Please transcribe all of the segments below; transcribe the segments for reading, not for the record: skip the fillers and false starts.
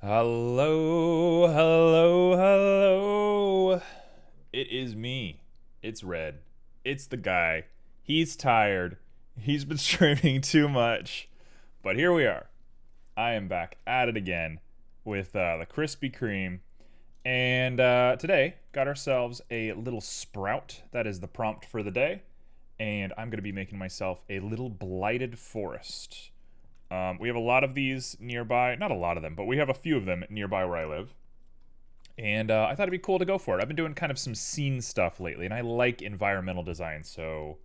Hello, hello, hello. It is me. It's Red. It's the guy. He's tired. He's been streaming too much. But here we are. I am back at it again with the Krispy Kreme. And today, got ourselves a little sprout. That is the prompt for the day. And I'm going to be making myself a little blighted forest. We have a lot of these nearby. Not a lot of them, but we have a few of them nearby where I live. And I thought it'd be cool to go for it. I've been doing kind of some scene stuff lately, and I like environmental design, so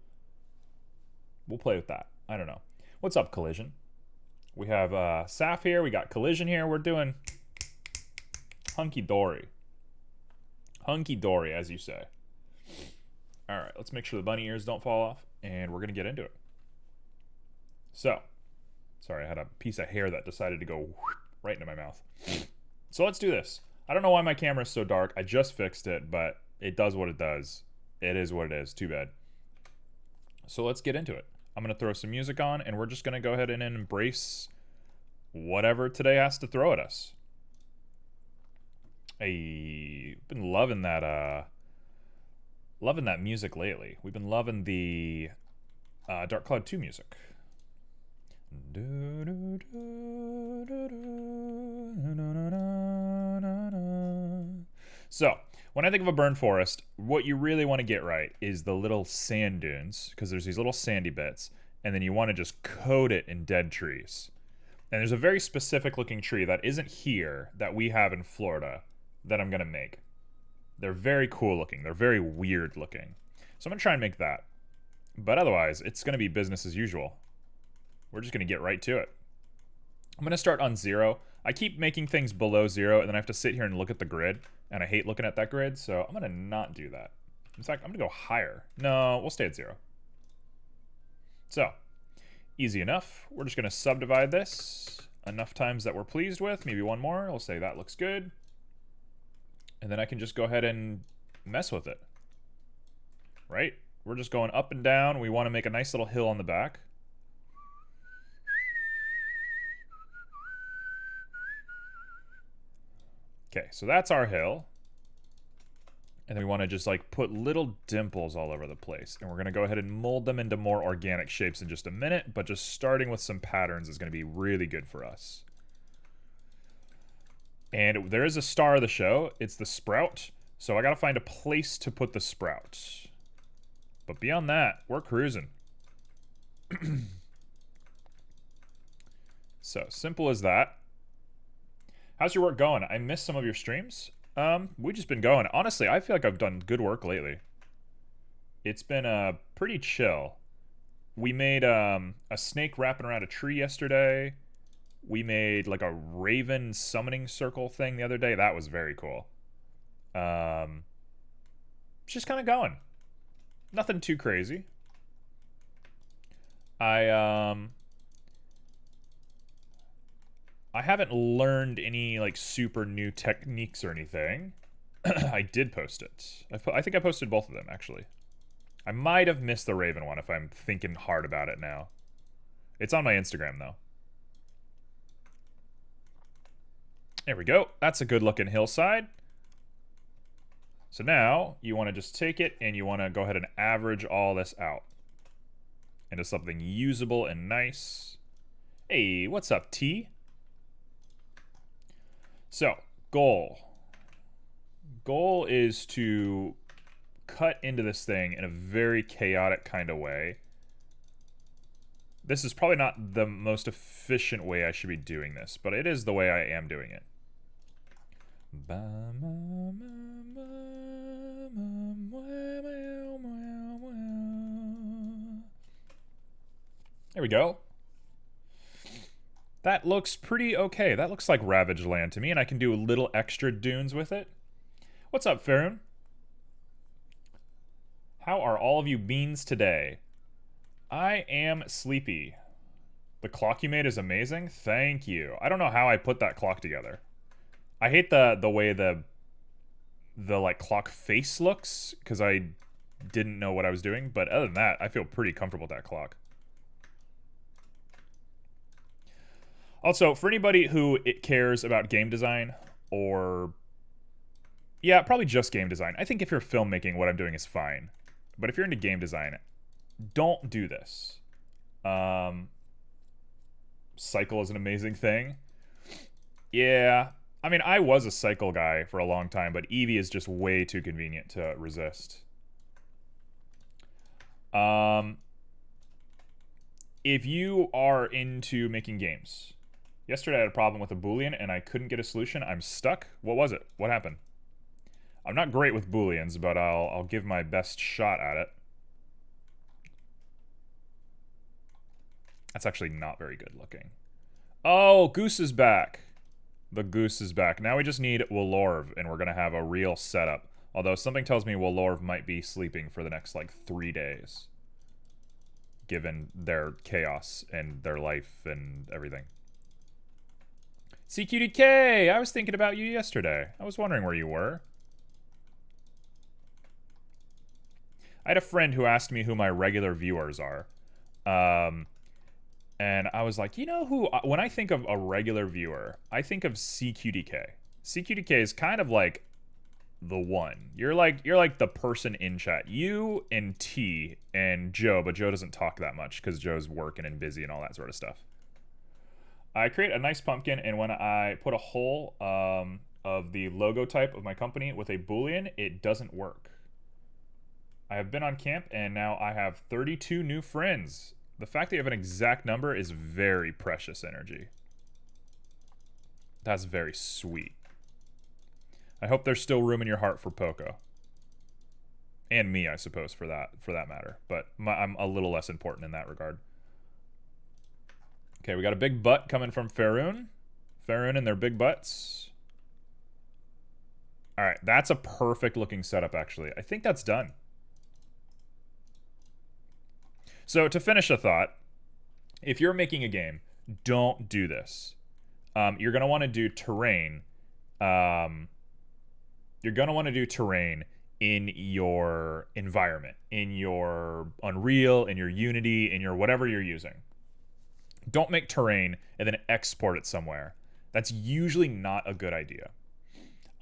we'll play with that. I don't know. What's up, Collision? We have Saf here. We got Collision here. We're doing hunky-dory. Hunky-dory, as you say. All right, let's make sure the bunny ears don't fall off, and we're going to get into it. So, sorry, I had a piece of hair that decided to go right into my mouth. So let's do this. I don't know why my camera is so dark. I just fixed it, but it does what it does. It is what it is. Too bad. So let's get into it. I'm going to throw some music on, and we're just going to go ahead and embrace whatever today has to throw at us. I've been loving that music lately. We've been loving the Dark Cloud 2 music. So, when I think of a burned forest, what you really want to get right is the little sand dunes, because there's these little sandy bits, and then you want to just coat it in dead trees. And there's a very specific looking tree that isn't here, that we have in Florida, that I'm going to make. They're very cool looking. They're very weird looking. So I'm going to try and make that. But otherwise, it's going to be business as usual. We're just going to get right to it. I'm going to start on 0. I keep making things below 0, and then I have to sit here and look at the grid, and I hate looking at that grid, so I'm going to not do that. In fact, I'm going to go higher. No, we'll stay at 0. So, easy enough. We're just going to subdivide this enough times that we're pleased with. Maybe one more. I'll say that looks good. And then I can just go ahead and mess with it. Right? We're just going up and down. We want to make a nice little hill on the back. Okay, so that's our hill. And then we want to just like put little dimples all over the place. And we're going to go ahead and mold them into more organic shapes in just a minute. But just starting with some patterns is going to be really good for us. And there is a star of the show. It's the sprout. So I got to find a place to put the sprout. But beyond that, we're cruising. So, simple as that. How's your work going? I missed some of your streams. We've just been going. Honestly, I feel like I've done good work lately. It's been pretty chill. We made a snake wrapping around a tree yesterday. We made like a raven summoning circle thing the other day. That was very cool. Just kind of going. Nothing too crazy. I haven't learned any like super new techniques or anything. I did post it. I think I posted both of them actually. I might have missed the Raven one if I'm thinking hard about it now. It's on my Instagram though. There we go. That's a good looking hillside. So now you want to just take it and you want to go ahead and average all this out into something usable and nice. Hey, what's up, T? So, goal. Goal is to cut into this thing in a very chaotic kind of way. This is probably not the most efficient way I should be doing this, but it is the way I am doing it. There we go. That looks pretty okay. That looks like Ravaged Land to me, and I can do little extra dunes with it. What's up, Farun? How are all of you beans today? I am sleepy. The clock you made is amazing. Thank you. I don't know how I put that clock together. I hate the way the like clock face looks, because I didn't know what I was doing, but other than that, I feel pretty comfortable with that clock. Also, for anybody who it cares about game design, or yeah, probably just game design. I think if you're filmmaking, what I'm doing is fine. But if you're into game design, don't do this. Cycle is an amazing thing. Yeah, I mean, I was a cycle guy for a long time, but Eevee is just way too convenient to resist. If you are into making games, yesterday I had a problem with a Boolean and I couldn't get a solution. I'm stuck. What was it? What happened? I'm not great with Booleans, but I'll give my best shot at it. That's actually not very good looking. Oh, Goose is back. The Goose is back. Now we just need Walorv, and we're going to have a real setup. Although something tells me Walorv might be sleeping for the next, like, 3 days. Given their chaos and their life and everything. CQDK! I was thinking about you yesterday. I was wondering where you were. I had a friend who asked me who my regular viewers are. And I was like, you know who, when I think of a regular viewer, I think of CQDK. CQDK is kind of like the one. You're like the person in chat. You and T and Joe, but Joe doesn't talk that much because Joe's working and busy and all that sort of stuff. I create a nice pumpkin, and when I put a hole of the logo type of my company with a Boolean, it doesn't work. I have been on camp, and now I have 32 new friends. The fact that you have an exact number is very precious energy. That's very sweet. I hope there's still room in your heart for Poco. And me, I suppose, for that matter. But I'm a little less important in that regard. Okay, we got a big butt coming from Faerun. Faerun and their big butts. Alright, that's a perfect looking setup, actually. I think that's done. So, to finish a thought, if you're making a game, don't do this. You're going to want to do terrain. You're going to want to do terrain in your environment, in your Unreal, in your Unity, in your whatever you're using. Don't make terrain and then export it somewhere. That's usually not a good idea.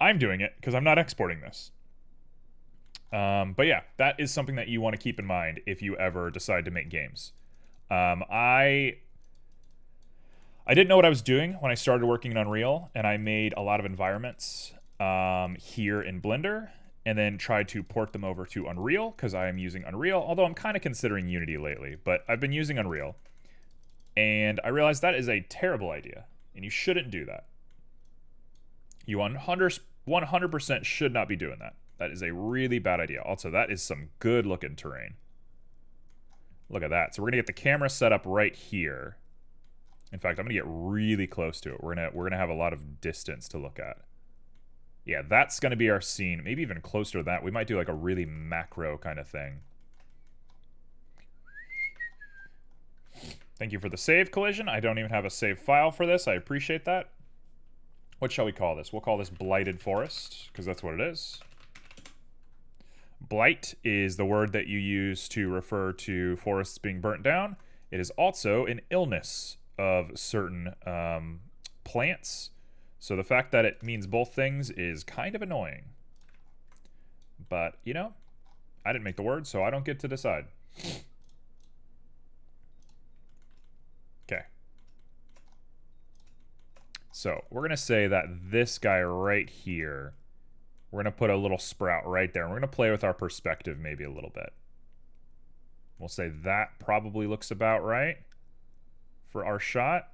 I'm doing it because I'm not exporting this. But yeah, that is something that you want to keep in mind if you ever decide to make games. I didn't know what I was doing when I started working in Unreal, and I made a lot of environments here in Blender, and then tried to port them over to Unreal, because I am using Unreal, although I'm kind of considering Unity lately, but I've been using Unreal, and I realized that is a terrible idea, and you shouldn't do that. You 100% should not be doing that. That is a really bad idea. Also, that is some good looking terrain. Look at that. So we're gonna get the camera set up right here. In fact, I'm gonna get really close to it. We're gonna have a lot of distance to look at. Yeah, that's gonna be our scene. Maybe even closer to that. We might do like a really macro kind of thing. Thank you for the save, Collision. I don't even have a save file for this. I appreciate that. What shall we call this? We'll call this Blighted Forest, because that's what it is. Blight is the word that you use to refer to forests being burnt down. It is also an illness of certain plants. So the fact that it means both things is kind of annoying. But, you know, I didn't make the word, so I don't get to decide. Okay. So we're going to say that this guy right here, we're going to put a little sprout right there. And we're going to play with our perspective maybe a little bit. We'll say that probably looks about right for our shot.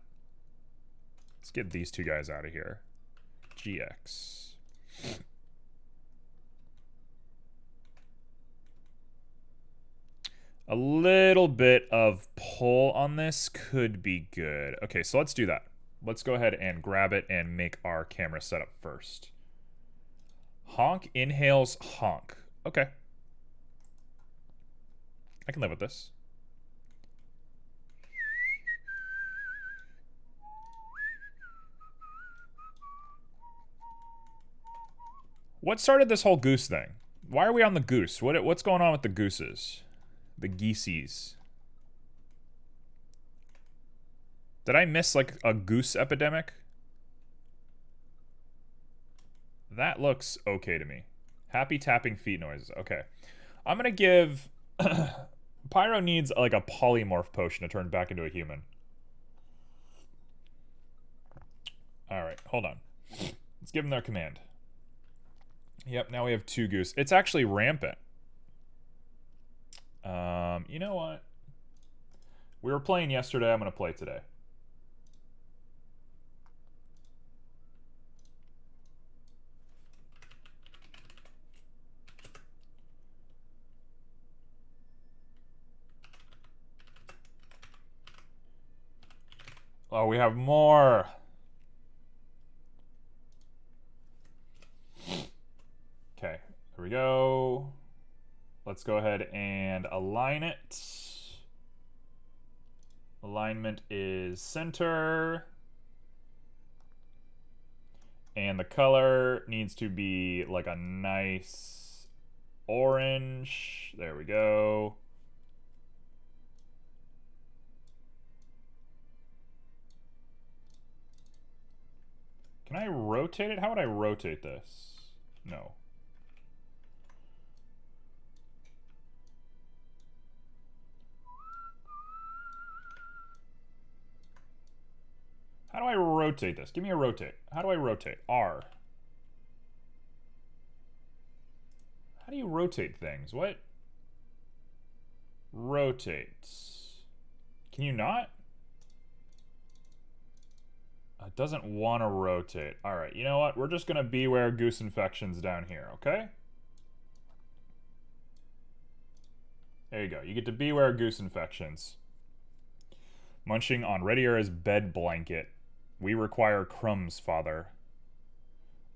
Let's get these two guys out of here. GX. A little bit of pull on this could be good. Okay, so let's do that. Let's go ahead and grab it and make our camera setup first. Honk inhales honk. Okay. I can live with this. What started this whole goose thing? Why are we on the goose? What's going on with the gooses? The geesies. Did I miss like a goose epidemic? That looks okay to me. Happy tapping feet noises. Okay. I'm gonna give... Pyro needs like a polymorph potion to turn back into a human. Alright, hold on. Let's give them their command. Yep, now we have 2 goose. It's actually rampant. You know what? We were playing yesterday, I'm gonna play today. Oh, we have more. Okay, here we go. Let's go ahead and align it. Alignment is center. And the color needs to be like a nice orange. There we go. Can I rotate it? How would I rotate this? No. How do I rotate this? Give me a rotate. How do I rotate? R. How do you rotate things? What? Rotate. Can you not? It doesn't want to rotate. Alright, you know what? We're just going to beware goose infections down here, okay? There you go. You get to beware goose infections. Munching on Redier's bed blanket. We require crumbs, father.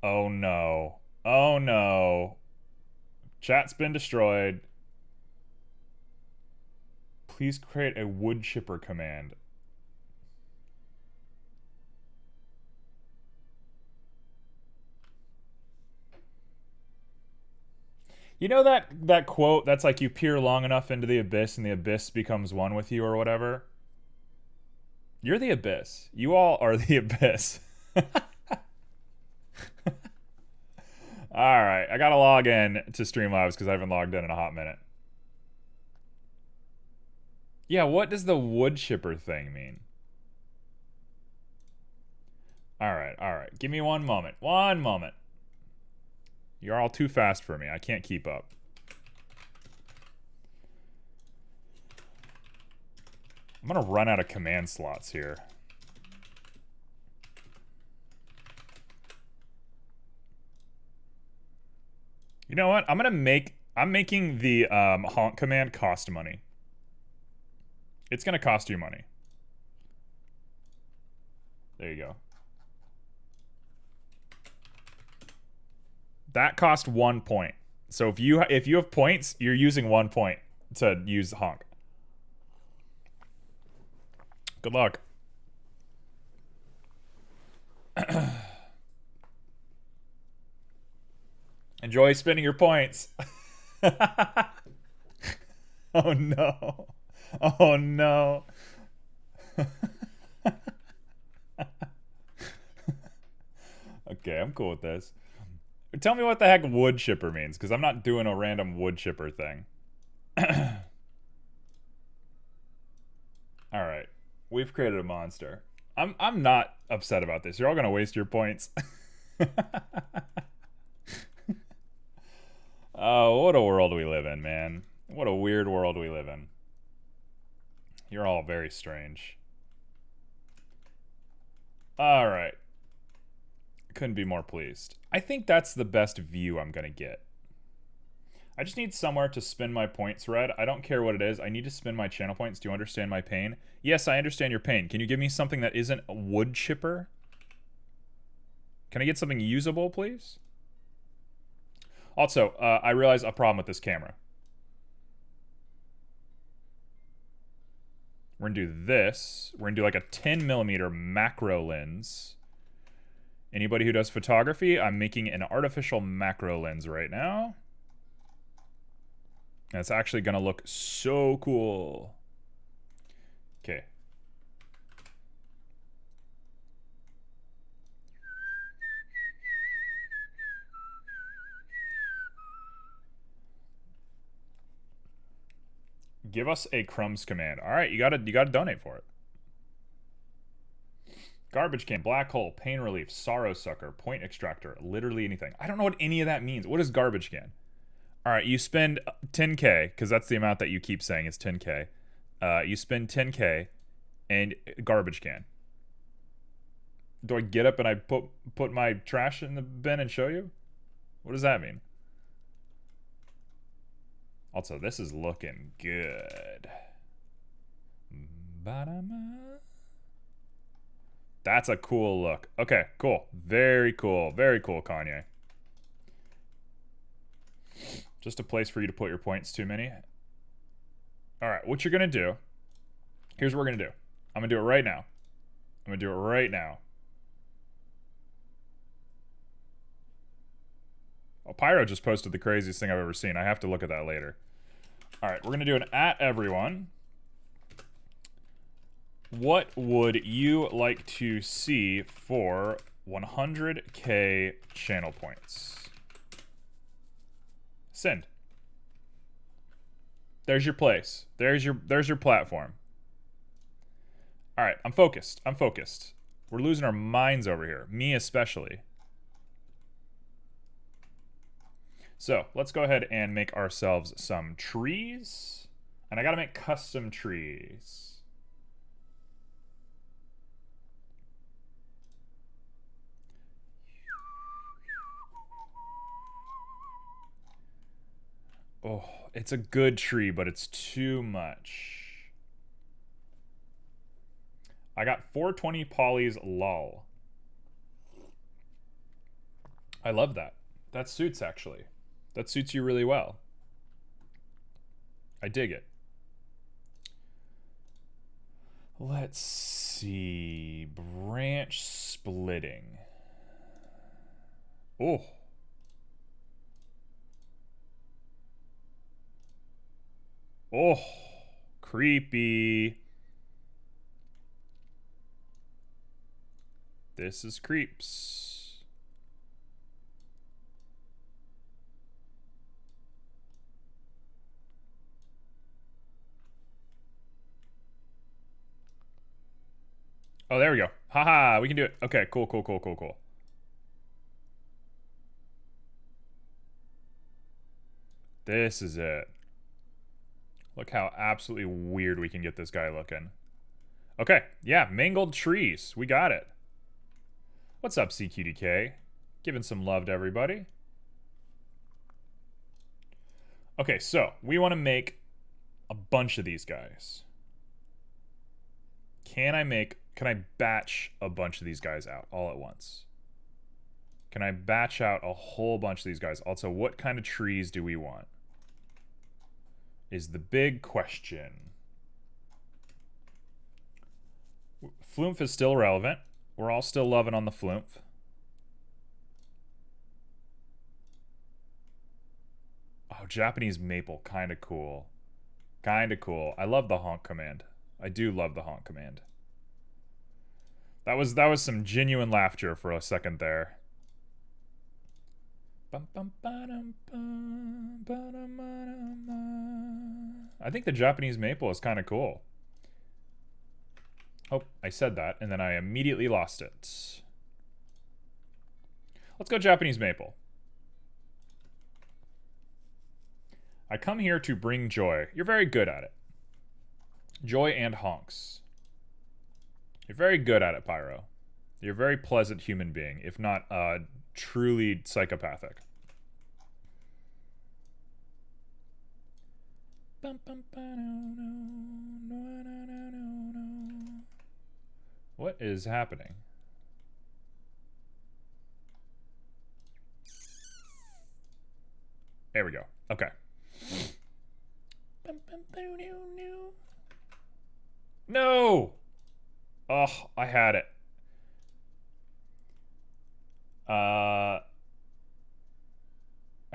Oh no. Oh no. Chat's been destroyed. Please create a wood chipper command. You know that quote that's like, you peer long enough into the abyss and the abyss becomes one with you or whatever? You're the abyss. You all are the abyss. Alright, I gotta log in to Streamlabs because I haven't logged in a hot minute. Yeah, what does the wood chipper thing mean? Alright. Give me one moment. One moment. You're all too fast for me. I can't keep up. I'm gonna run out of command slots here. You know what? I'm making the honk command cost money. It's gonna cost you money. There you go. That cost 1 point. So if you have points, you're using 1 point to use honk. Good luck. Enjoy spending your points. Oh no. Oh no. Okay, I'm cool with this. Tell me what the heck wood chipper means, because I'm not doing a random wood chipper thing. Alright. We've created a monster. I'm not upset about this. You're all gonna waste your points. Oh, what a world we live in, man. What a weird world we live in. You're all very strange. Alright. Couldn't be more pleased. I think that's the best view I'm gonna get. I just need somewhere to spend my points, Red. I don't care what it is. I need to spend my channel points. Do you understand my pain? Yes, I understand your pain. Can you give me something that isn't a wood chipper? Can I get something usable, please? Also, I realize a problem with this camera. We're gonna do this. We're gonna do like a 10mm macro lens. Anybody who does photography, I'm making an artificial macro lens right now. And it's actually gonna look so cool. Okay. Give us a crumbs command. All right, you gotta donate for it. Garbage can, black hole, pain relief, sorrow sucker, point extractor, literally anything. I don't know what any of that means. What is garbage can? All right, you spend 10K, because that's the amount that you keep saying is 10K. You spend 10K and garbage can. Do I get up and I put my trash in the bin and show you? What does that mean? Also, this is looking good. That's a cool look. Okay, cool. Very cool. Very cool, Kanye. Just a place for you to put your points, too many. All right, what you're going to do, here's what we're going to do. I'm going to do it right now. I'm going to do it right now. Oh, Pyro just posted the craziest thing I've ever seen. I have to look at that later. All right, we're going to do an at everyone. What would you like to see for 100K channel points? Send. There's your place. There's your platform. All right, I'm focused. I'm focused. We're losing our minds over here. Me especially. So, let's go ahead and make ourselves some trees. And I gotta make custom trees. Oh, it's a good tree, but it's too much. I got 420 polys lol. I love that. That suits, actually. That suits you really well. I dig it. Let's see. Branch splitting. Oh. Oh. Creepy. This is creeps. Oh, there we go. Haha, we can do it. Okay, cool, cool, cool, cool, cool. This is it. Look how absolutely weird we can get this guy looking. Okay, yeah, mangled trees. We got it. What's up, CQDK? Giving some love to everybody. Okay, so we want to make a bunch of these guys. Can I batch a bunch of these guys out all at once? Can I batch out a whole bunch of these guys? Also, what kind of trees do we want? Is the big question. Flumph is still relevant. We're all still loving on the Flumph. Oh, Japanese maple, kind of cool. Kind of cool. I love the honk command. I do love the honk command. That was some genuine laughter for a second there. I think the Japanese maple is kind of cool. Oh, I said that, and then I immediately lost it. Let's go Japanese maple. I come here to bring joy. You're very good at it. Joy and honks. You're very good at it, Pyro. You're a very pleasant human being, if not truly psychopathic. What is happening? There we go. Okay. No! Oh, I had it. I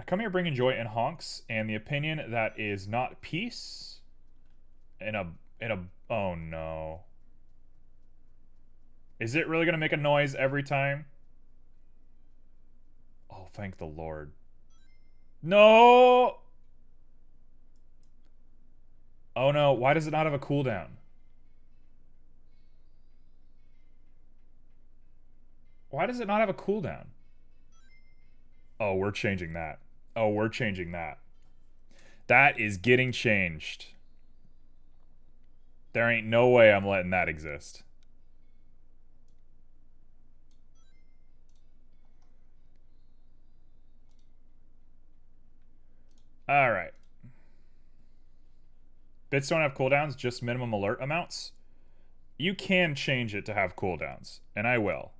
come here bringing joy and honks, and the opinion that is not peace. Oh no. Is it really gonna make a noise every time? Oh, thank the Lord. No! Oh no, why does it not have a cooldown? Why does it not have a cooldown? Oh, we're changing that. Oh, we're changing that. That is getting changed. There ain't no way I'm letting that exist. Alright. Bits don't have cooldowns, just minimum alert amounts. You can change it to have cooldowns, and I will.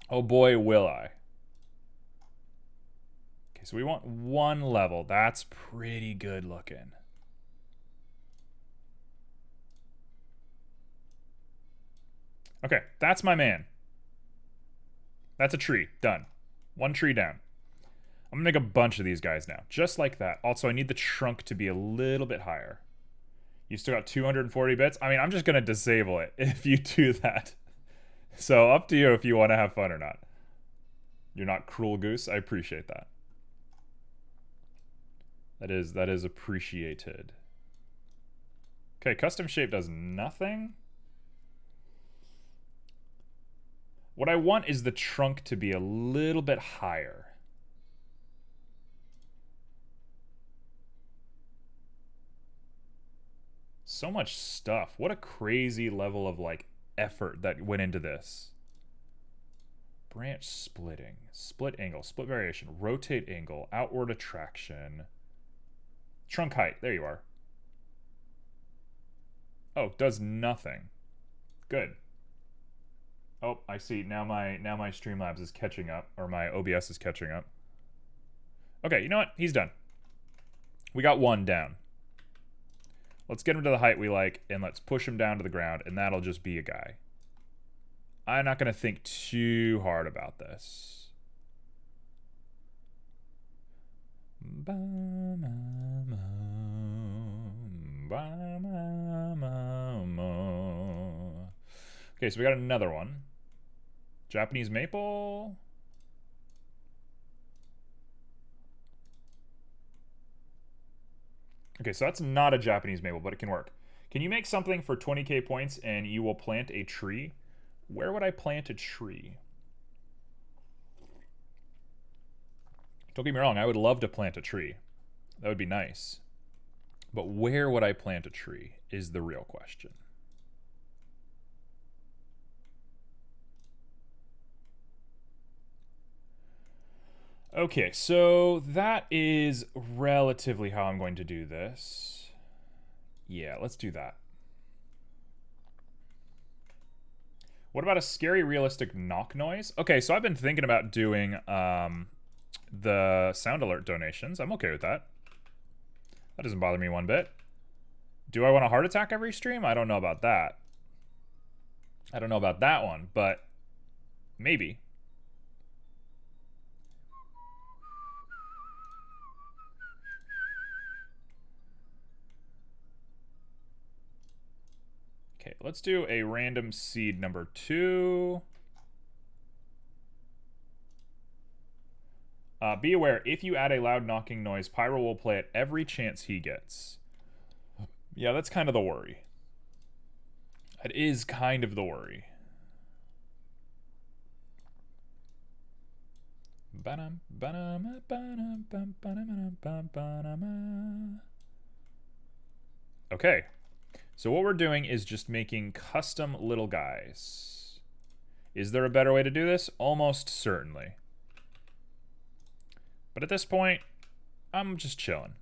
Oh boy, will I. Okay, so we want 1 level. That's pretty good looking. Okay, that's my man. That's a tree. Done. 1 tree down. I'm gonna make a bunch of these guys now. Just like that. Also, I need the trunk to be a little bit higher. You still got 240 bits? I mean, I'm just gonna disable it if you do that. So up to you if you want to have fun or not. You're not cruel, Goose. I appreciate that. That is appreciated. Okay, custom shape does nothing. What I want is the trunk to be a little bit higher. So much stuff. What a crazy level of, like, effort that went into this. Branch splitting. Split angle. Split variation. Rotate angle. Outward attraction. Trunk height. There you are. Oh, does nothing. Good. Oh, I see. Now my Streamlabs is catching up, or my OBS is catching up. Okay, you know what? He's done. We got 1 down. Let's get him to the height we like, and let's push him down to the ground, and that'll just be a guy. I'm not going to think too hard about this. Okay, so we got another one. Japanese maple. Okay, so that's not a Japanese maple, but it can work. Can you make something for 20k points and you will plant a tree? Where would I plant a tree? Don't get me wrong, I would love to plant a tree. That would be nice. But where would I plant a tree is the real question. Okay, so that is relatively how I'm going to do this. Yeah, let's do that. What about a scary realistic knock noise? Okay, so I've been thinking about doing the sound alert donations. I'm okay with that. That doesn't bother me one bit. Do I want a heart attack every stream? I don't know about that. I don't know about that one, but maybe. Okay, let's do a random seed number 2. Be aware, if you add a loud knocking noise, Pyro will play it every chance he gets. Yeah, that's kind of the worry. That is kind of the worry. Okay. So what we're doing is just making custom little guys. Is there a better way to do this? Almost certainly. But at this point, I'm just chilling.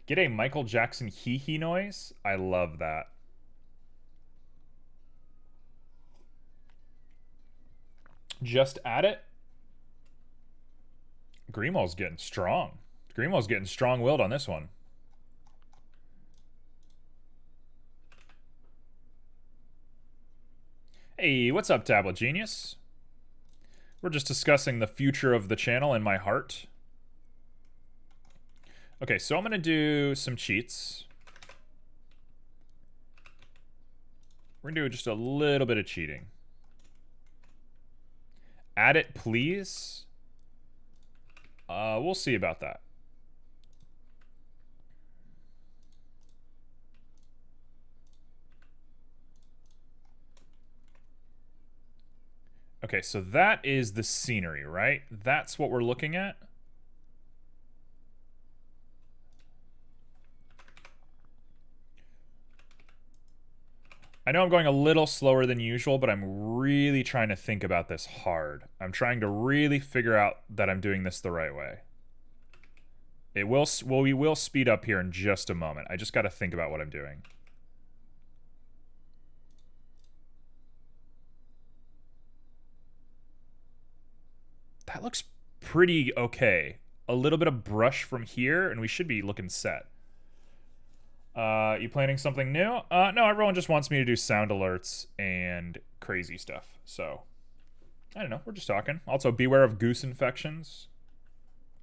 Get a Michael Jackson hee-hee noise? I love that. Just add it. Grimo's getting strong. Grimo's getting strong-willed on this one. Hey, what's up, Tablet Genius? We're just discussing the future of the channel in my heart. Okay, so I'm going to do some cheats. We're going to do just a little bit of cheating. Add it, please. We'll see about that. Okay, so that is the scenery, right? That's what we're looking at. I know I'm going a little slower than usual, but I'm really trying to think about this hard. I'm trying to really figure out that I'm doing this the right way. It will, well, we will speed up here in just a moment. I just got to think about what I'm doing. That looks pretty okay. A little bit of brush from here, and we should be looking set. You planning something new? No, everyone just wants me to do sound alerts and crazy stuff. So, I don't know. We're just talking. Also, beware of goose infections.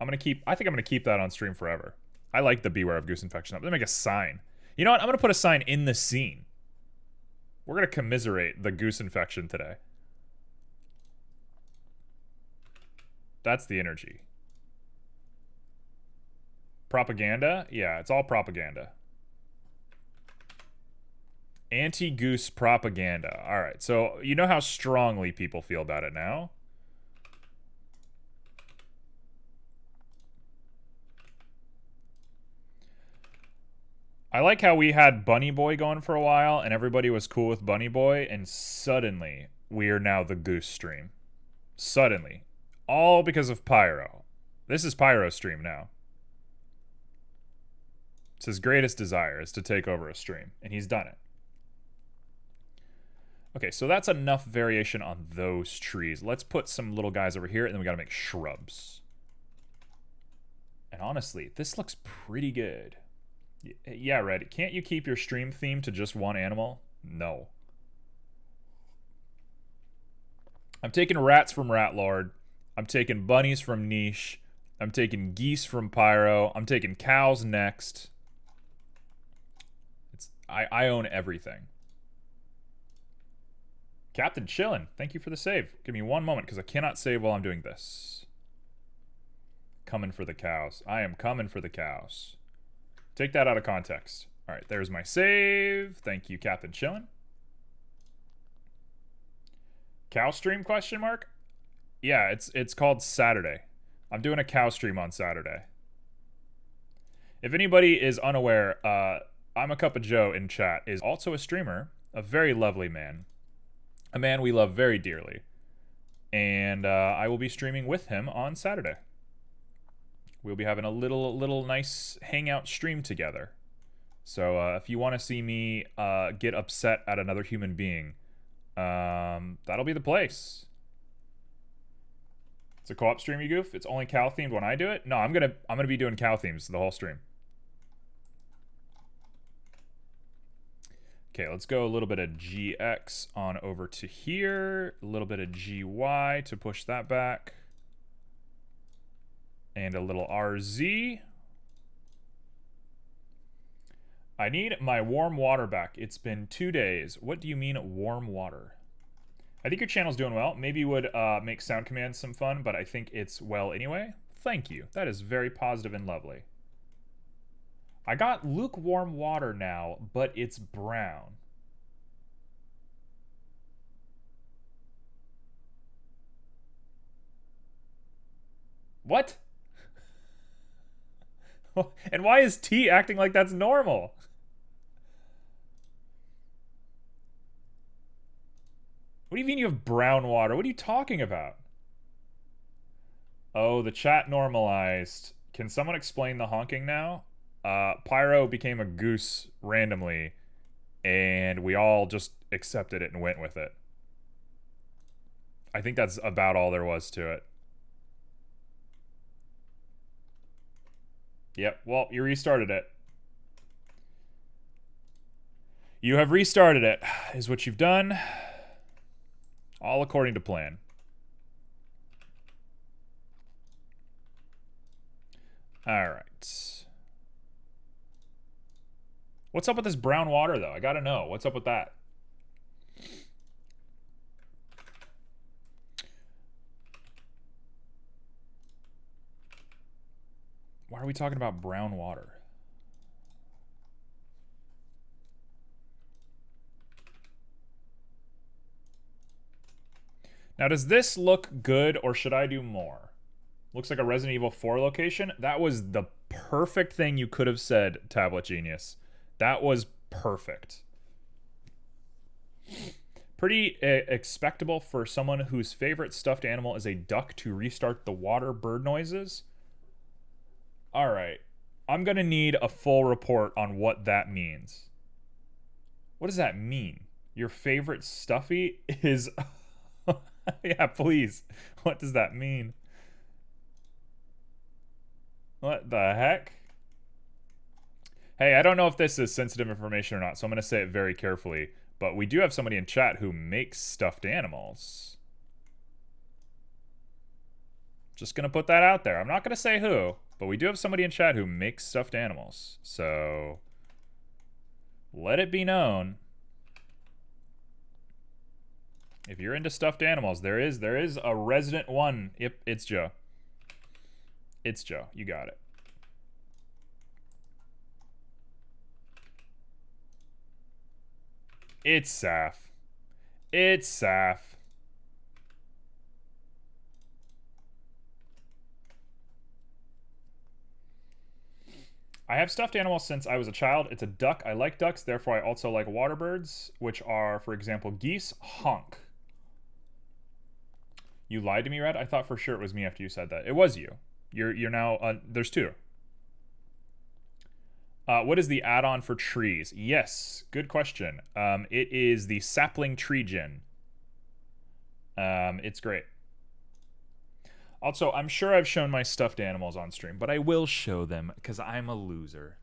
I think I'm gonna keep that on stream forever. I like the beware of goose infection. Let me make a sign. You know what? I'm gonna put a sign in the scene. We're gonna commiserate the goose infection today. That's the energy. Propaganda? Yeah, it's all propaganda. Anti-goose propaganda. All right, so you know how strongly people feel about it now. I like how we had Bunny Boy going for a while, and everybody was cool with Bunny Boy, and suddenly we are now the Goose stream. Suddenly. All because of Pyro. This is Pyro's stream now. It's his greatest desire is to take over a stream, and he's done it. Okay, so that's enough variation on those trees. Let's put some little guys over here, and then we gotta make shrubs. And honestly, this looks pretty good. Yeah, Red, can't you keep your stream theme to just one animal? No. I'm taking rats from Rat Lord. I'm taking bunnies from Niche. I'm taking geese from Pyro. I'm taking cows next. I own everything. Captain Chillin', thank you for the save. Give me one moment, because I cannot save while I'm doing this. Coming for the cows. I am coming for the cows. Take that out of context. All right, there's my save. Thank you, Captain Chillin'. Cow stream, question mark? Yeah, it's called Saturday. I'm doing a cow stream on Saturday. If anybody is unaware, I'm a Cup of Joe in chat is also a streamer, a very lovely man. A man we love very dearly. And I will be streaming with him on Saturday. We'll be having a little nice hangout stream together. So if you want to see me get upset at another human being, that'll be the place. It's a co-op stream, you goof. It's only cow themed when I do it. No, I'm gonna be doing cow themes the whole stream. Okay, let's go a little bit of GX on over to here. A little bit of GY to push that back. And a little RZ. I need my warm water back. It's been 2 days. What do you mean warm water? I think your channel's doing well. Maybe you would make sound commands some fun, but I think it's well anyway. Thank you. That is very positive and lovely. I got lukewarm water now, but it's brown. What? And why is tea acting like that's normal? What do you mean you have brown water? What are you talking about? Oh, the chat normalized. Can someone explain the honking now? Pyro became a goose randomly, and we all just accepted it and went with it. I think that's about all there was to it. Yep, well, you restarted it. You have restarted it, is what you've done. All according to plan. Alright. What's up with this brown water, though? I gotta know. What's up with that? Why are we talking about brown water? Now, does this look good, or should I do more? Looks like a Resident Evil 4 location. That was the perfect thing you could have said, Tablet Genius. That was perfect. Pretty expectable for someone whose favorite stuffed animal is a duck to restart the water bird noises. All right. I'm going to need a full report on what that means. What does that mean? Your favorite stuffy is... Yeah, please. What does that mean? What the heck? Hey, I don't know if this is sensitive information or not, so I'm going to say it very carefully. But we do have somebody in chat who makes stuffed animals. Just going to put that out there. I'm not going to say who, but we do have somebody in chat who makes stuffed animals. So let it be known. If you're into stuffed animals, there is a resident one. Yep, it's Joe. It's Joe. You got it. It's Saf. It's Saf. I have stuffed animals since I was a child. It's a duck. I like ducks, therefore I also like water birds, which are, for example, geese. Honk. You lied to me, Red? I thought for sure it was me after you said that. It was you. You're now... there's two. What is the add-on for trees? Yes, good question. It is the sapling tree gin. It's great. Also, I'm sure I've shown my stuffed animals on stream, but I will show them because I'm a loser.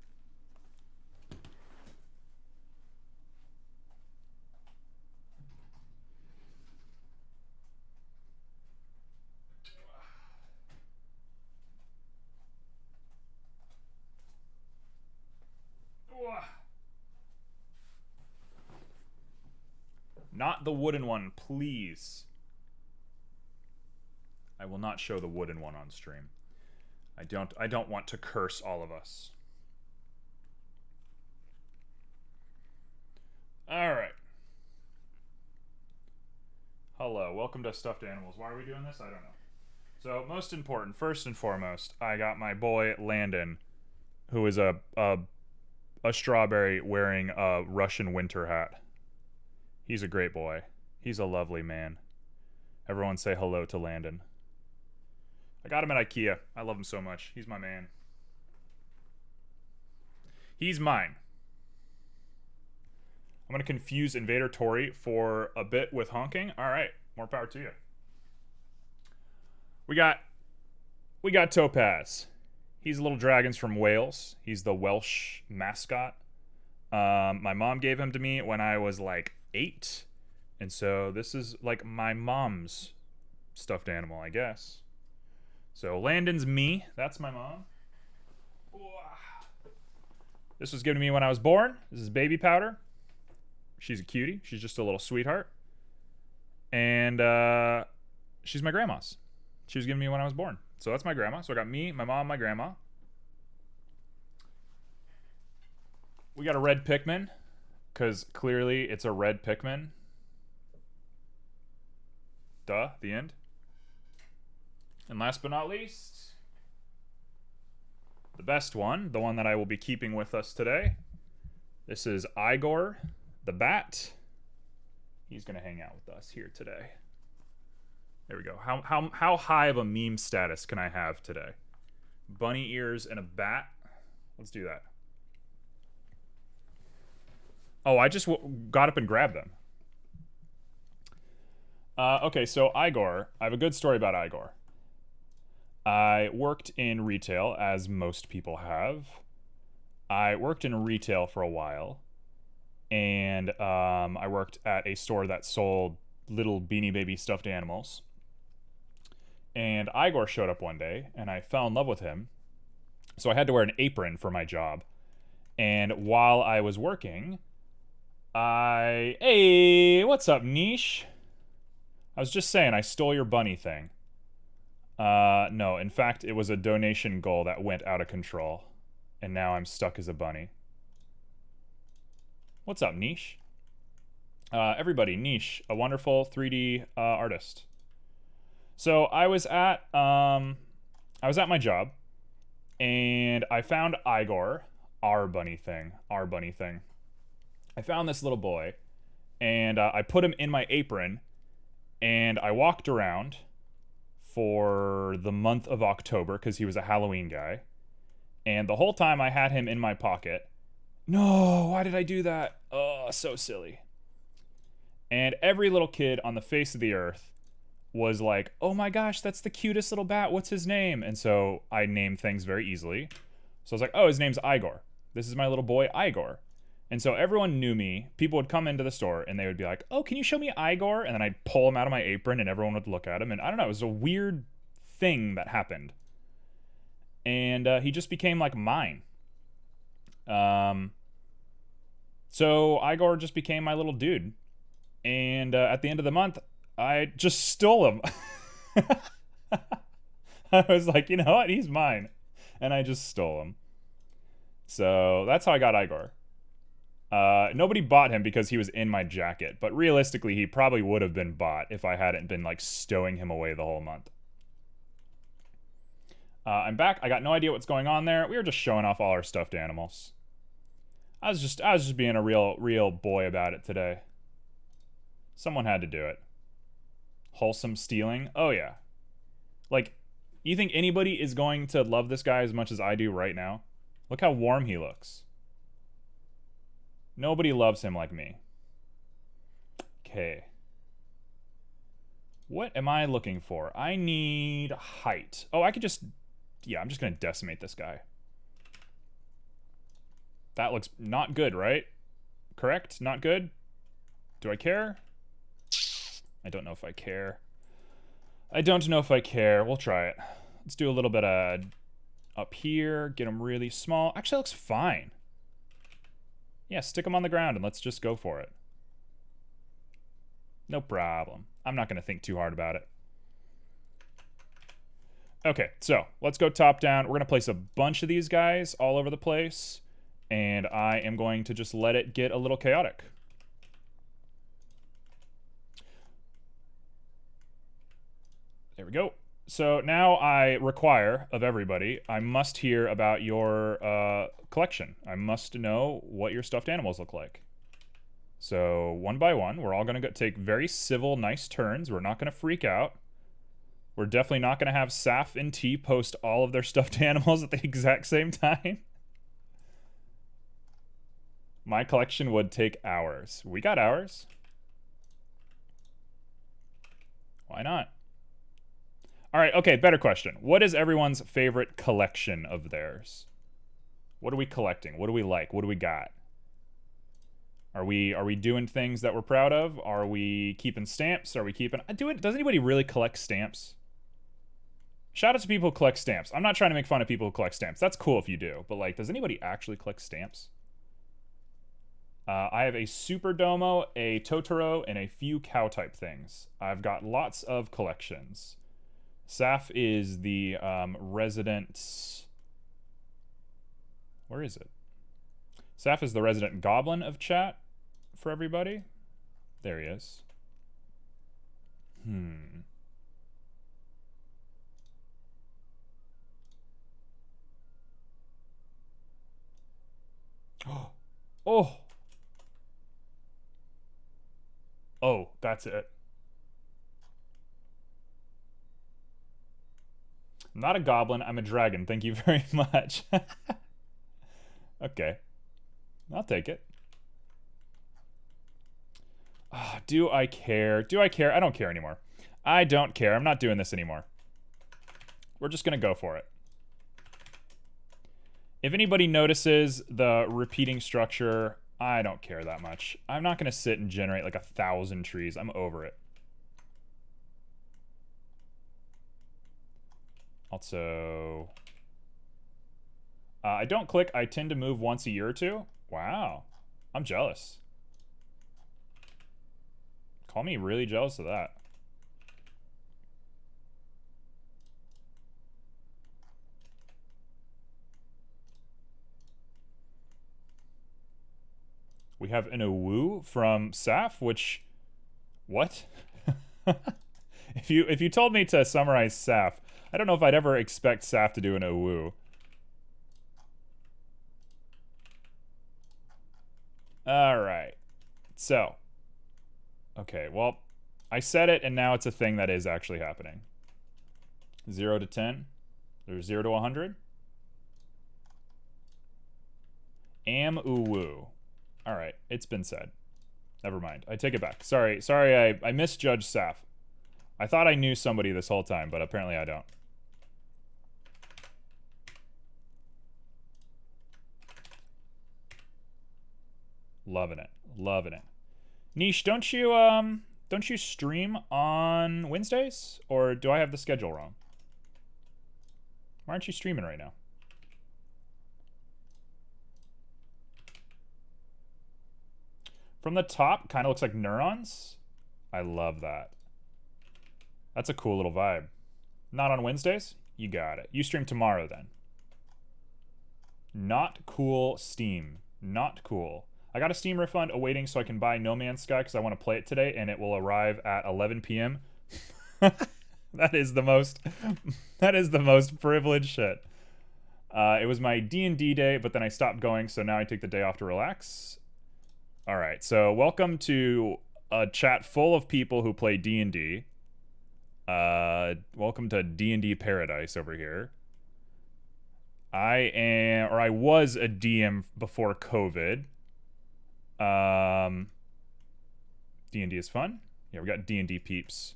Not the wooden one, please. I will not show the wooden one on stream. I don't want to curse all of us. All right. Hello, welcome to Stuffed Animals. Why are we doing this? I don't know. So, most important, first and foremost, I got my boy Landon, who is a strawberry wearing a Russian winter hat. He's a great boy. He's a lovely man. Everyone say hello to Landon. I got him at IKEA. I love him so much. He's my man. He's mine. I'm going to confuse Invader Tory for a bit with honking. All right. More power to you. We got Topaz. He's Little Dragons from Wales. He's the Welsh mascot. My mom gave him to me when I was like 8. And so this is like my mom's stuffed animal, I guess. So Landon's me. That's my mom. This was given to me when I was born. This is baby powder. She's a cutie. She's just a little sweetheart. And she's my grandma's. She was given to me when I was born. So that's my grandma. So I got me, my mom, my grandma. We got a red Pikmin, because clearly it's a red Pikmin. Duh, the end. And last but not least, the best one, the one that I will be keeping with us today. This is Igor the Bat. He's going to hang out with us here today. There we go. How high of a meme status can I have today? Bunny ears and a bat. Let's do that. Oh, I just got up and grabbed them. Okay, so Igor. I have a good story about Igor. I worked in retail, as most people have. I worked in retail for a while. And I worked at a store that sold little Beanie Baby stuffed animals. And Igor showed up one day, and I fell in love with him. So I had to wear an apron for my job. And while I was working, Hey, what's up, Niche? I was just saying, I stole your bunny thing. No, in fact, it was a donation goal that went out of control. And now I'm stuck as a bunny. What's up, Niche? Everybody, Niche, a wonderful 3D artist. So I was at my job, and I found Igor, our bunny thing. I found this little boy, and I put him in my apron, and I walked around for the month of October because he was a Halloween guy. And the whole time I had him in my pocket. No, why did I do that? Oh, so silly. And every little kid on the face of the earth was like, oh my gosh, that's the cutest little bat. What's his name? And so I named things very easily. So I was like, oh, his name's Igor. This is my little boy, Igor. And so everyone knew me. People would come into the store and they would be like, oh, can you show me Igor? And then I'd pull him out of my apron and everyone would look at him. And I don't know, it was a weird thing that happened. And he just became like mine. So Igor just became my little dude. And at the end of the month, I just stole him. I was like, you know what? He's mine. And I just stole him. So that's how I got Igor. Nobody bought him because he was in my jacket. But realistically, he probably would have been bought if I hadn't been like stowing him away the whole month. I'm back. I got no idea what's going on there. We were just showing off all our stuffed animals. I was just being a real boy about it today. Someone had to do it. Wholesome stealing? Oh yeah. Like, you think anybody is going to love this guy as much as I do right now? Look how warm he looks. Nobody loves him like me. Okay. What am I looking for? I need height. Oh, I could just... Yeah, I'm just going to decimate this guy. That looks not good, right? Correct? Not good? Do I care? I don't know if I care. I don't know if I care. We'll try it. Let's do a little bit of up here. Get him really small. Actually, that looks fine. Yeah, stick him on the ground and let's just go for it. No problem. I'm not going to think too hard about it. Okay, so let's go top down. We're going to place a bunch of these guys all over the place. And I am going to just let it get a little chaotic. There we go. So now I require of everybody, I must hear about your collection. I must know what your stuffed animals look like. So one by one, we're all going to take very civil, nice turns. We're not going to freak out. We're definitely not going to have Saf and T post all of their stuffed animals at the exact same time. My collection would take hours. We got hours. Why not? All right, okay, better question. What is everyone's favorite collection of theirs? What are we collecting? What do we like? What do we got? Are we doing things that we're proud of? Are we keeping stamps? Are we keeping... Does anybody really collect stamps? Shout out to people who collect stamps. I'm not trying to make fun of people who collect stamps. That's cool if you do. But, like, does anybody actually collect stamps? I have a Super Domo, a Totoro, and a few cow-type things. I've got lots of collections. Saf is the resident... Where is it? Saf is the resident goblin of chat for everybody. There he is. Oh! Oh, that's it. I'm not a goblin, I'm a dragon. Thank you very much. Okay. I'll take it. Do I care? Do I care? I don't care anymore. I don't care. I'm not doing this anymore. We're just going to go for it. If anybody notices the repeating structure, I don't care that much. I'm not going to sit and generate like 1,000 trees. I'm over it. Also, I don't click. I tend to move once a year or two. Wow. I'm jealous. Call me really jealous of that. We have an Owu from Saf, which... What? If you told me to summarize Saf, I don't know if I'd ever expect Saf to do an Owu. Alright. So. Okay, well, I said it, and now it's a thing that is actually happening. 0 to 10. Or 0 to 100. Am Uwu. Alright, it's been said. Never mind. I take it back. Sorry, I misjudged Saf. I thought I knew somebody this whole time, but apparently I don't. Loving it. Loving it. Niche, don't you stream on Wednesdays? Or do I have the schedule wrong? Why aren't you streaming right now? From the top, kind of looks like neurons. I love that. That's a cool little vibe. Not on Wednesdays? You got it. You stream tomorrow then. Not cool Steam. Not cool. I got a Steam refund awaiting so I can buy No Man's Sky because I want to play it today, and it will arrive at 11 p.m. That is the most privileged shit. It was my D&D day, but then I stopped going, so now I take the day off to relax. All right, so welcome to a chat full of people who play D&D. Welcome to D&D paradise over here. I was a DM before COVID. D&D is fun. Yeah, we got D&D peeps.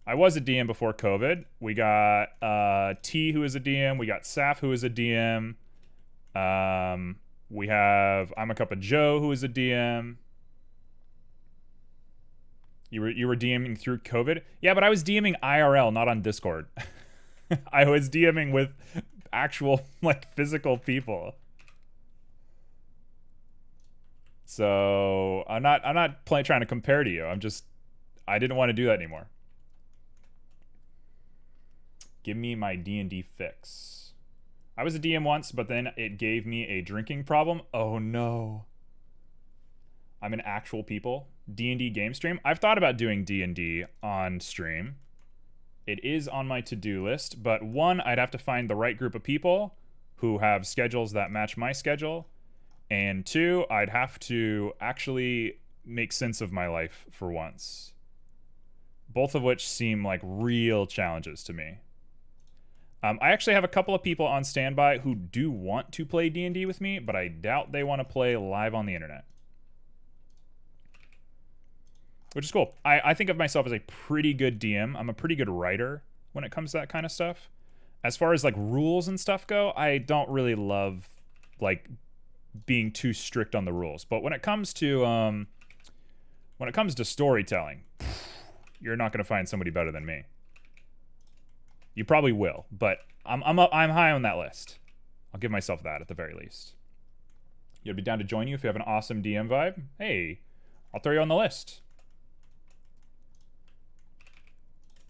I was a DM before COVID. We got T, who is a DM. We got Saf, who is a DM. We have I'm a Cup of Joe, who is a DM. You were DMing through COVID? Yeah, but I was DMing IRL, not on Discord. I was DMing with actual, like, physical people. So I'm not trying to compare to you. I didn't want to do that anymore. Give me my D&D fix. I was a DM once, but then it gave me a drinking problem. Oh no. I'm an actual people. D&D game stream. I've thought about doing D&D on stream. It is on my to-do list, but one, I'd have to find the right group of people who have schedules that match my schedule. And two, I'd have to actually make sense of my life for once. Both of which seem like real challenges to me. I actually have a couple of people on standby who do want to play D&D with me, but I doubt they want to play live on the internet. Which is cool. I think of myself as a pretty good DM. I'm a pretty good writer when it comes to that kind of stuff. As far as like rules and stuff go, I don't really love like being too strict on the rules. But when it comes to storytelling, you're not going to find somebody better than me. You probably will, but I'm high on that list. I'll give myself that at the very least. You'd be down to join you if you have an awesome DM vibe. Hey, I'll throw you on the list.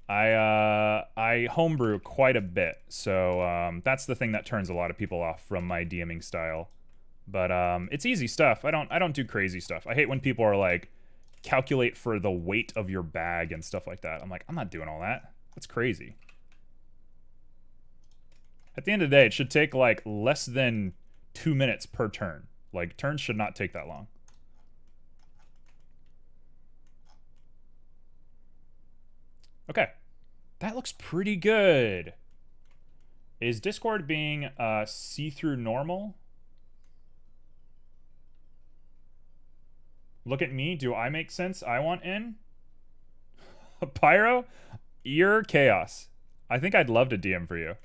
I homebrew quite a bit, so that's the thing that turns a lot of people off from my DMing style. But it's easy stuff. I don't do crazy stuff. I hate when people are like, calculate for the weight of your bag and stuff like that. I'm like, I'm not doing all that. That's crazy. At the end of the day, it should take like less than 2 minutes per turn. Like, turns should not take that long. Okay. That looks pretty good. Is Discord being see-through normal? Look at me. Do I make sense? I want in? Pyro? You're chaos. I think I'd love to DM for you.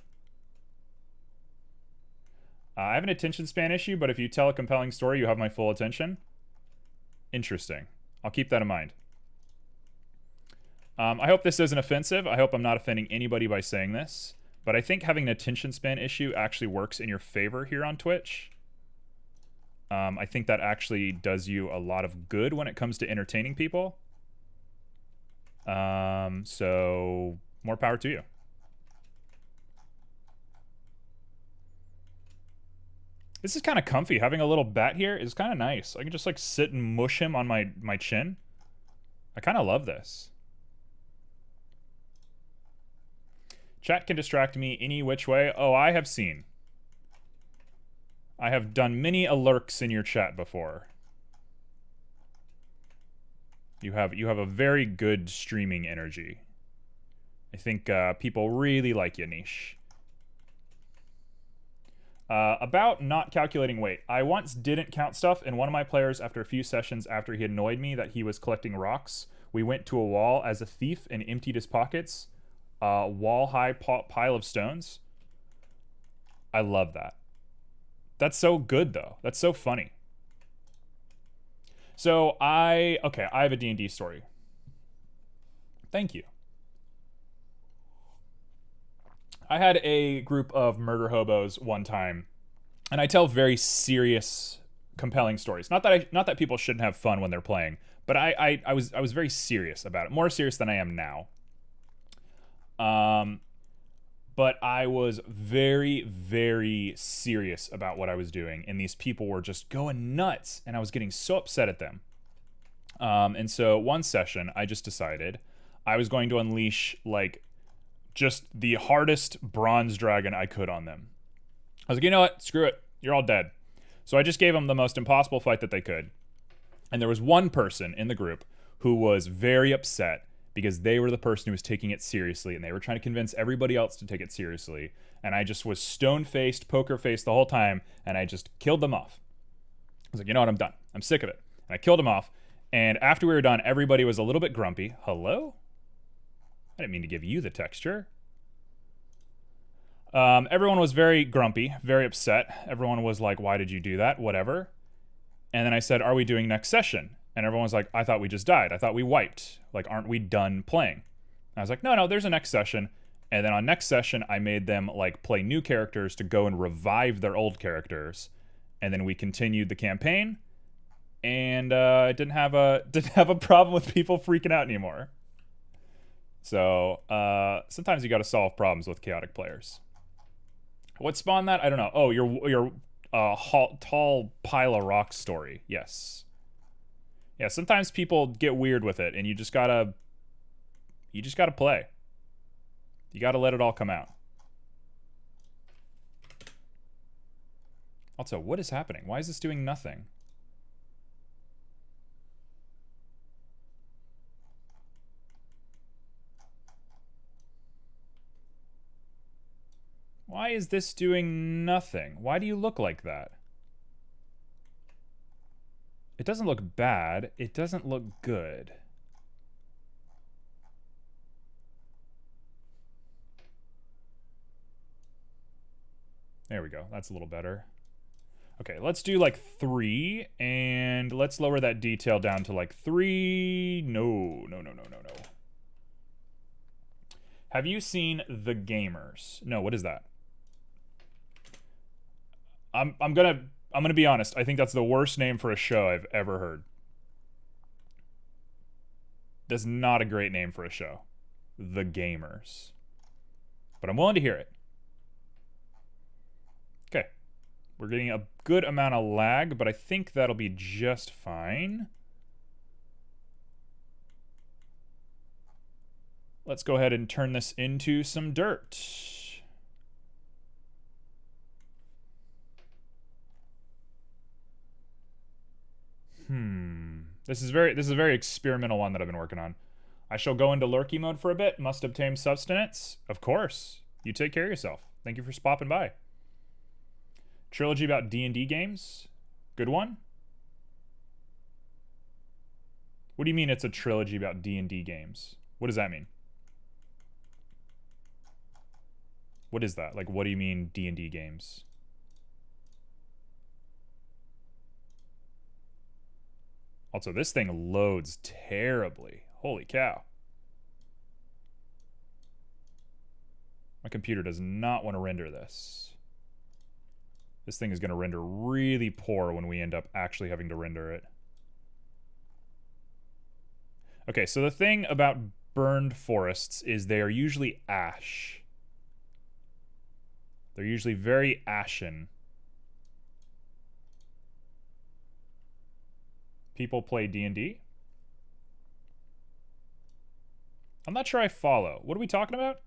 I have an attention span issue, but if you tell a compelling story, you have my full attention. Interesting. I'll keep that in mind. I hope this isn't offensive. I hope I'm not offending anybody by saying this. But I think having an attention span issue actually works in your favor here on Twitch. I think that actually does you a lot of good when it comes to entertaining people. So more power to you. This is kind of comfy. Having a little bat here is kind of nice. I can just like sit and mush him on my chin. I kind of love this. Chat can distract me any which way. Oh, I have seen. I have done many a lurks in your chat before. You have a very good streaming energy. I think people really like you, Niche. About not calculating weight. I once didn't count stuff, and one of my players, after a few sessions after he annoyed me that he was collecting rocks, we went to a wall as a thief and emptied his pockets. Wall-high pile of stones. I love that. That's so good, though. That's so funny. So I have a D&D story. Thank you. I had a group of murder hobos one time, and I tell very serious, compelling stories. Not that people shouldn't have fun when they're playing, but I was very serious about it, more serious than I am now. But I was very, very serious about what I was doing, and these people were just going nuts, and I was getting so upset at them. And so one session, I just decided I was going to unleash, like, just the hardest bronze dragon I could on them. I was like, you know what? Screw it. You're all dead. So I just gave them the most impossible fight that they could. And there was one person in the group who was very upset because they were the person who was taking it seriously, and they were trying to convince everybody else to take it seriously. And I just was stone-faced, poker-faced the whole time, and I just killed them off. I was like, you know what? I'm done. I'm sick of it. And I killed them off. And after we were done, everybody was a little bit grumpy. Hello? I didn't mean to give you the texture. Everyone was very grumpy, very upset. Everyone was like, why did you do that? Whatever. And then I said, are we doing next session? And everyone was like, I thought we just died. I thought we wiped. Like, aren't we done playing? And I was like, no, there's a next session. And then on next session, I made them like play new characters to go and revive their old characters. And then we continued the campaign. And didn't have a problem with people freaking out anymore. So sometimes you got to solve problems with chaotic players. What spawned that? I don't know. Oh, your tall pile of rocks story. Yes. Yeah, sometimes people get weird with it, and you just gotta play. You gotta let it all come out. Also, what is happening? Why is this doing nothing? Why is this doing nothing? Why do you look like that? It doesn't look bad. It doesn't look good. There we go. That's a little better. Okay, let's do like 3, and let's lower that detail down to like 3. No. Have you seen The Gamers? No, what is that? I'm gonna be honest. I think that's the worst name for a show I've ever heard. That's not a great name for a show. The Gamers. But I'm willing to hear it. Okay. We're getting a good amount of lag, but I think that'll be just fine. Let's go ahead and turn this into some dirt. This is a very experimental one that I've been working on. I shall go into lurky mode for a bit. Must obtain sustenance. Of course. You take care of yourself. Thank you for stopping by. Trilogy about D&D games. Good one. What do you mean it's a trilogy about D&D games? What does that mean? What is that? Like, what do you mean D&D games? Also, this thing loads terribly. Holy cow. My computer does not want to render this. This thing is going to render really poor when we end up actually having to render it. Okay, so the thing about burned forests is they are usually ash. They're usually very ashen. People play D&D? I'm not sure I follow. What are we talking about?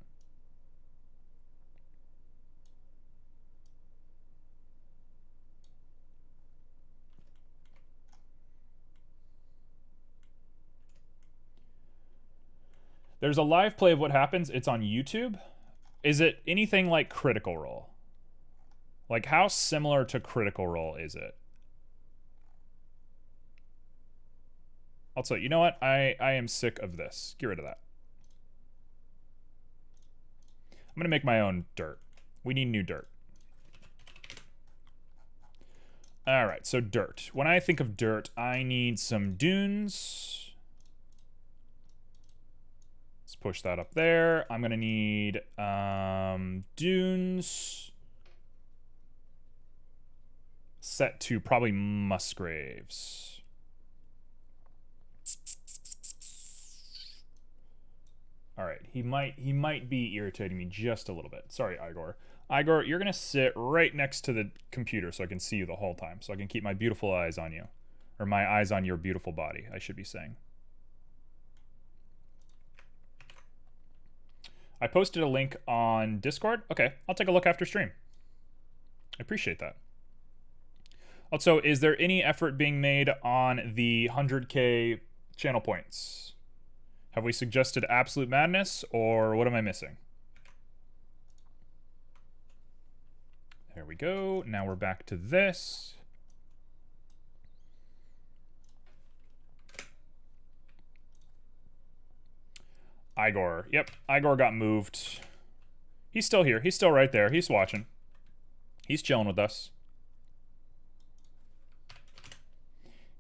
There's a live play of what happens. It's on YouTube. Is it anything like Critical Role? Like, how similar to Critical Role is it? Also, you know what? I am sick of this. Get rid of that. I'm going to make my own dirt. We need new dirt. All right, so dirt. When I think of dirt, I need some dunes. Let's push that up there. I'm going to need dunes. Set to probably Musgraves. All right, he might be irritating me just a little bit. Sorry, Igor. Igor, you're gonna sit right next to the computer so I can see you the whole time, so I can keep my beautiful eyes on you, or my eyes on your beautiful body, I should be saying. I posted a link on Discord. Okay, I'll take a look after stream. I appreciate that. Also, is there any effort being made on the 100K channel points? Have we suggested absolute madness, or what am I missing? There we go. Now we're back to this. Igor. Yep, Igor got moved. He's still here. He's still right there. He's watching. He's chilling with us.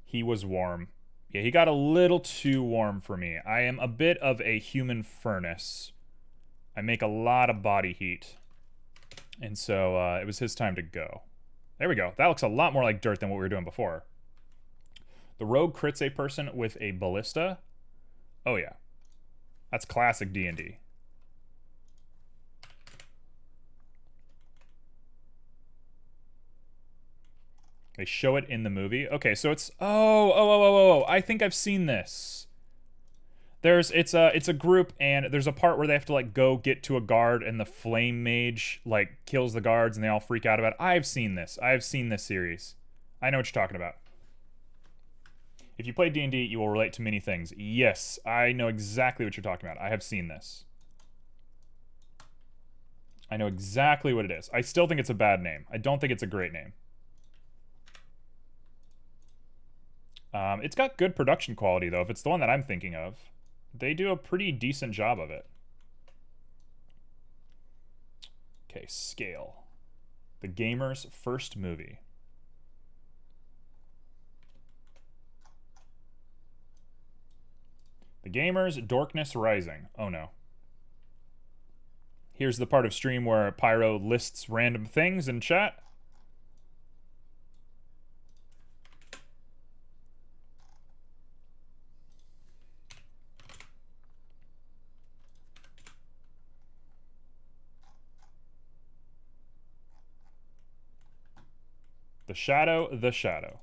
He was warm. Yeah, he got a little too warm for me. I am a bit of a human furnace. I make a lot of body heat. And so it was his time to go. There we go. That looks a lot more like dirt than what we were doing before. The rogue crits a person with a ballista. Oh, yeah. That's classic D&D. They show it in the movie. Okay, so it's oh! I think I've seen this. It's a group, and there's a part where they have to like go get to a guard, and the flame mage like kills the guards, and they all freak out about it. I've seen this. I've seen this series. I know what you're talking about. If you play D&D, you will relate to many things. Yes, I know exactly what you're talking about. I have seen this. I know exactly what it is. I still think it's a bad name. I don't think it's a great name. It's got good production quality, though. If it's the one that I'm thinking of, they do a pretty decent job of it. Okay, scale. The gamer's first movie. The gamer's Dorkness Rising. Oh, no. Here's the part of stream where Pyro lists random things in chat. The Shadow, The Shadow.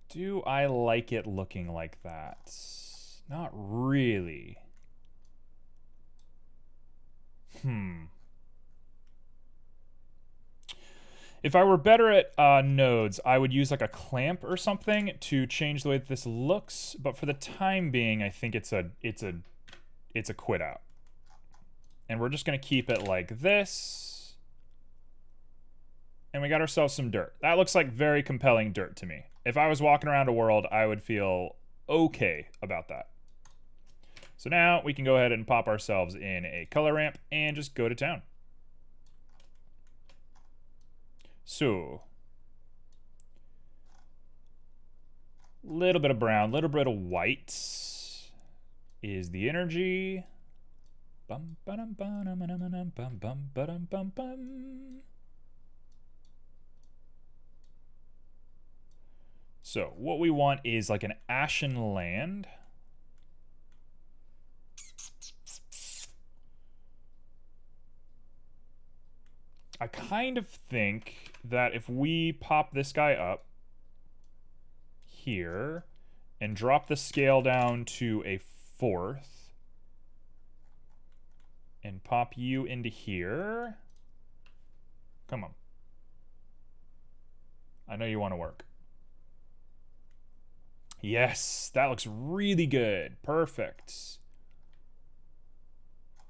Do I like it looking like that? Not really. If I were better at nodes, I would use like a clamp or something to change the way that this looks. But for the time being, I think it's a quit out. And we're just gonna keep it like this. And we got ourselves some dirt. That looks like very compelling dirt to me. If I was walking around a world, I would feel okay about that. So now we can go ahead and pop ourselves in a color ramp and just go to town. So, little bit of brown, little bit of white is the energy. Bum ba-dum ba-dum bum bum ba-dum bum bum. So, what we want is like an ashen land. I kind of think that if we pop this guy up here and drop the scale down to a 4th and pop you into here. Come on. I know you want to work. Yes, that looks really good. Perfect.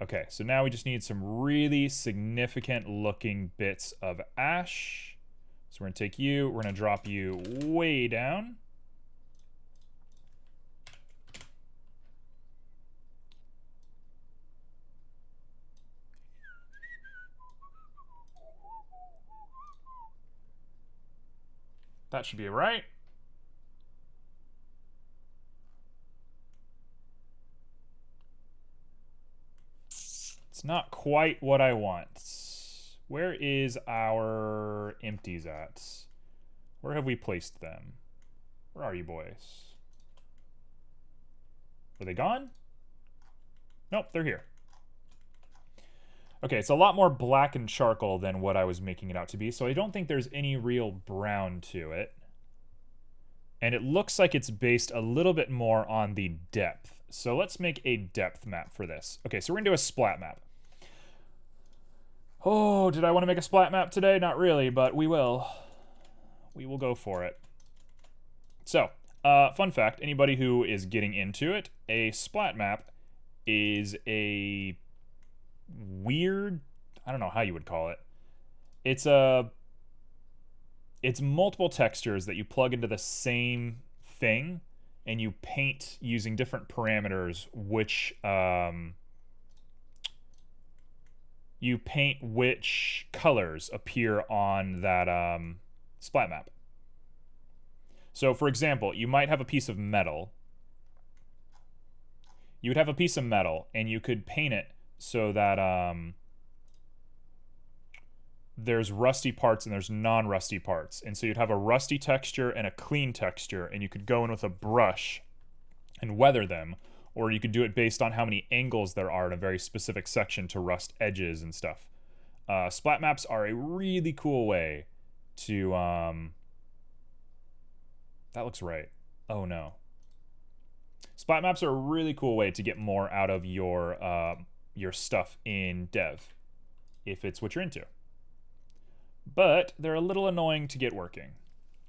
Okay, so now we just need some really significant looking bits of ash. So we're going to take you, we're going to drop you way down. That should be right. It's not quite what I want. Where is our empties at? Where have we placed them? Where are you boys? Are they gone? Nope, they're here. Okay, it's a lot more black and charcoal than what I was making it out to be, so I don't think there's any real brown to it. And it looks like it's based a little bit more on the depth. So let's make a depth map for this. Okay, so we're gonna do a splat map. Oh, did I want to make a splat map today? Not really, but we will. We will go for it. So, fun fact, anybody who is getting into it, a splat map is a weird, I don't know how you would call it. It's multiple textures that you plug into the same thing, and you paint using different parameters, which, you paint which colors appear on that splat map. So, for example, you might have a piece of metal. You would have a piece of metal, and you could paint it so that there's rusty parts and there's non-rusty parts. And so you'd have a rusty texture and a clean texture, and you could go in with a brush and weather them, or you could do it based on how many angles there are in a very specific section to rust edges and stuff. Splat maps are a really cool way to... That looks right. Oh no. Splat maps are a really cool way to get more out of your stuff in dev, if it's what you're into. But they're a little annoying to get working,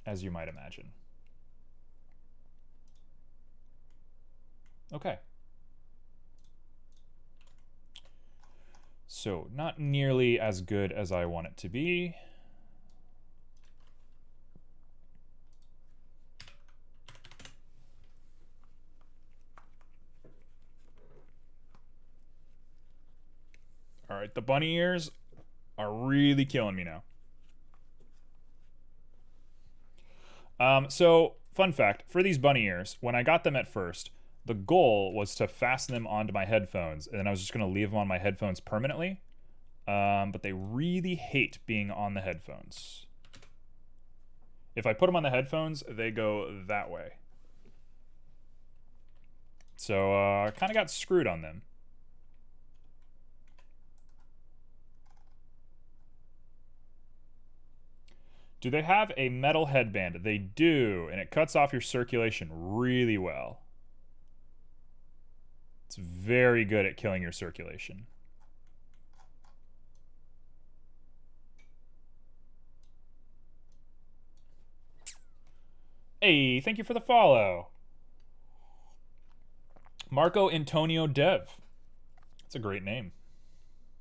as you might imagine. Okay. So, not nearly as good as I want it to be. All right, the bunny ears are really killing me now. So, fun fact, for these bunny ears, when I got them at first, the goal was to fasten them onto my headphones, and then I was just going to leave them on my headphones permanently. But they really hate being on the headphones. If I put them on the headphones, they go that way. So, I kind of got screwed on them. Do they have a metal headband? They do, and it cuts off your circulation really well. It's very good at killing your circulation. Hey, thank you for the follow. Marco Antonio Dev. It's a great name.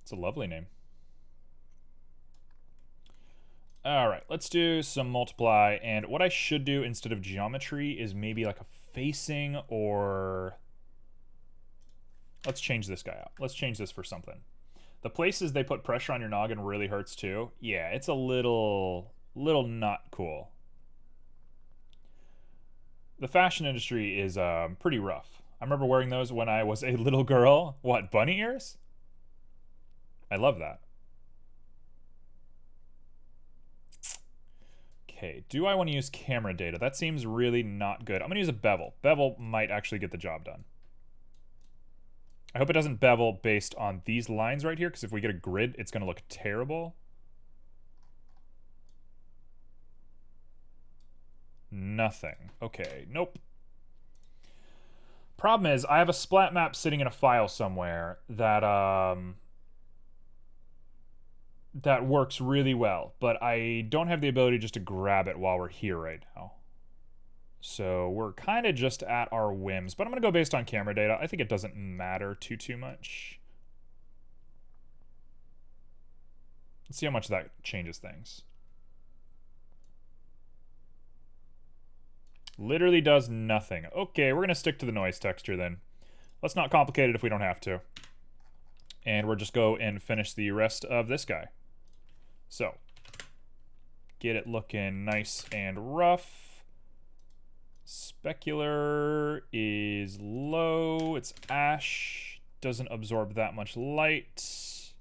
It's a lovely name. All right, let's do some multiply, and what I should do instead of geometry is maybe like a facing, or let's change this guy out. Let's change this for something. The places they put pressure on your noggin really hurts too. Yeah, it's a little not cool. The fashion industry is pretty rough. I remember wearing those when I was a little girl. What, bunny ears? I love that. Okay, do I want to use camera data? That seems really not good. I'm going to use a bevel. Bevel might actually get the job done. I hope it doesn't bevel based on these lines right here, because if we get a grid, it's going to look terrible. nothing. Okay, nope. Problem is, I have a splat map sitting in a file somewhere that that works really well, but I don't have the ability just to grab it while we're here right now. So we're kind of just at our whims, but I'm going to go based on camera data. I think it doesn't matter too much. Let's see how much that changes things. Literally does nothing. Okay, we're going to stick to the noise texture then. Let's not complicate it if we don't have to. And we'll just go and finish the rest of this guy. So, get it looking nice and rough. Specular is low. It's ash. Doesn't absorb that much light.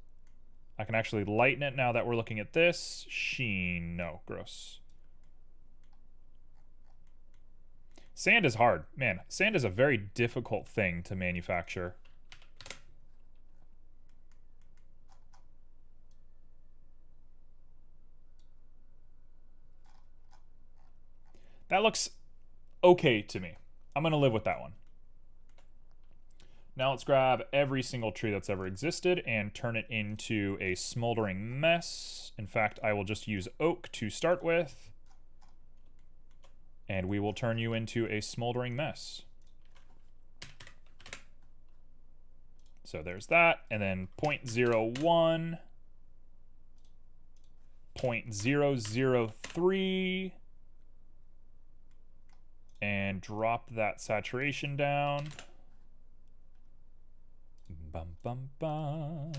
I can actually lighten it now that we're looking at this. Sheen. No, gross. Sand is hard. Man, sand is a very difficult thing to manufacture. That looks okay to me. I'm going to live with that one. Now let's grab every single tree that's ever existed and turn it into a smoldering mess. In fact, I will just use oak to start with. And we will turn you into a smoldering mess. So there's that. And then 0.01, 0.003. And drop that saturation down. Bum, bum, bum.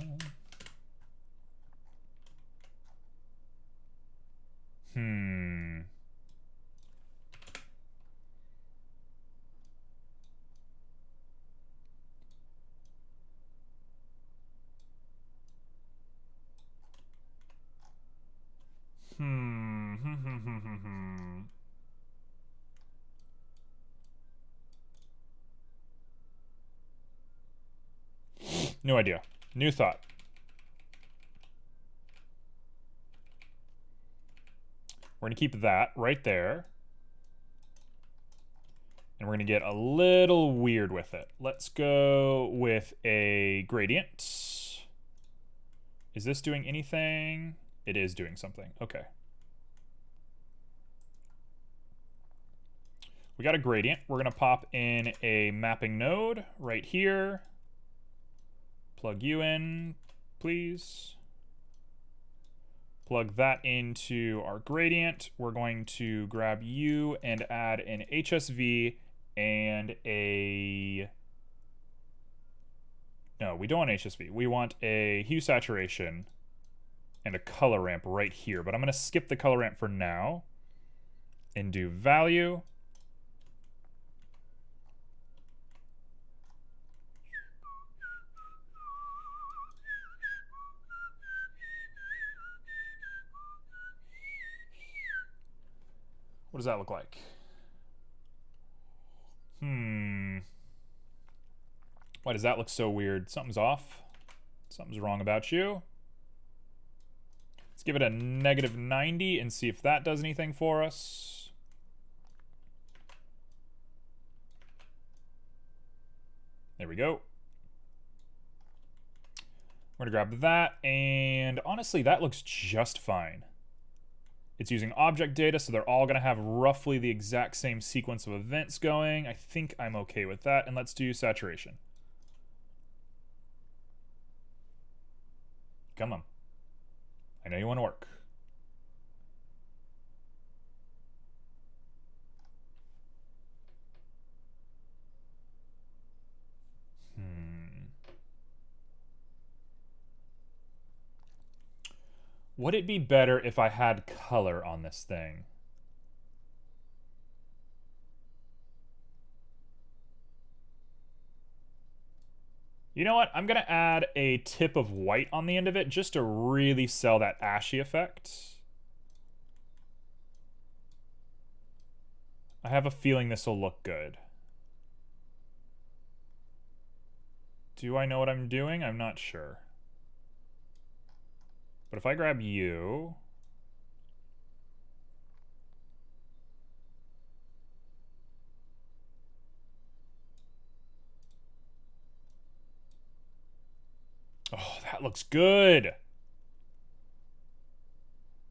No idea. New thought. We're going to keep that right there. And we're going to get a little weird with it. Let's go with a gradient. Is this doing anything? It is doing something. Okay. We got a gradient. We're going to pop in a mapping node right here. Plug you in, please. Plug that into our gradient. We're going to grab you and add an HSV and a... No, we don't want HSV. We want a hue saturation and a color ramp right here. But I'm going to skip the color ramp for now and do value. What does that look like? Why does that look so weird? Something's off. Something's wrong about you. Let's give it a -90 and see if that does anything for us. There we go. We're gonna grab that, and honestly, that looks just fine. It's using object data, so they're all gonna have roughly the exact same sequence of events going. I think I'm okay with that, and let's do saturation. Come on. I know you want to work. Would it be better if I had color on this thing? You know what? I'm going to add a tip of white on the end of it just to really sell that ashy effect. I have a feeling this will look good. Do I know what I'm doing? I'm not sure. But if I grab you... That looks good.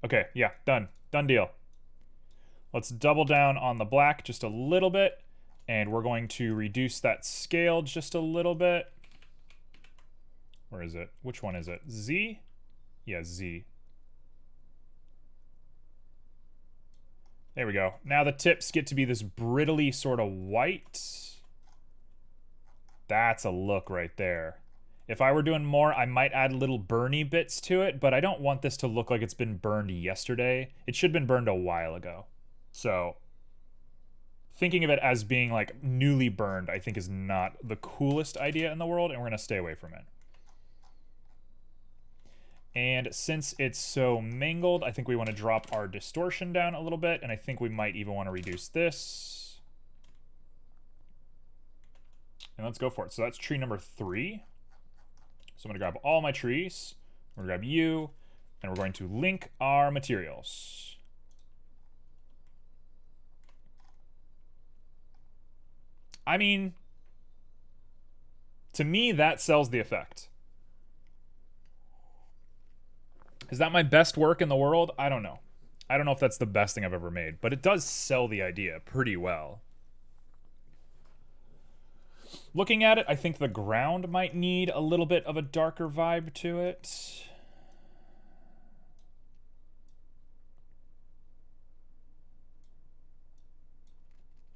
Okay, yeah, done. Done deal. Let's double down on the black just a little bit, and we're going to reduce that scale just a little bit. Where is it? Which one is it? Z? Yeah, Z. There we go. Now the tips get to be this brittly sort of white. That's a look right there. If I were doing more, I might add little burny bits to it, but I don't want this to look like it's been burned yesterday. It should have been burned a while ago. So, thinking of it as being like newly burned, I think is not the coolest idea in the world, and we're gonna stay away from it. And since it's so mangled, I think we want to drop our distortion down a little bit, and I think we might even want to reduce this. And let's go for it. So that's tree number 3. So I'm going to grab all my trees. We're going to grab you, and we're going to link our materials. I mean, to me, that sells the effect. Is that my best work in the world? I don't know. I don't know if that's the best thing I've ever made, but it does sell the idea pretty well. Looking at it, I think the ground might need a little bit of a darker vibe to it.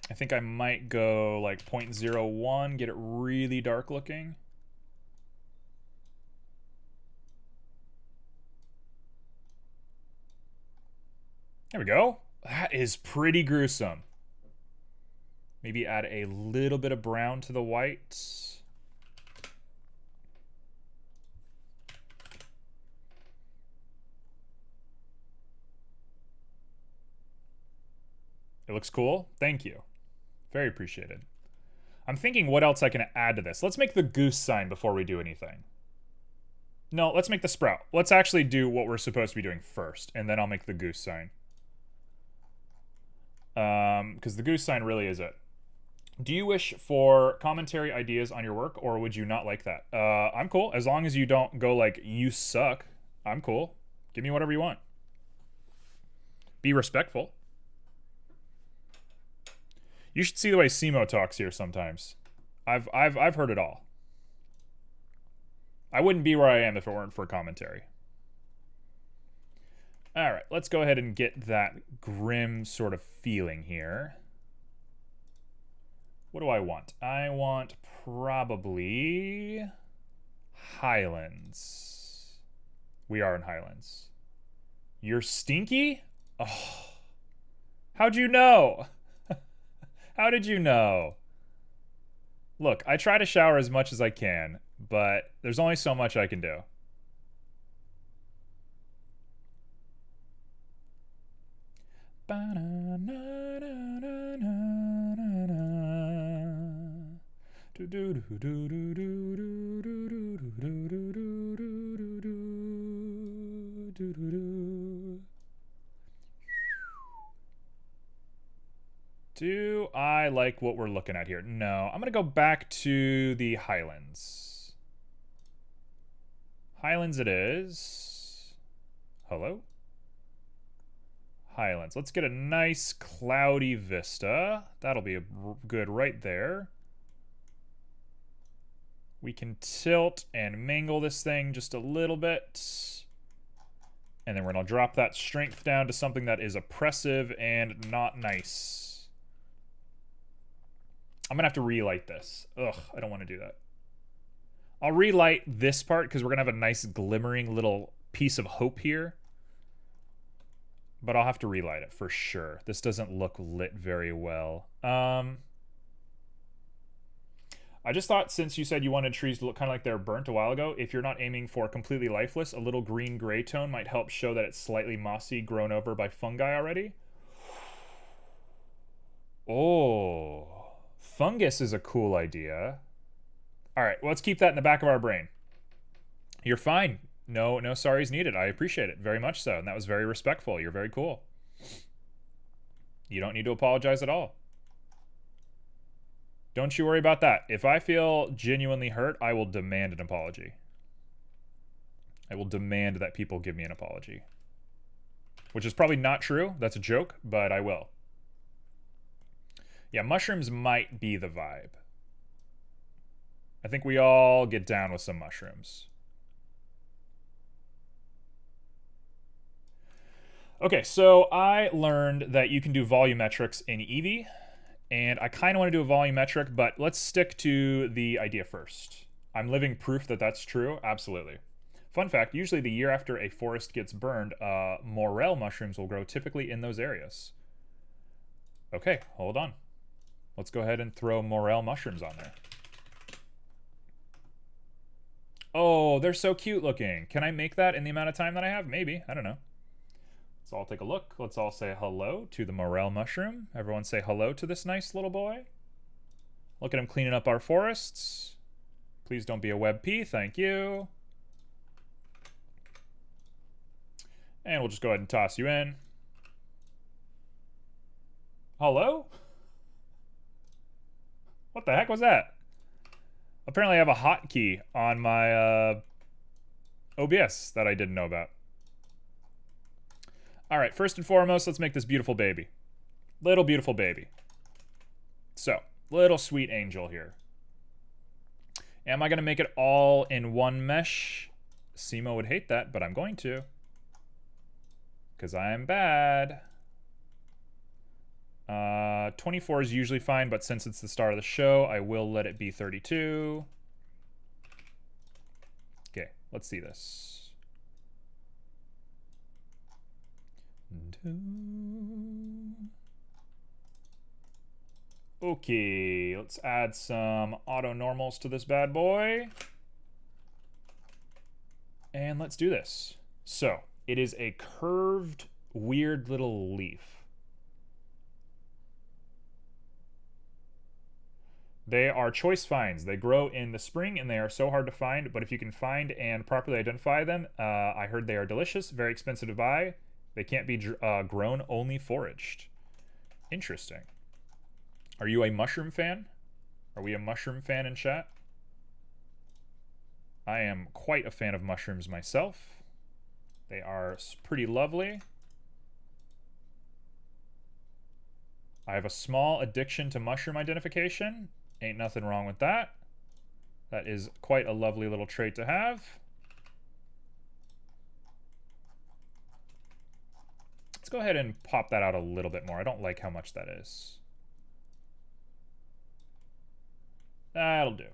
I think I might go like 0.01, get it really dark looking. There we go. That is pretty gruesome. Maybe add a little bit of brown to the white. It looks cool. Thank you. Very appreciated. I'm thinking what else I can add to this. Let's make the goose sign before we do anything. No, let's make the sprout. Let's actually do what we're supposed to be doing first, and then I'll make the goose sign. Because the goose sign really is it. Do you wish for commentary ideas on your work, or would you not like that? I'm cool. As long as you don't go like, you suck, I'm cool. Give me whatever you want. Be respectful. You should see the way Simo talks here sometimes. I've heard it all. I wouldn't be where I am if it weren't for commentary. All right, let's go ahead and get that grim sort of feeling here. What do I want? I want probably Highlands. We are in Highlands. You're stinky? Oh, how'd you know? How did you know? Look, I try to shower as much as I can, but there's only so much I can do. Do I like what we're looking at here? No. I'm going to go back to the Highlands. Highlands it is. Hello? Highlands. Let's get a nice cloudy vista. That'll be good right there. We can tilt and mangle this thing just a little bit. And then we're going to drop that strength down to something that is oppressive and not nice. I'm going to have to relight this. Ugh, I don't want to do that. I'll relight this part because we're going to have a nice glimmering little piece of hope here. But I'll have to relight it for sure. This doesn't look lit very well. I just thought since you said you wanted trees to look kind of like they were burnt a while ago, if you're not aiming for completely lifeless, a little green-gray tone might help show that it's slightly mossy, grown over by fungi already. Oh, fungus is a cool idea. All right, well, let's keep that in the back of our brain. You're fine. No sorries needed. I appreciate it very much so, and that was very respectful. You're very cool. You don't need to apologize at all. Don't you worry about that. If I feel genuinely hurt, I will demand an apology. I will demand that people give me an apology. Which is probably not true. That's a joke, but I will. Yeah, mushrooms might be the vibe. I think we all get down with some mushrooms. Okay, so I learned that you can do volumetrics in Eevee, and I kind of want to do a volumetric, but let's stick to the idea first. I'm living proof that that's true. Absolutely. Fun fact, usually the year after a forest gets burned, morel mushrooms will grow typically in those areas. Okay, hold on. Let's go ahead and throw morel mushrooms on there. Oh, they're so cute looking. Can I make that in the amount of time that I have? Maybe. I don't know. Let's all take a look. Let's all say hello to the morel mushroom. Everyone say hello to this nice little boy. Look at him cleaning up our forests. Please don't be a WebP. Thank you. And we'll just go ahead and toss you in. Hello? What the heck was that? Apparently I have a hotkey on my OBS that I didn't know about. Alright, first and foremost, let's make this beautiful baby. Little beautiful baby. So, little sweet angel here. Am I going to make it all in one mesh? Simo would hate that, but I'm going to. Because I'm bad. 24 is usually fine, but since it's the start of the show, I will let it be 32. Okay, let's see this. Okay, let's add some auto normals to this bad boy. And let's do this. So, it is a curved, weird little leaf. They are choice finds. They grow in the spring and they are so hard to find, but if you can find and properly identify them, I heard they are delicious, very expensive to buy. They can't be grown, only foraged. Interesting. Are you a mushroom fan? Are we a mushroom fan in chat? I am quite a fan of mushrooms myself. They are pretty lovely. I have a small addiction to mushroom identification. Ain't nothing wrong with that. That is quite a lovely little trait to have. Let's go ahead and pop that out a little bit more. I don't like how much that is. That'll do.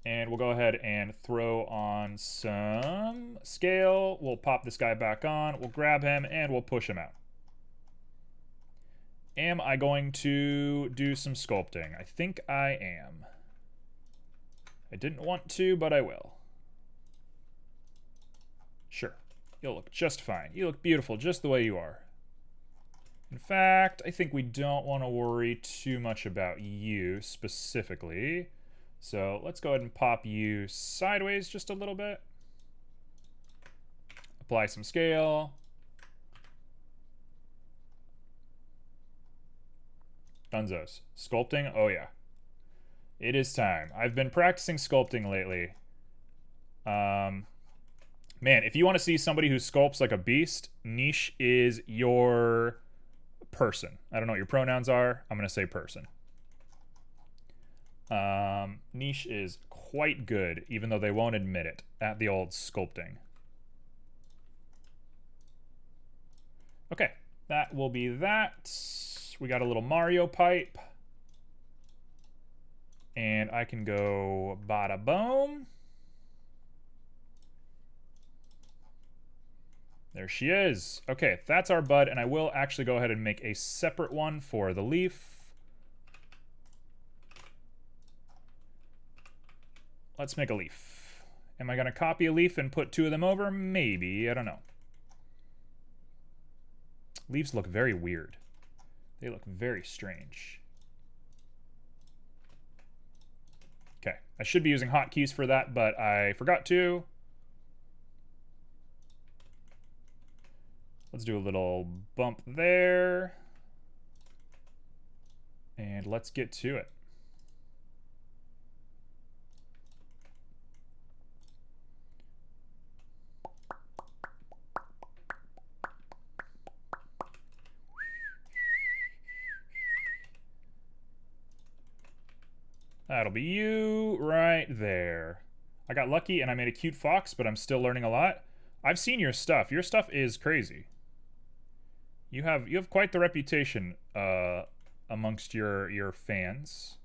And we'll go ahead and throw on some scale. We'll pop this guy back on. We'll grab him and we'll push him out. Am I going to do some sculpting? I think I am. I didn't want to, but I will. Sure. You'll look just fine. You look beautiful just the way you are. In fact, I think we don't want to worry too much about you specifically. So let's go ahead and pop you sideways just a little bit. Apply some scale. Dunzos. Sculpting? Oh yeah. It is time. I've been practicing sculpting lately. Man, if you want to see somebody who sculpts like a beast, Niche is your person. I don't know what your pronouns are. I'm going to say person. Niche is quite good, even though they won't admit it, at the old sculpting. Okay, that will be that. We got a little Mario pipe. And I can go bada boom. There she is. Okay, that's our bud, and I will actually go ahead and make a separate one for the leaf. Let's make a leaf. Am I going to copy a leaf and put two of them over? Maybe. I don't know. Leaves look very weird. They look very strange. Okay, I should be using hotkeys for that, but I forgot to. Let's do a little bump there. And let's get to it. That'll be you right there. I got lucky and I made a cute fox, but I'm still learning a lot. I've seen your stuff. Your stuff is crazy. You have quite the reputation amongst your fans.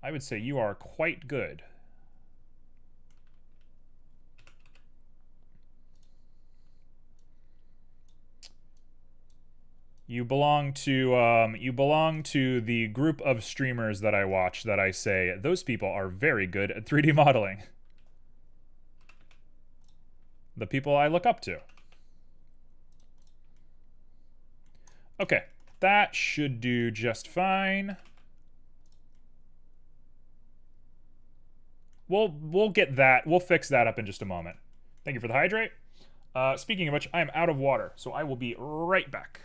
I would say you are quite good. You belong to the group of streamers that I watch that I say those people are very good at 3D modeling. The people I look up to. Okay, that should do just fine. We'll get that. We'll fix that up in just a moment. Thank you for the hydrate. Speaking of which, I am out of water, so I will be right back.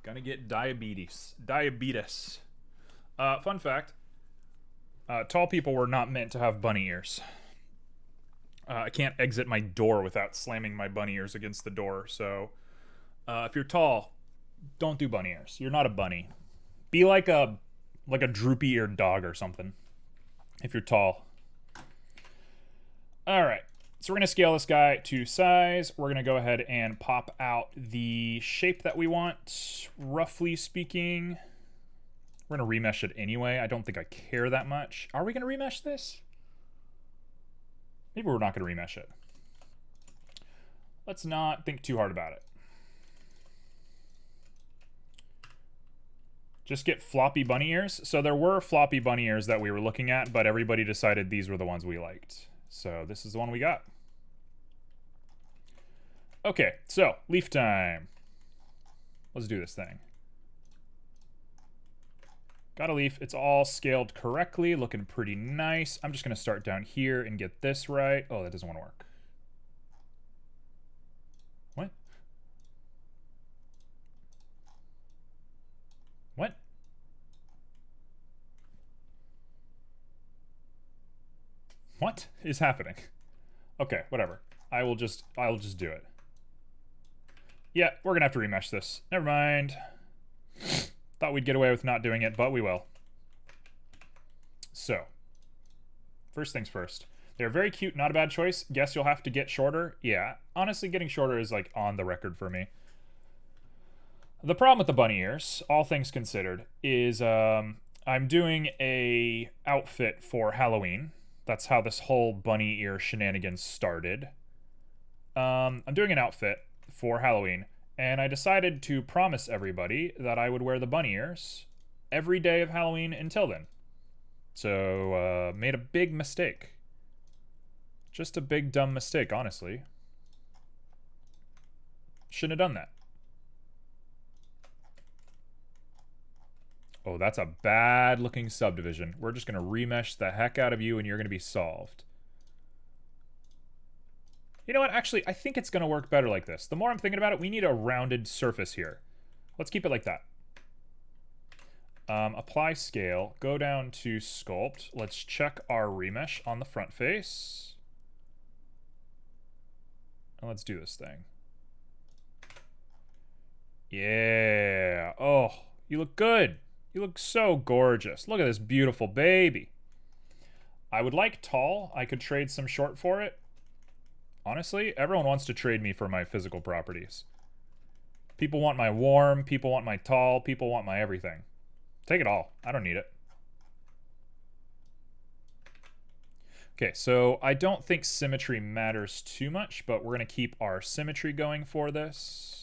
Gonna get diabetes. Fun fact. Tall people were not meant to have bunny ears. I can't exit my door without slamming my bunny ears against the door, so if you're tall, don't do bunny ears. You're not a bunny. Be like a droopy-eared dog or something if you're tall. Alright, so we're going to scale this guy to size. We're going to go ahead and pop out the shape that we want, roughly speaking. We're going to remesh it anyway. I don't think I care that much. Are we going to remesh this? Maybe we're not going to remesh it. Let's not think too hard about it. Just get floppy bunny ears. So there were floppy bunny ears that we were looking at, but everybody decided these were the ones we liked. So this is the one we got. Okay, so leaf time. Let's do this thing. Got a leaf. It's all scaled correctly, looking pretty nice. I'm just going to start down here and get this right. Oh, that doesn't want to work. What? What? What is happening? Okay, whatever. I'll just do it. Yeah, we're gonna have to remesh this. Never mind. Thought we'd get away with not doing it, but we will. So, first things first. They're very cute, not a bad choice. Guess you'll have to get shorter. Yeah, honestly, getting shorter is like on the record for me. The problem with the bunny ears, all things considered, is I'm doing a outfit for Halloween. That's how this whole bunny ear shenanigans started. I'm doing an outfit for Halloween, and I decided to promise everybody that I would wear the bunny ears every day of Halloween until then. So, made a big mistake. Just a big dumb mistake, honestly. Shouldn't have done that. Oh, that's a bad looking subdivision. We're just going to remesh the heck out of you and you're going to be solved. You know what? Actually, I think it's going to work better like this. The more I'm thinking about it, we need a rounded surface here. Let's keep it like that. Apply scale. Go down to sculpt. Let's check our remesh on the front face. And let's do this thing. Yeah. Oh, you look good. You look so gorgeous. Look at this beautiful baby. I would like tall. I could trade some short for it. Honestly, everyone wants to trade me for my physical properties. People want my warm, people want my tall, people want my everything. Take it all. I don't need it. Okay, so I don't think symmetry matters too much, but we're going to keep our symmetry going for this.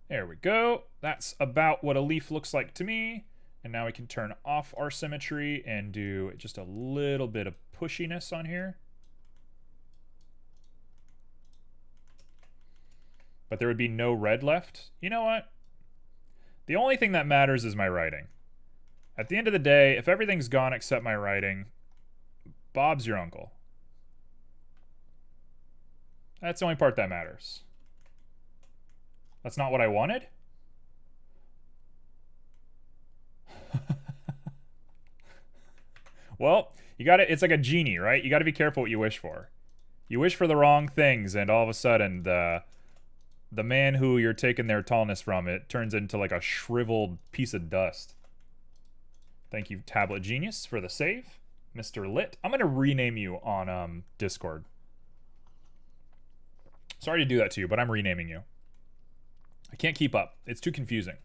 There we go. That's about what a leaf looks like to me. And now we can turn off our symmetry and do just a little bit of pushiness on here. But there would be no red left. You know what? The only thing that matters is my writing. At the end of the day, if everything's gone except my writing, Bob's your uncle. That's the only part that matters. That's not what I wanted? Well, you gotta, it's like a genie, right? You gotta be careful what you wish for. You wish for the wrong things, and all of a sudden, the man who you're taking their tallness from, it turns into like a shriveled piece of dust. Thank you, Tablet Genius, for the save. Mr. Lit. I'm gonna rename you on Discord. Sorry to do that to you, but I'm renaming you. I can't keep up. It's too confusing.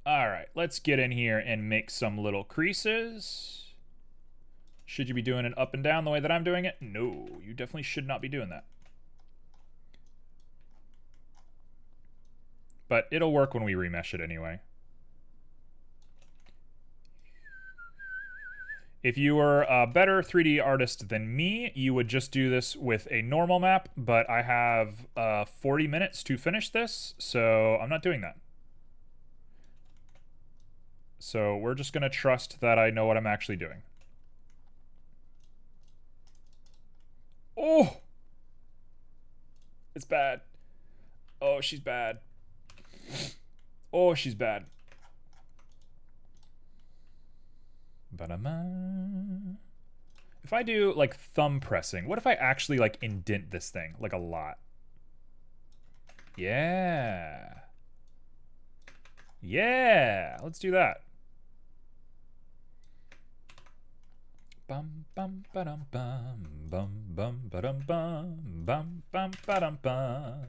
Alright, let's get in here and make some little creases. Should you be doing it up and down the way that I'm doing it? No, you definitely should not be doing that. But it'll work when we remesh it anyway. If you were a better 3D artist than me, you would just do this with a normal map, but I have 40 minutes to finish this, so I'm not doing that. So we're just going to trust that I know what I'm actually doing. Oh! It's bad. Oh, she's bad. Oh, she's bad. If I do, like, thumb pressing, what if I actually, like, indent this thing? Like, a lot. Yeah. Yeah! Let's do that. Bum bum ba-dum bum bum bum ba-dum bum bum bum ba-dum bum.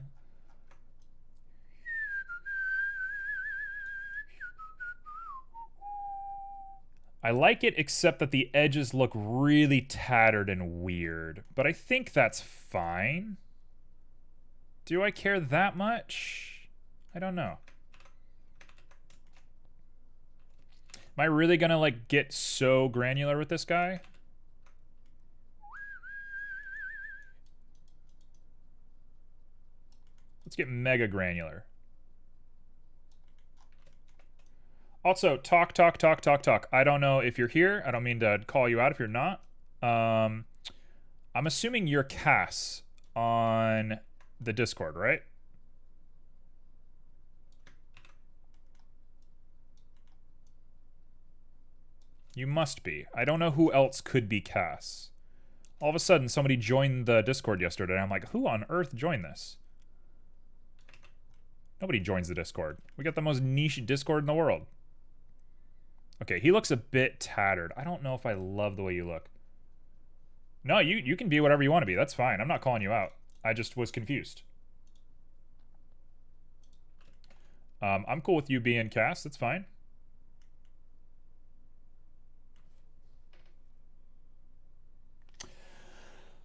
I like it, except that the edges look really tattered and weird. But I think that's fine. Do I care that much? I don't know. Am I really gonna, like, get so granular with this guy? Let's get mega granular. Also, talk. I don't know if you're here. I don't mean to call you out if you're not. I'm assuming you're Cass on the Discord, right? You must be. I don't know who else could be Cass. All of a sudden, somebody joined the Discord yesterday, and I'm like, who on earth joined this? Nobody joins the Discord. We got the most niche Discord in the world. Okay, he looks a bit tattered. I don't know if I love the way you look. No, you can be whatever you want to be. That's fine. I'm not calling you out. I just was confused. I'm cool with you being Cass. That's fine.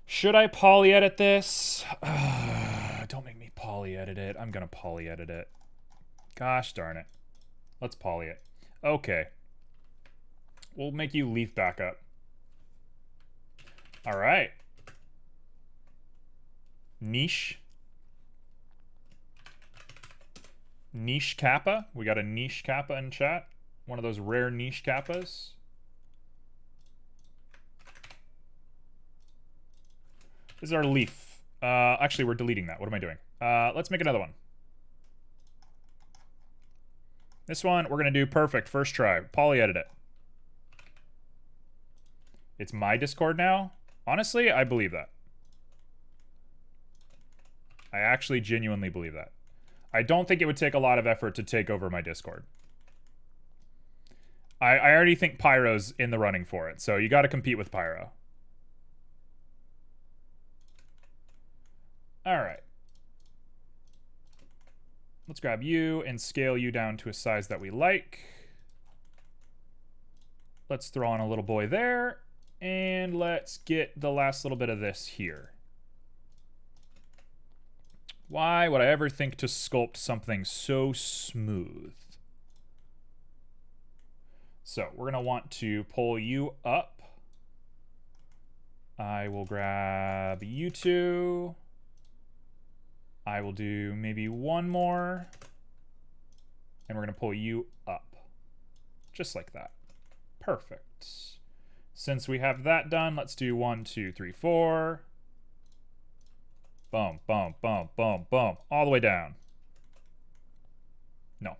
Should I poly-edit this? Don't make me poly-edit it. I'm gonna poly-edit it. Gosh darn it. Let's poly it. Okay. We'll make you leaf back up. Alright. Niche. Niche Kappa. We got a niche Kappa in chat. One of those rare niche Kappas. This is our leaf. Actually, we're deleting that. What am I doing? Let's make another one. This one, we're going to do perfect. First try. Poly-edit it. It's my Discord now? Honestly, I believe that. I actually genuinely believe that. I don't think it would take a lot of effort to take over my Discord. I already think Pyro's in the running for it, so you got to compete with Pyro. Alright. Let's grab you and scale you down to a size that we like. Let's throw on a little boy there. And let's get the last little bit of this here. Why would I ever think to sculpt something so smooth? So we're going to want to pull you up. I will grab you two. I will do maybe one more. And we're going to pull you up. Just like that. Perfect. Since we have that done, let's do 1, 2, 3, 4. Boom, boom, boom, boom, boom. All the way down. No.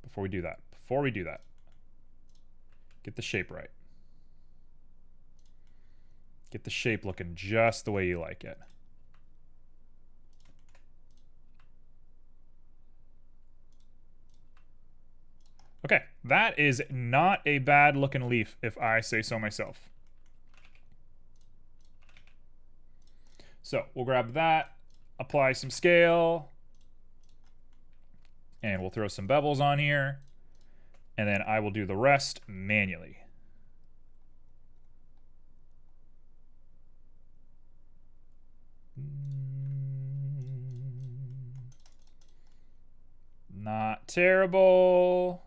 Before we do that. Get the shape right. Get the shape looking just the way you like it. Okay, that is not a bad looking leaf if I say so myself. So we'll grab that, apply some scale, and we'll throw some bevels on here, and then I will do the rest manually. Not terrible.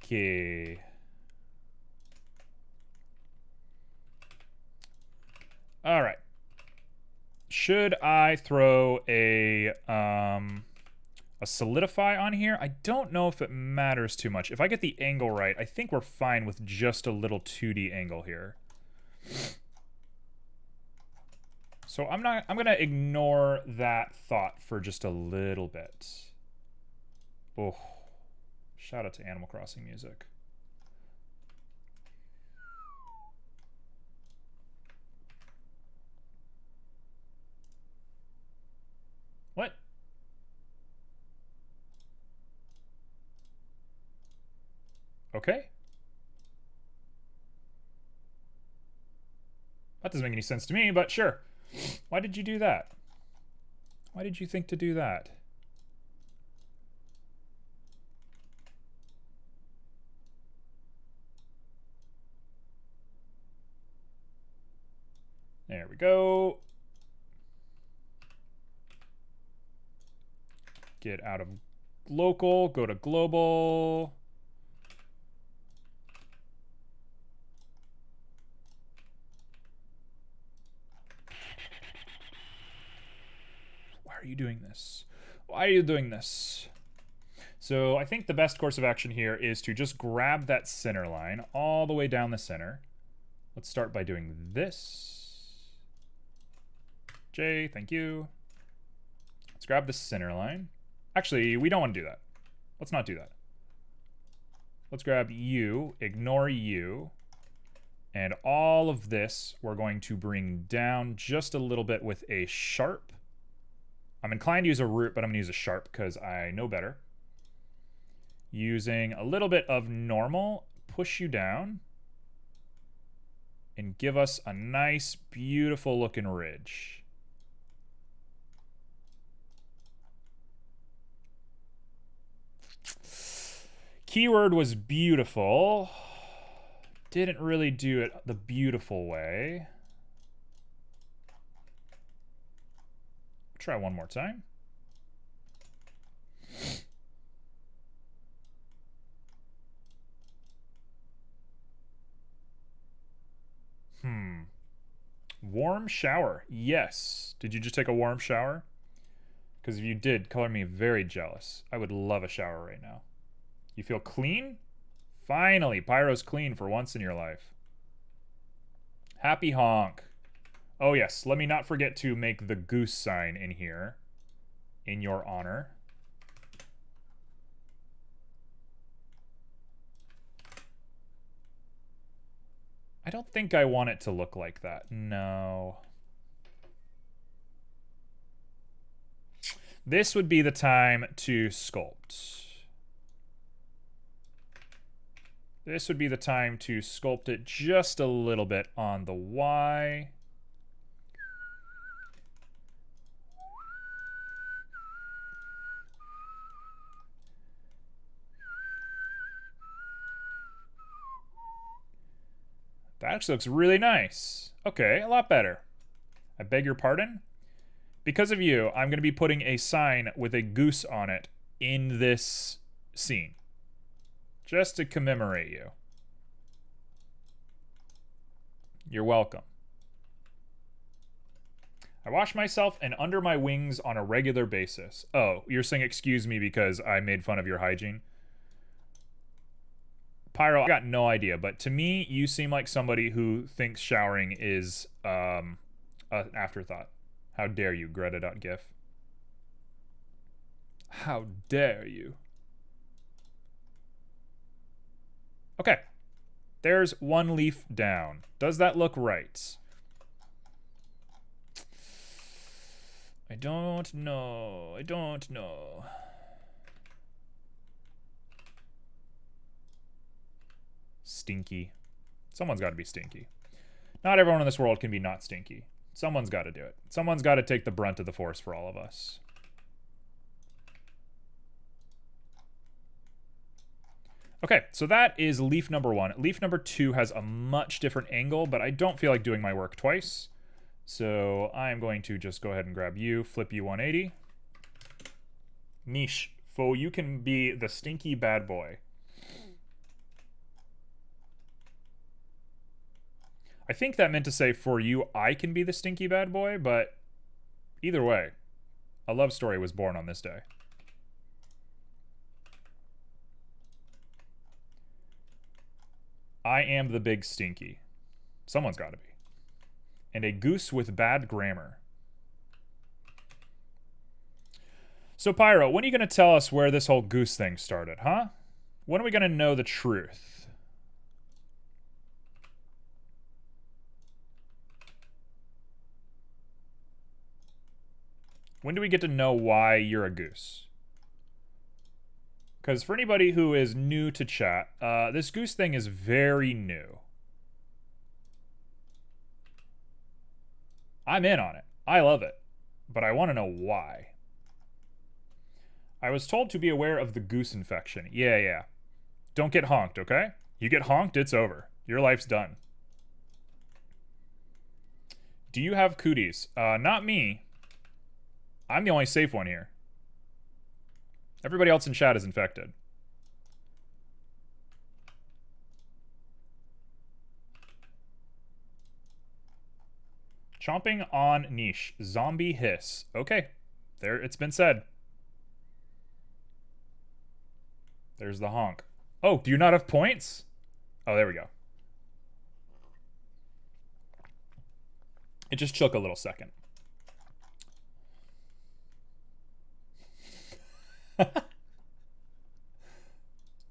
Okay. All right. Should I throw a solidify on here? I don't know if it matters too much. If I get the angle right, I think we're fine with just a little 2D angle here. So I'm gonna ignore that thought for just a little bit. Oh. Shout out to Animal Crossing music. What? Okay. That doesn't make any sense to me, but sure. Why did you do that? Why did you think to do that? There we go. Get out of local, go to global. Why are you doing this? Why are you doing this? So I think the best course of action here is to just grab that center line all the way down the center. Let's start by doing this. J, thank you. Let's grab the center line. Actually, we don't want to do that. Let's not do that. Let's grab you, ignore you, and all of this we're going to bring down just a little bit with a sharp. I'm inclined to use a root, but I'm going to use a sharp because I know better. Using a little bit of normal, push you down, and give us a nice, beautiful looking ridge. Keyword was beautiful. Didn't really do it the beautiful way. Try one more time. Warm shower. Yes. Did you just take a warm shower? Because if you did, color me very jealous. I would love a shower right now. You feel clean? Finally, Pyro's clean for once in your life. Happy honk. Oh yes, let me not forget to make the goose sign in here. In your honor. I don't think I want it to look like that. No. This would be the time to sculpt. This would be the time to sculpt it just a little bit on the Y. That actually looks really nice. Okay, a lot better. I beg your pardon? Because of you, I'm going to be putting a sign with a goose on it in this scene. Just to commemorate you. You're welcome. I wash myself and under my wings on a regular basis. Oh, you're saying excuse me because I made fun of your hygiene? Pyro, I got no idea, but to me, you seem like somebody who thinks showering is an afterthought. How dare you, Greta.gif. How dare you. Okay. There's one leaf down. Does that look right? I don't know. I don't know. Stinky. Someone's got to be stinky. Not everyone in this world can be not stinky. Someone's got to do it. Someone's got to take the brunt of the force for all of us. Okay, so that is leaf number 1. Leaf number 2 has a much different angle, but I don't feel like doing my work twice. So I'm going to just go ahead and grab you, flip you 180. Niche. So you can be the stinky bad boy. I think that meant to say, for you, I can be the stinky bad boy, but either way, a love story was born on this day. I am the big stinky. Someone's got to be. And a goose with bad grammar. So, Pyro, when are you going to tell us where this whole goose thing started, huh? When are we going to know the truth? When do we get to know why you're a goose? Because for anybody who is new to chat, this goose thing is very new. I'm in on it. I love it. But I want to know why. I was told to be aware of the goose infection. Yeah. Don't get honked, okay? You get honked, it's over. Your life's done. Do you have cooties? Not me. I'm the only safe one here. Everybody else in chat is infected. Chomping on niche. Zombie hiss. Okay. There, it's been said. There's the honk. Oh, do you not have points? Oh, there we go. It just took a little second.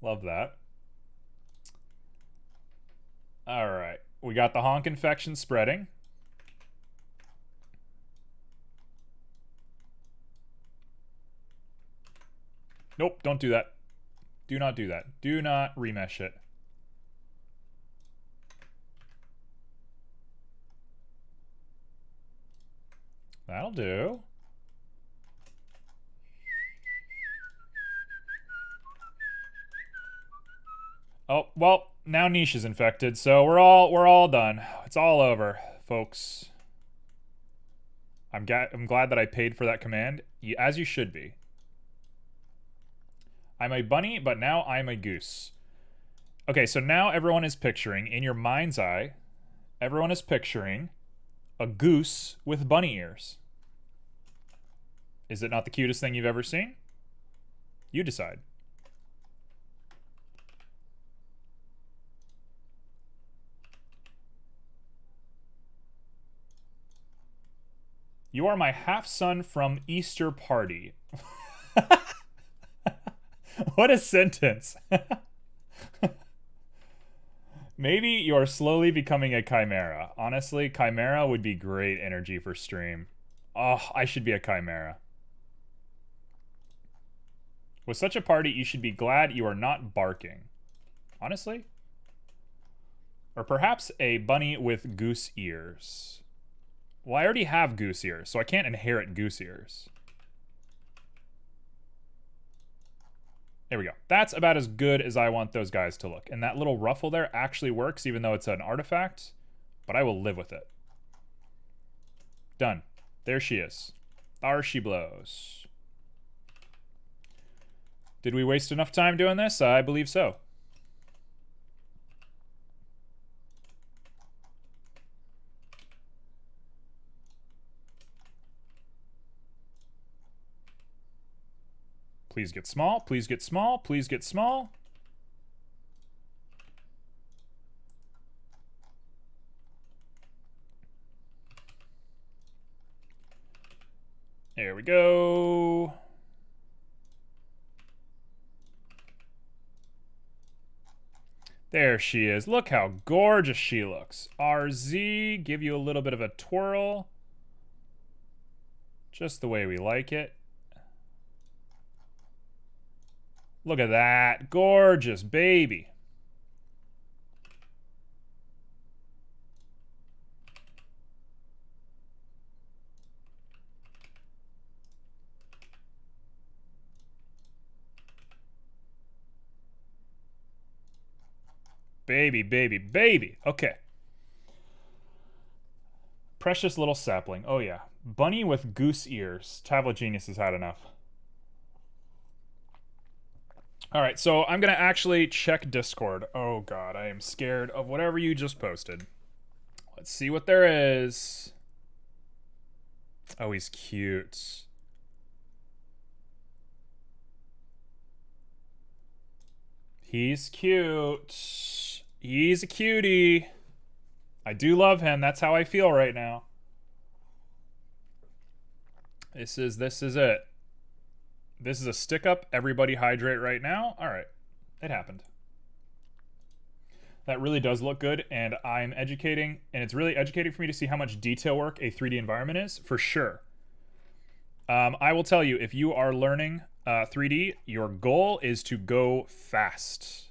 Love that. All right. We got the honk infection spreading. Nope, don't do that. Do not do that. Do not remesh it. That'll do. Oh, well, now Niche is infected, so we're all done. It's all over, folks. I'm glad that I paid for that command, as you should be. I'm a bunny, but now I'm a goose. Okay, so now everyone is picturing, in your mind's eye, everyone is picturing a goose with bunny ears. Is it not the cutest thing you've ever seen? You decide. You are my half-son from Easter party. What a sentence. Maybe you're slowly becoming a chimera. Honestly, chimera would be great energy for stream. Oh, I should be a chimera. With such a party, you should be glad you are not barking. Honestly? Or perhaps a bunny with goose ears. Well, I already have goose ears, so I can't inherit goose ears. There we go. That's about as good as I want those guys to look. And that little ruffle there actually works, even though it's an artifact. But I will live with it. Done. There she is. There she blows. Did we waste enough time doing this? I believe so. Please get small. Please get small. Please get small. There we go. There she is. Look how gorgeous she looks. RZ, give you a little bit of a twirl. Just the way we like it. Look at that. Gorgeous baby. Baby, baby, baby. Okay. Precious little sapling. Oh, yeah. Bunny with goose ears. Tablet Genius has had enough. All right, so I'm going to actually check Discord. Oh, God, I am scared of whatever you just posted. Let's see what there is. Oh, he's cute. He's cute. He's a cutie. I do love him. That's how I feel right now. This is it. This is a stick up. Everybody hydrate right now. All right. It happened. That really does look good, and I'm educating, and it's really educating for me to see how much detail work a 3D environment is, for sure. I will tell you, if you are learning 3D, your goal is to go fast.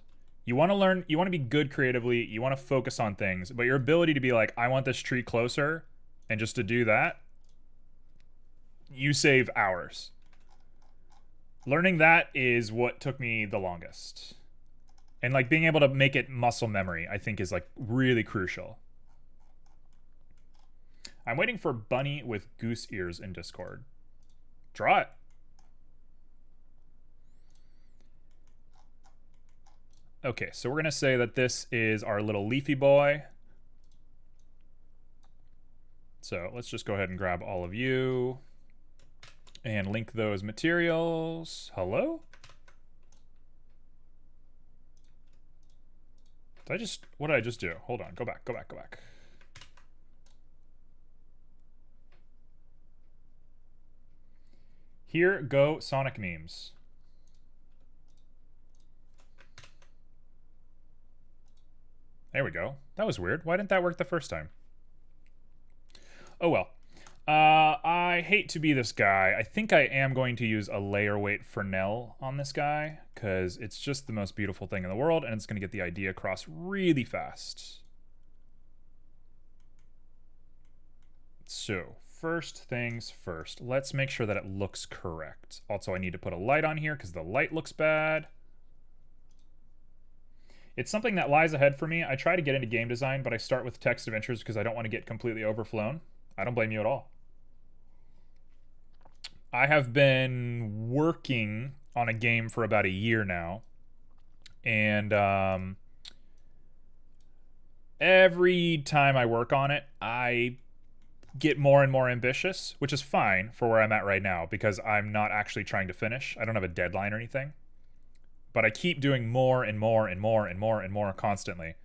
You want to learn, you want to be good creatively, you want to focus on things, but your ability to be like, I want this tree closer, and just to do that, you save hours. Learning that is what took me the longest. And like being able to make it muscle memory, I think is like really crucial. I'm waiting for Bunny with goose ears in Discord. Draw it. Okay, so we're going to say that this is our little leafy boy. So let's just go ahead and grab all of you and link those materials. Hello? What did I just do? Hold on, go back. Here go Sonic memes. There we go. That was weird. Why didn't that work the first time? Oh well. I hate to be this guy. I think I am going to use a layer weight Fresnel on this guy because it's just the most beautiful thing in the world and it's going to get the idea across really fast. So, first things first. Let's make sure that it looks correct. Also, I need to put a light on here because the light looks bad. It's something that lies ahead for me. I try to get into game design, but I start with text adventures because I don't want to get completely overflown. I don't blame you at all. I have been working on a game for about a year now, and every time I work on it, I get more and more ambitious, which is fine for where I'm at right now because I'm not actually trying to finish. I don't have a deadline or anything. But I keep doing more and more and more and more and more constantly.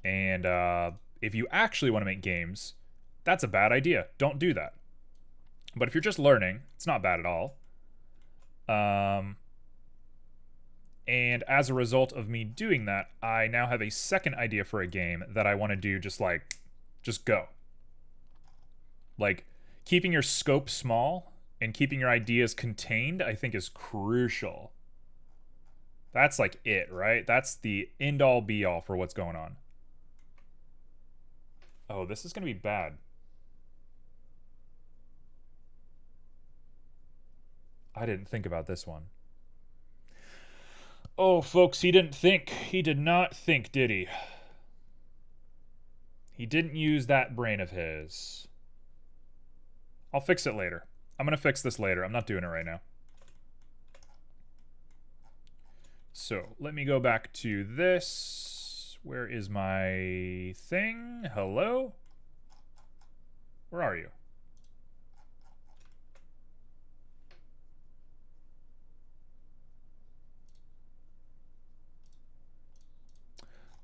And if you actually want to make games, that's a bad idea. Don't do that. But if you're just learning, it's not bad at all. And as a result of me doing that, I now have a second idea for a game that I want to do just go. Like, keeping your scope small and keeping your ideas contained, I think is crucial. That's like it, right? That's the end-all be-all for what's going on. Oh, this is going to be bad. I didn't think about this one. Oh, folks, he didn't think. He did not think, did he? He didn't use that brain of his. I'll fix it later. I'm going to fix this later. I'm not doing it right now. So, let me go back to this. Where is my thing? Hello? Where are you?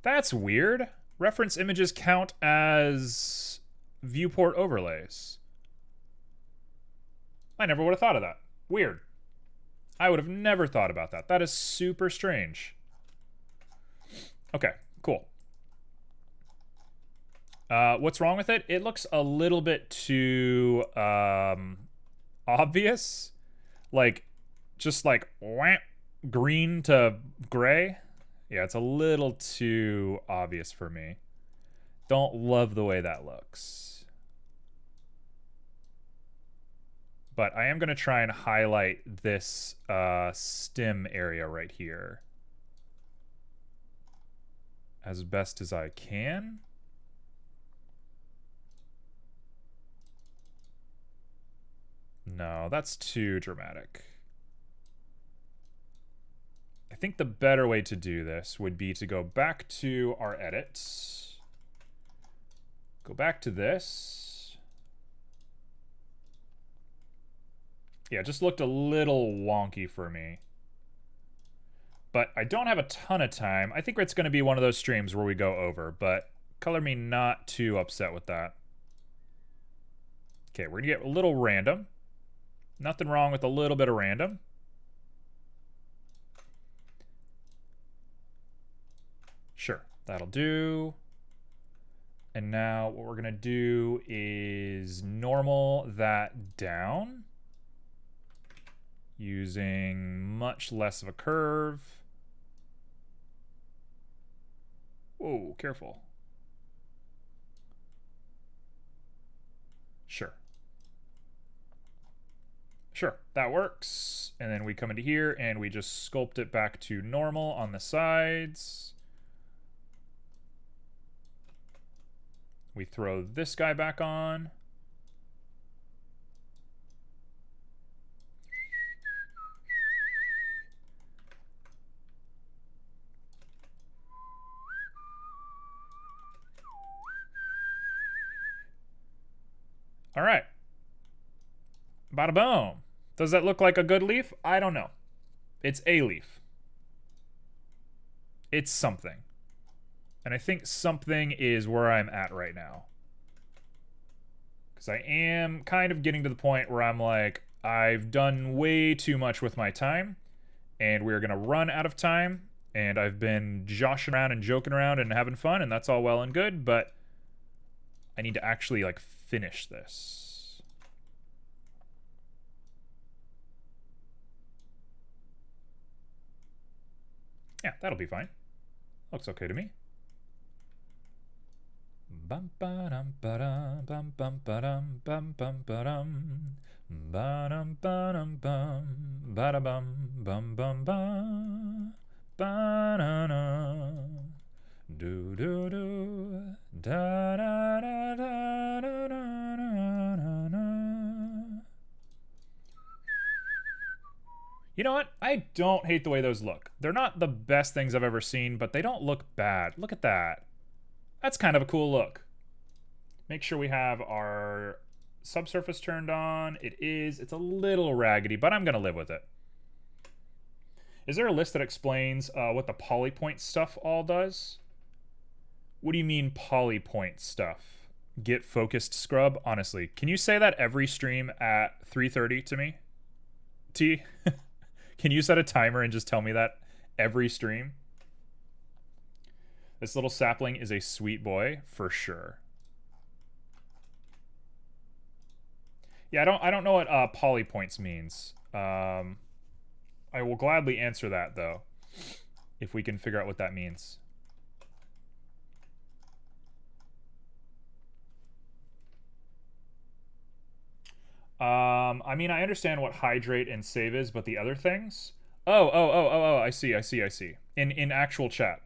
That's weird. Reference images count as viewport overlays. I never would have thought of that. Weird. I would have never thought about that. That is super strange. Okay, cool. What's wrong with it? It looks a little bit too obvious. Like, just like green to gray. Yeah, it's a little too obvious for me. Don't love the way that looks. But I am going to try and highlight this stem area right here as best as I can. No, that's too dramatic. I think the better way to do this would be to go back to our edits. Go back to this. Yeah, it just looked a little wonky for me. But I don't have a ton of time. I think it's going to be one of those streams where we go over, but color me not too upset with that. Okay, we're going to get a little random. Nothing wrong with a little bit of random. Sure, that'll do. And now what we're going to do is normal that down using much less of a curve. Whoa, careful. Sure. Sure, that works. And then we come into here and we just sculpt it back to normal on the sides. We throw this guy back on. All right. Bada boom. Does that look like a good leaf? I don't know. It's a leaf. It's something. And I think something is where I'm at right now. Because I am kind of getting to the point where I'm like, I've done way too much with my time. And we're going to run out of time. And I've been joshing around and joking around and having fun. And that's all well and good. But I need to actually, like, finish this. Yeah, that'll be fine. Looks okay to me. Bum ba dum ba dum bum bum ba dum bum bum ba dum ba dum bum ba da bum bum ba ba da da do do do da da da da da da da. You know what? I don't hate the way those look. They're not the best things I've ever seen, but they don't look bad. Look at that. That's kind of a cool look. Make sure we have our subsurface turned on. It is. It's a little raggedy, but I'm going to live with it. Is there a list that explains what the polypoint stuff all does? What do you mean polypoint stuff? Get focused scrub? Honestly, can you say that every stream at 3:30 to me? T? Can you set a timer and just tell me that every stream? This little sapling is a sweet boy for sure. Yeah, I don't know what polypoints means. I will gladly answer that though, if we can figure out what that means. I mean, I understand what hydrate and save is, but the other things, Oh, I see. In actual chat.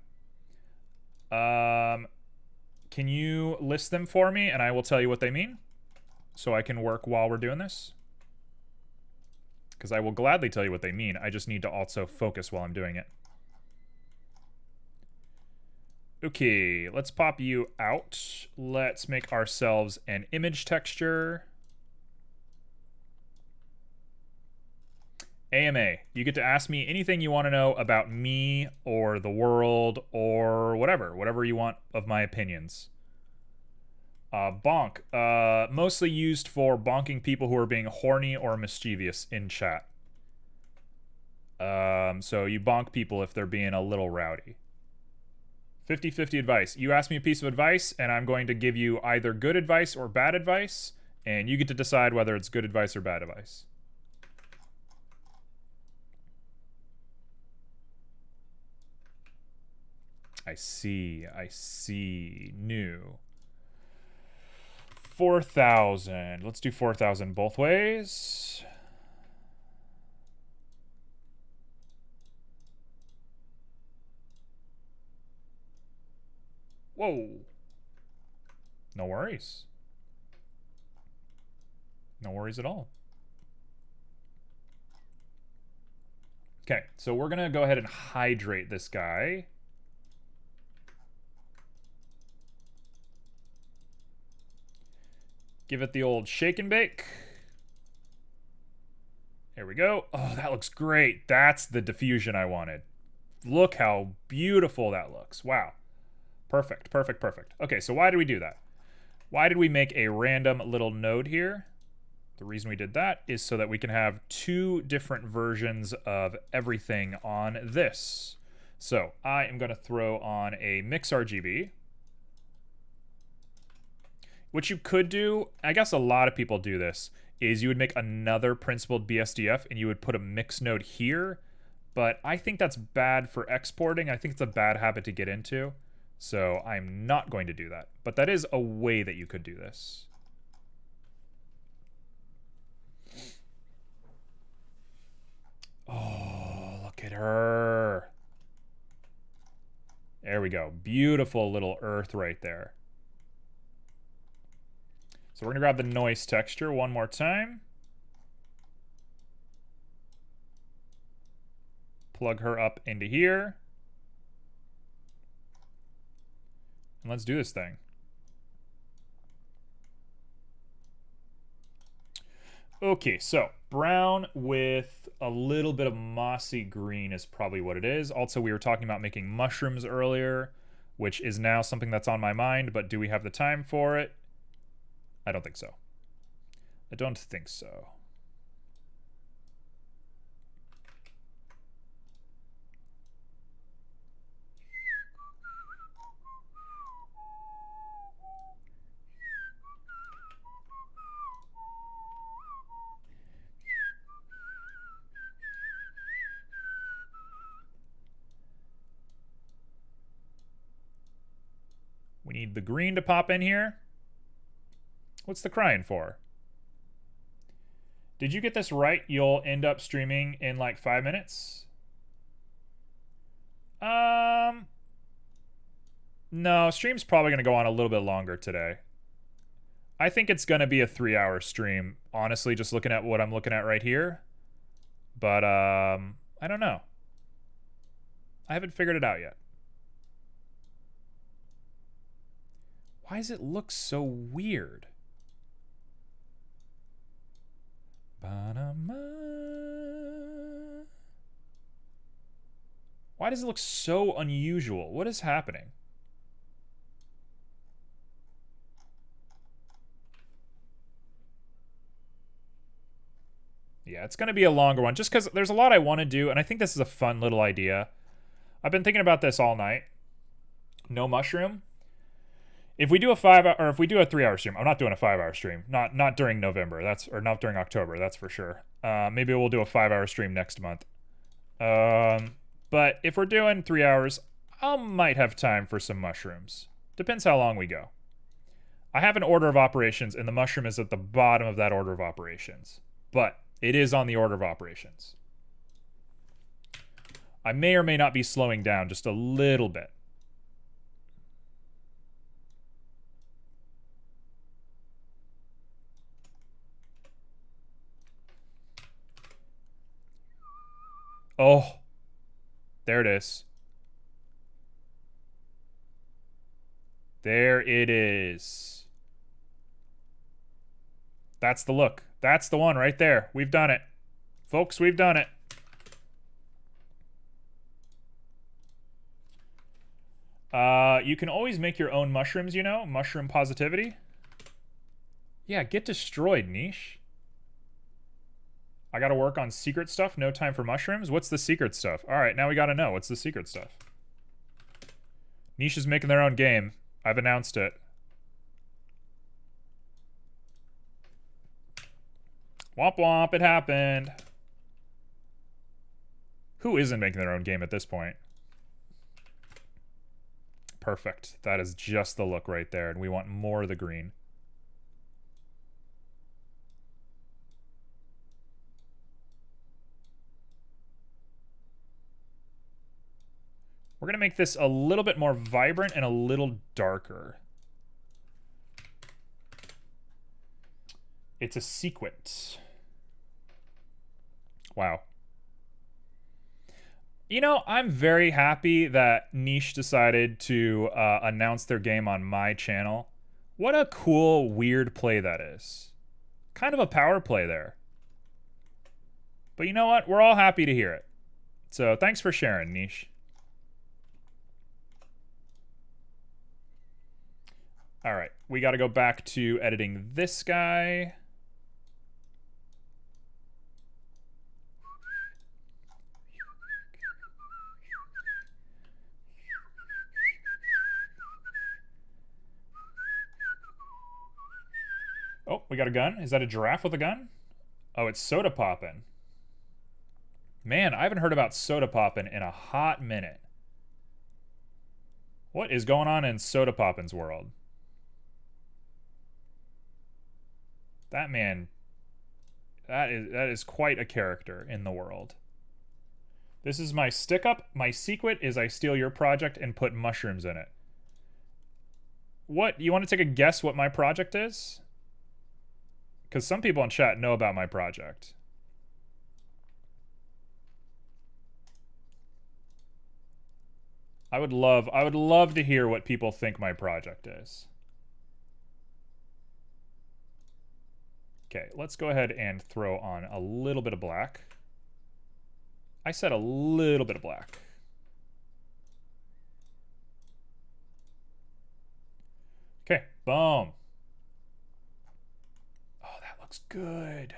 Can you list them for me and I will tell you what they mean? So I can work while we're doing this? Because I will gladly tell you what they mean. I just need to also focus while I'm doing it. Okay, let's pop you out. Let's make ourselves an image texture. AMA, you get to ask me anything you want to know about me or the world or whatever you want of my opinions. Bonk, mostly used for bonking people who are being horny or mischievous in chat. So you bonk people if they're being a little rowdy. 50-50 advice. You ask me a piece of advice, and I'm going to give you either good advice or bad advice, and you get to decide whether it's good advice or bad advice. I see. New. 4,000. Let's do 4,000 both ways. Whoa. No worries. No worries at all. Okay, so we're going to go ahead and hydrate this guy. Give it the old shake and bake. There we go. Oh, that looks great. That's the diffusion I wanted. Look how beautiful that looks. Wow. Perfect. Okay, so why did we do that? Why did we make a random little node here? The reason we did that is so that we can have two different versions of everything on this. So I am going to throw on a mix RGB. What you could do, I guess a lot of people do this, is you would make another principled BSDF and you would put a mix node here. But I think that's bad for exporting. I think it's a bad habit to get into. So I'm not going to do that. But that is a way that you could do this. Oh, look at her. There we go. Beautiful little earth right there. So we're going to grab the noise texture one more time. Plug her up into here. And let's do this thing. Okay, so brown with a little bit of mossy green is probably what it is. Also, we were talking about making mushrooms earlier, which is now something that's on my mind, but do we have the time for it? I don't think so. We need the green to pop in here. What's the crying for? Did you get this right? You'll end up streaming in like 5 minutes? No, stream's probably going to go on a little bit longer today. I think it's going to be a 3-hour stream, honestly, just looking at what I'm looking at right here. But, I don't know. I haven't figured it out yet. Why does it look so weird? Why does it look so unusual? What is happening? Yeah, it's going to be a longer one just because there's a lot I want to do, and I think this is a fun little idea. I've been thinking about this all night. No mushroom. If we do a 3-hour stream, I'm not doing a 5-hour stream. Not during November. Or not during October. That's for sure. Maybe we'll do a 5-hour stream next month. But if we're doing 3 hours, I might have time for some mushrooms. Depends how long we go. I have an order of operations, and the mushroom is at the bottom of that order of operations. But it is on the order of operations. I may or may not be slowing down just a little bit. Oh, there it is. There it is. That's the look. That's the one right there. We've done it. Folks, we've done it. You can always make your own mushrooms, you know? Mushroom positivity. Yeah, get destroyed, Niche. I gotta work on secret stuff. No time for mushrooms. What's the secret stuff? Alright, now we gotta know. What's the secret stuff? Niche is making their own game. I've announced it. Womp womp, it happened. Who isn't making their own game at this point? Perfect. That is just the look right there, and we want more of the green. We're going to make this a little bit more vibrant and a little darker. It's a sequit. Wow. You know, I'm very happy that Niche decided to announce their game on my channel. What a cool, weird play that is. Kind of a power play there. But you know what? We're all happy to hear it. So thanks for sharing, Niche. All right, we got to go back to editing this guy. Oh, we got a gun. Is that a giraffe with a gun? Oh, it's soda poppin'. Man, I haven't heard about soda poppin' in a hot minute. What is going on in soda poppin's world? That man, that is quite a character in the world. This is my stick up. My secret is I steal your project and put mushrooms in it. What? You want to take a guess what my project is? Because some people in chat know about my project. I would love to hear what people think my project is. Okay, let's go ahead and throw on a little bit of black. I said a little bit of black. Okay, boom. Oh, that looks good.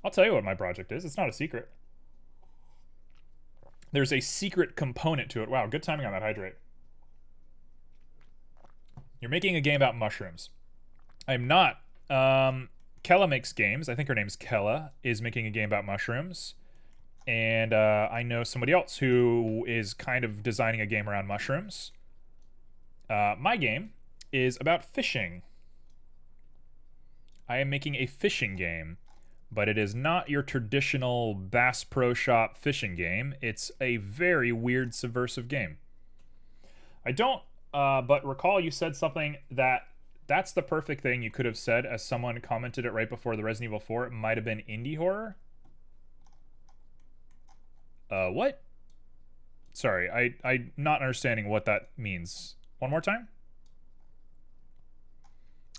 I'll tell you what my project is. It's not a secret. There's a secret component to it. Wow, good timing on that hydrate. You're making a game about mushrooms. I'm not. Kella makes games. I think her name's Kella, is making a game about mushrooms. And I know somebody else who is kind of designing a game around mushrooms. My game is about fishing. I am making a fishing game, but it is not your traditional Bass Pro Shop fishing game. It's a very weird, subversive game. I don't, but recall you said something that's the perfect thing you could have said as someone commented it right before the Resident Evil 4. It might have been indie horror. What? Sorry, I'm not understanding what that means. One more time?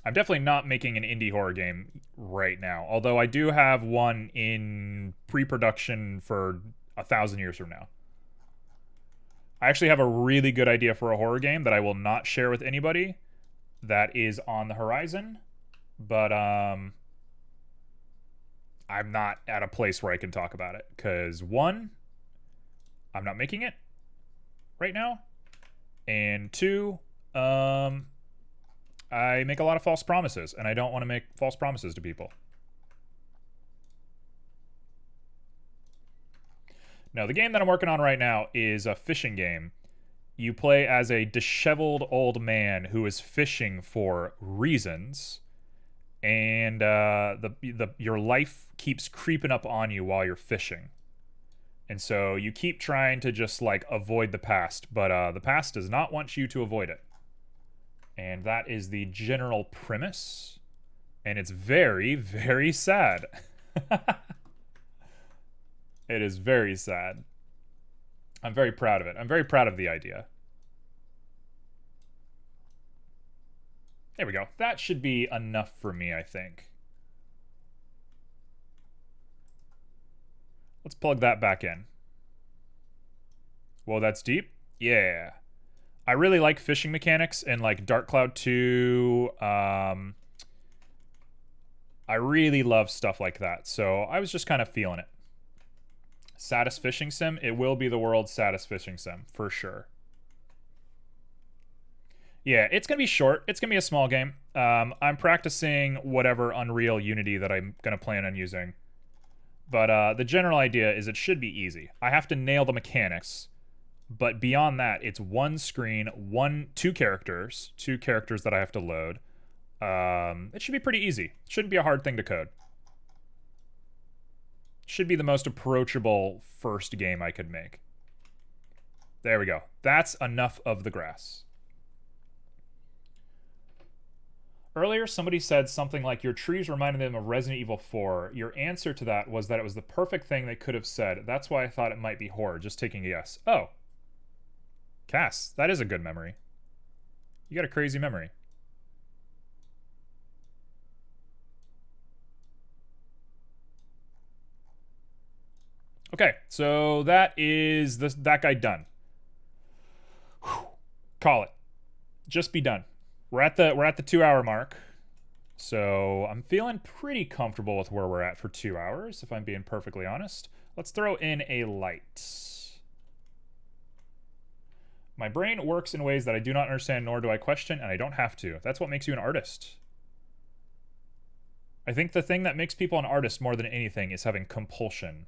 I'm definitely not making an indie horror game right now, although I do have one in pre-production for 1,000 years from now. I actually have a really good idea for a horror game that I will not share with anybody that is on the horizon, but I'm not at a place where I can talk about it, because one, I'm not making it right now, and two, I make a lot of false promises, and I don't want to make false promises to people. Now, the game that I'm working on right now is a fishing game. You play as a disheveled old man who is fishing for reasons, and your life keeps creeping up on you while you're fishing. And so you keep trying to just like avoid the past, but the past does not want you to avoid it. And that is the general premise. And it's very, very sad. It is very sad. I'm very proud of it. I'm very proud of the idea. There we go. That should be enough for me, I think. Let's plug that back in. Whoa, that's deep? Yeah. I really like fishing mechanics in like Dark Cloud 2. I really love stuff like that. So I was just kind of feeling it. Saddest fishing sim? It will be the world's saddest fishing sim, for sure. Yeah, it's going to be short. It's going to be a small game. I'm practicing whatever Unreal Unity that I'm going to plan on using. But the general idea is it should be easy. I have to nail the mechanics. But beyond that, it's one screen, two characters that I have to load. It should be pretty easy. It shouldn't be a hard thing to code. Should be the most approachable first game I could make. There we go. That's enough of the grass. Earlier, somebody said something like, your trees reminded them of Resident Evil 4. Your answer to that was that it was the perfect thing they could have said. That's why I thought it might be horror. Just taking a guess. Oh. Cass, that is a good memory. You got a crazy memory. Okay, so that is that guy done. Whew. Call it. Just be done. We're at the 2 hour mark. So I'm feeling pretty comfortable with where we're at for 2 hours, if I'm being perfectly honest. Let's throw in a light. My brain works in ways that I do not understand, nor do I question, and I don't have to. That's what makes you an artist. I think the thing that makes people an artist more than anything is having compulsion.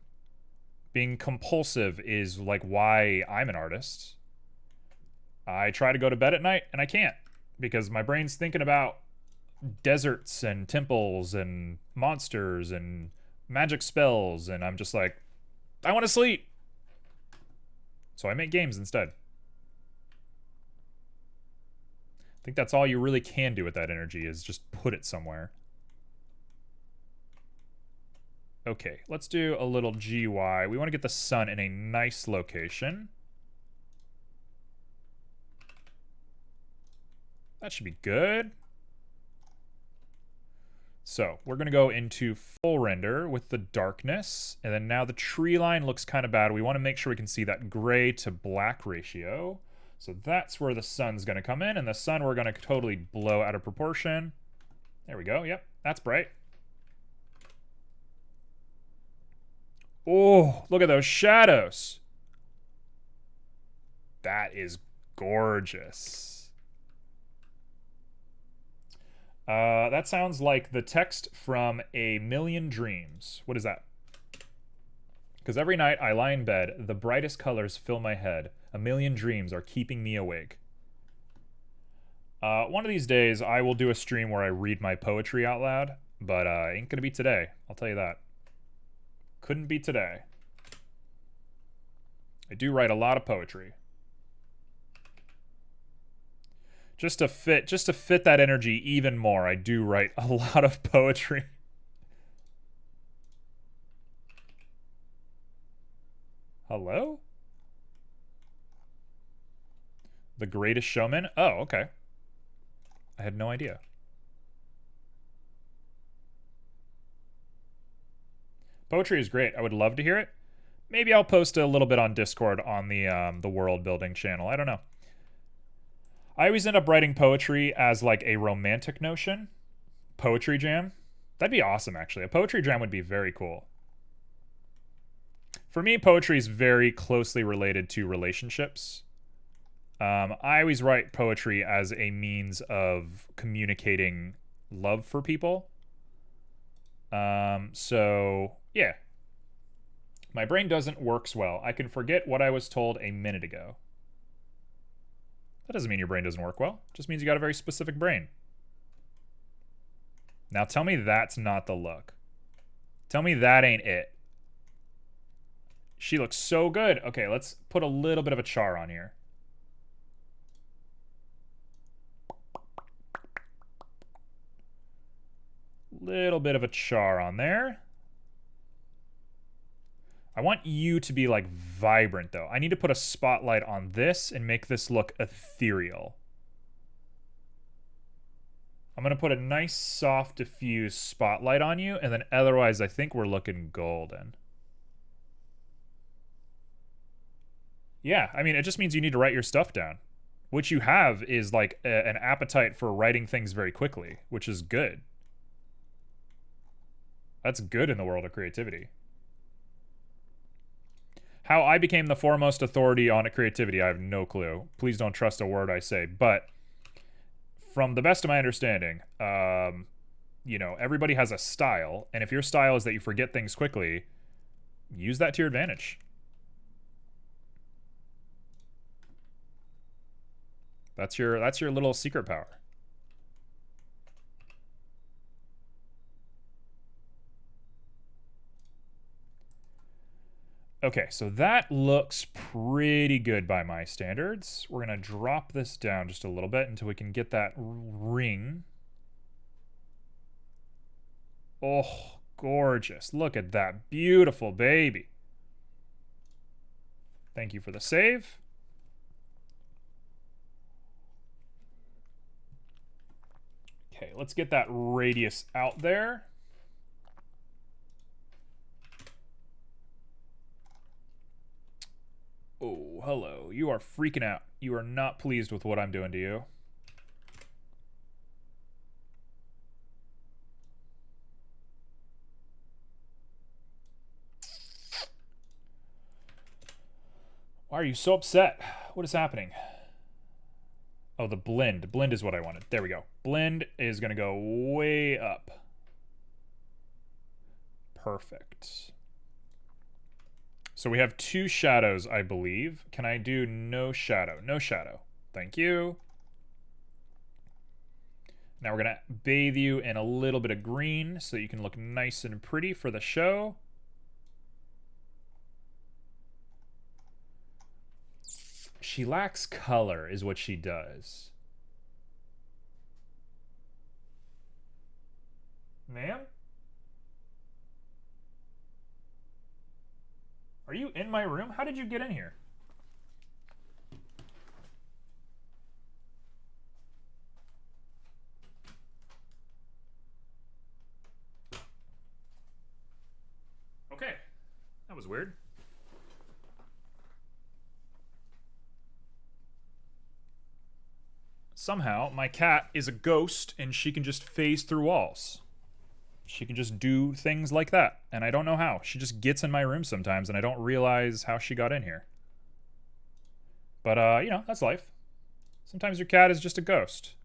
Being compulsive is like why I'm an artist. I try to go to bed at night, and I can't. Because my brain's thinking about deserts and temples and monsters and magic spells, and I'm just like, I want to sleep. So I make games instead. I think that's all you really can do with that energy is just put it somewhere. Okay, let's do a little GY. We want to get the sun in a nice location. That should be good. So we're going to go into full render with the darkness. And then now the tree line looks kind of bad. We want to make sure we can see that gray to black ratio. So that's where the sun's going to come in. And the sun we're going to totally blow out of proportion. There we go. Yep, that's bright. Oh, look at those shadows. That is gorgeous. That sounds like the text from A Million Dreams. What is that? Because every night I lie in bed, the brightest colors fill my head. A million dreams are keeping me awake. One of these days I will do a stream where I read my poetry out loud, but ain't gonna be today. I'll tell you that. Couldn't be today. I do write a lot of poetry. Just to fit that energy even more, I do write a lot of poetry. Hello? The Greatest Showman? Oh, okay. I had no idea. Poetry is great. I would love to hear it. Maybe I'll post a little bit on Discord on the world building channel. I don't know. I always end up writing poetry as like a romantic notion. Poetry jam. That'd be awesome, actually. A poetry jam would be very cool. For me, poetry is very closely related to relationships. I always write poetry as a means of communicating love for people. So, yeah. My brain doesn't works well. I can forget what I was told a minute ago. That doesn't mean your brain doesn't work well. It just means you got a very specific brain. Now tell me that's not the look. Tell me that ain't it. She looks so good. Okay, let's put a little bit of a char on here. Little bit of a char on there. I want you to be like vibrant though. I need to put a spotlight on this and make this look ethereal. I'm going to put a nice soft diffuse spotlight on you, and then otherwise I think we're looking golden. Yeah, I mean, it just means you need to write your stuff down. What you have is like an appetite for writing things very quickly, which is good. That's good in the world of creativity. How I became the foremost authority on creativity, I have no clue. Please don't trust a word I say. But from the best of my understanding, you know, everybody has a style. And if your style is that you forget things quickly, use that to your advantage. That's your little secret power. Okay, so that looks pretty good by my standards. We're going to drop this down just a little bit until we can get that ring. Oh, gorgeous. Look at that beautiful baby. Thank you for the save. Okay, let's get that radius out there. Oh, hello. You are freaking out. You are not pleased with what I'm doing to you. Why are you so upset? What is happening? Oh, the blend. Blend is what I wanted. There we go. Blend is going to go way up. Perfect. So we have 2 shadows, I believe. Can I do no shadow? No shadow. Thank you. Now we're going to bathe you in a little bit of green so that you can look nice and pretty for the show. She lacks color is what she does. Ma'am? Are you in my room? How did you get in here? Okay. That was weird. Somehow, my cat is a ghost and she can just phase through walls. She can just do things like that, and I don't know how. She just gets in my room sometimes, and I don't realize how she got in here. But, you know, that's life. Sometimes your cat is just a ghost.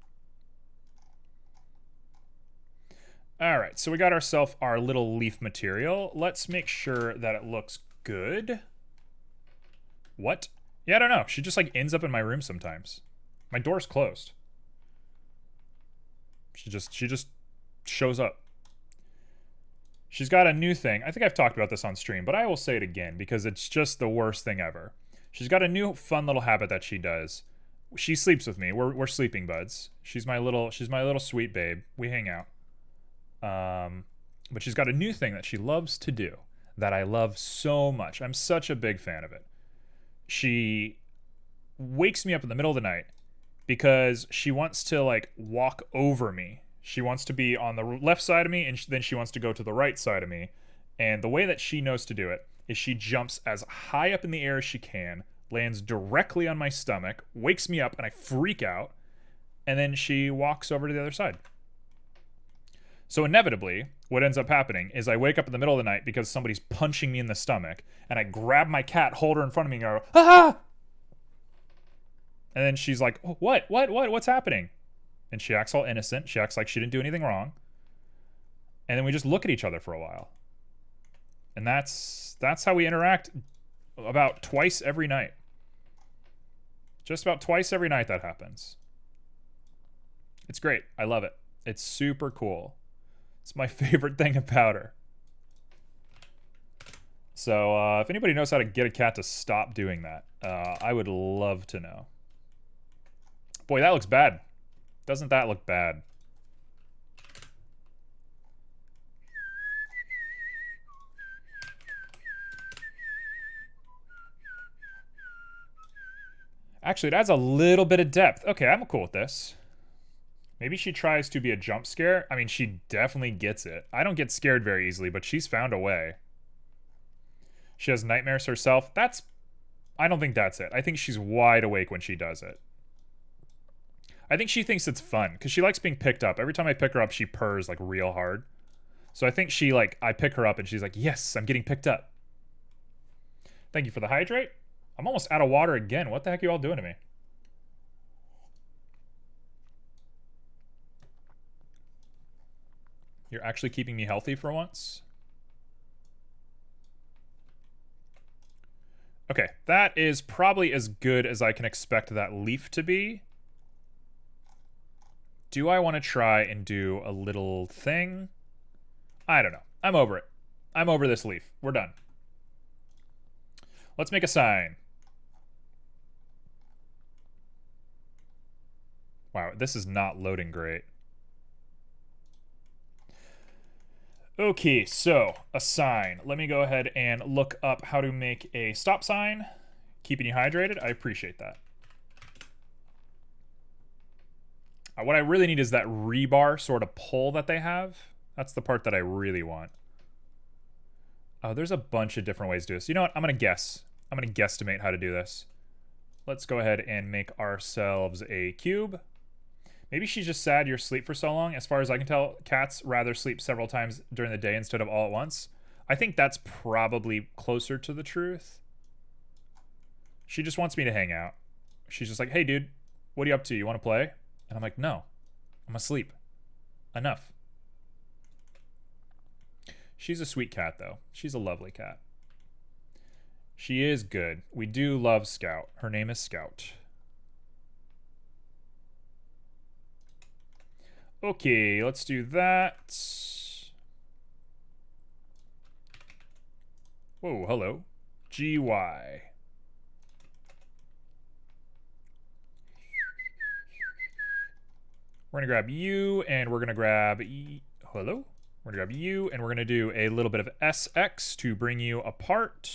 Alright, so we got ourselves our little leaf material. Let's make sure that it looks good. What? Yeah, I don't know. She just, like, ends up in my room sometimes. My door's closed. She just shows up. She's got a new thing. I think I've talked about this on stream, but I will say it again because it's just the worst thing ever. She's got a new fun little habit that she does. She sleeps with me. We're sleeping buds. She's my little sweet babe. We hang out. But she's got a new thing that she loves to do that I love so much. I'm such a big fan of it. She wakes me up in the middle of the night because she wants to like walk over me. She wants to be on the left side of me, and then she wants to go to the right side of me. And the way that she knows to do it is she jumps as high up in the air as she can, lands directly on my stomach, wakes me up, and I freak out. And then she walks over to the other side. So inevitably, what ends up happening is I wake up in the middle of the night because somebody's punching me in the stomach, and I grab my cat, hold her in front of me, and go, ah! And then she's like, oh, what's happening? And she acts all innocent. She acts like she didn't do anything wrong. And then we just look at each other for a while. And that's how we interact about twice every night. Just about twice every night that happens. It's great. I love it. It's super cool. It's my favorite thing about her. So if anybody knows how to get a cat to stop doing that, I would love to know. Boy, that looks bad. Doesn't that look bad? Actually, it adds a little bit of depth. Okay, I'm cool with this. Maybe she tries to be a jump scare. I mean, she definitely gets it. I don't get scared very easily, but she's found a way. She has nightmares herself. I don't think that's it. I think she's wide awake when she does it. I think she thinks it's fun, because she likes being picked up. Every time I pick her up, she purrs, like, real hard. So I think she, like, I pick her up, and she's like, yes, I'm getting picked up. Thank you for the hydrate. I'm almost out of water again. What the heck are you all doing to me? You're actually keeping me healthy for once? Okay, that is probably as good as I can expect that leaf to be. Do I want to try and do a little thing? I don't know. I'm over it. I'm over this leaf. We're done. Let's make a sign. Wow, this is not loading great. Okay, so a sign. Let me go ahead and look up how to make a stop sign. Keeping you hydrated. I appreciate that. What I really need is that rebar sort of pull that they have. That's the part that I really want. Oh, there's a bunch of different ways to do this. You know what? I'm going to guess. I'm going to guesstimate how to do this. Let's go ahead and make ourselves a cube. Maybe she's just sad you're asleep for so long. As far as I can tell, cats rather sleep several times during the day instead of all at once. I think that's probably closer to the truth. She just wants me to hang out. She's just like, hey, dude, what are you up to? You want to play? And I'm like, no, I'm asleep. Enough. She's a sweet cat, though. She's a lovely cat. She is good. We do love Scout. Her name is Scout. Okay, let's do that. Whoa, hello. GY. We're going to grab you, and we're going to grab... Hello? We're going to grab you, and we're going to do a little bit of SX to bring you apart.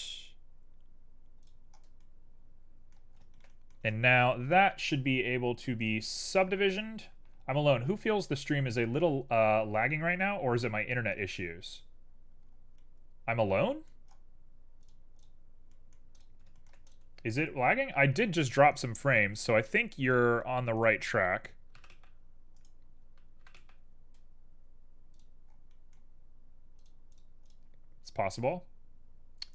And now that should be able to be subdivisioned. I'm alone. Who feels the stream is a little lagging right now, or is it my internet issues? I'm alone? Is it lagging? I did just drop some frames, so I think you're on the right track. It's possible.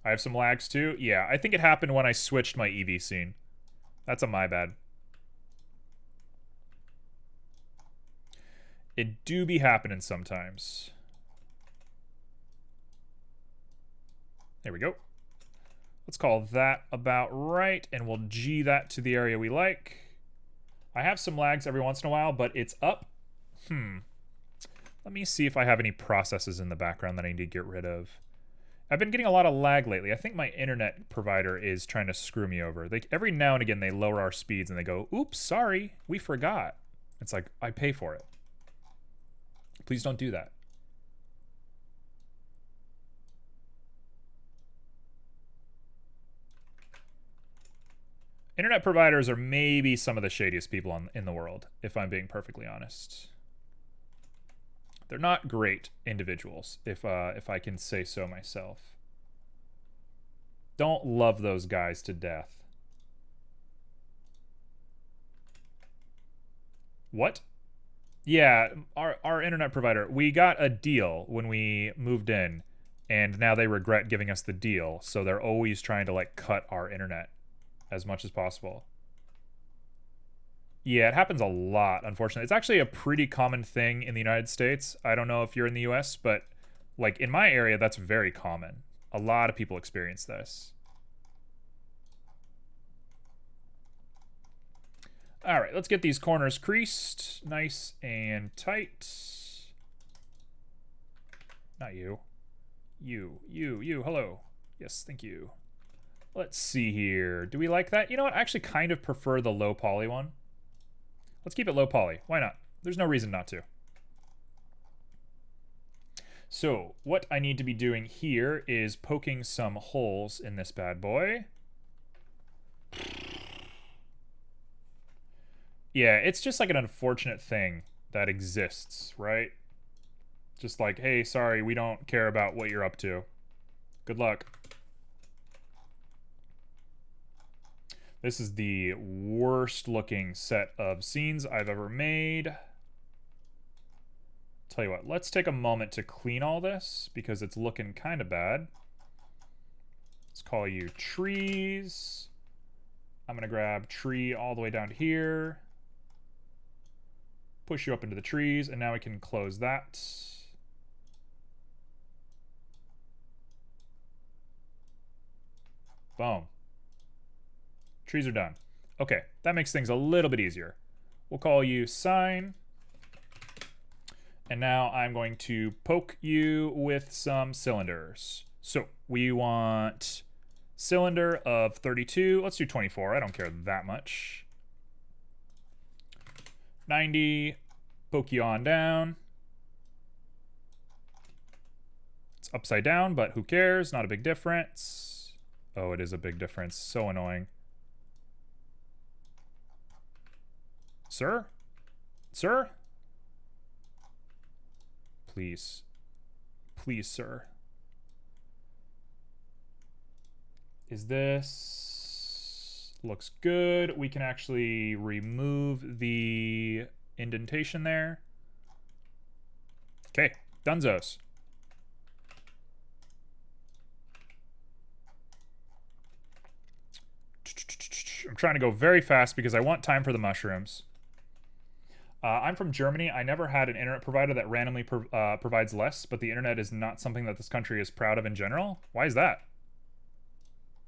I have some lags too. Yeah, I think it happened when I switched my EV scene. That's a my bad. It do be happening sometimes. There we go. Let's call that about right, and we'll G that to the area we like. I have some lags every once in a while, but it's up. Let me see if I have any processes in the background that I need to get rid of. I've been getting a lot of lag lately. I think my internet provider is trying to screw me over. Every now and again, they lower our speeds and they go, oops, sorry, we forgot. It's like, I pay for it. Please don't do that. Internet providers are maybe some of the shadiest people in the world, if I'm being perfectly honest. They're not great individuals, if I can say so myself. Don't love those guys to death. What? Yeah, our internet provider, we got a deal when we moved in, and now they regret giving us the deal, so they're always trying to, like, cut our internet as much as possible. Yeah, it happens a lot, unfortunately. It's actually a pretty common thing in the United States. I don't know if you're in the US, but, like, in my area, that's very common. A lot of people experience this. All right, let's get these corners creased nice and tight. Not you. You, hello. Yes, thank you. Let's see here. Do we like that? You know what? I actually kind of prefer the low poly one. Let's keep it low poly. Why not? There's no reason not to. So what I need to be doing here is poking some holes in this bad boy. Yeah, it's just like an unfortunate thing that exists, right? Just like, hey, sorry, we don't care about what you're up to. Good luck. This is the worst looking set of scenes I've ever made. Tell you what, let's take a moment to clean all this because it's looking kind of bad. Let's call you trees. I'm gonna grab tree all the way down here. Push you up into the trees, and now we can close that. Boom. Trees are done. Okay, that makes things a little bit easier. We'll call you sign. And now I'm going to poke you with some cylinders. So we want cylinder of 32. Let's do 24. I don't care that much. 90. Poke you on down. It's upside down, but who cares? Not a big difference. Oh, it is a big difference. So annoying. Sir? Sir? Please. Please, sir. Is this... Looks good. We can actually remove the indentation there. Okay, dunzos. I'm trying to go very fast because I want time for the mushrooms. I'm from Germany. I never had an internet provider that randomly provides less, but the internet is not something that this country is proud of in general. Why is that?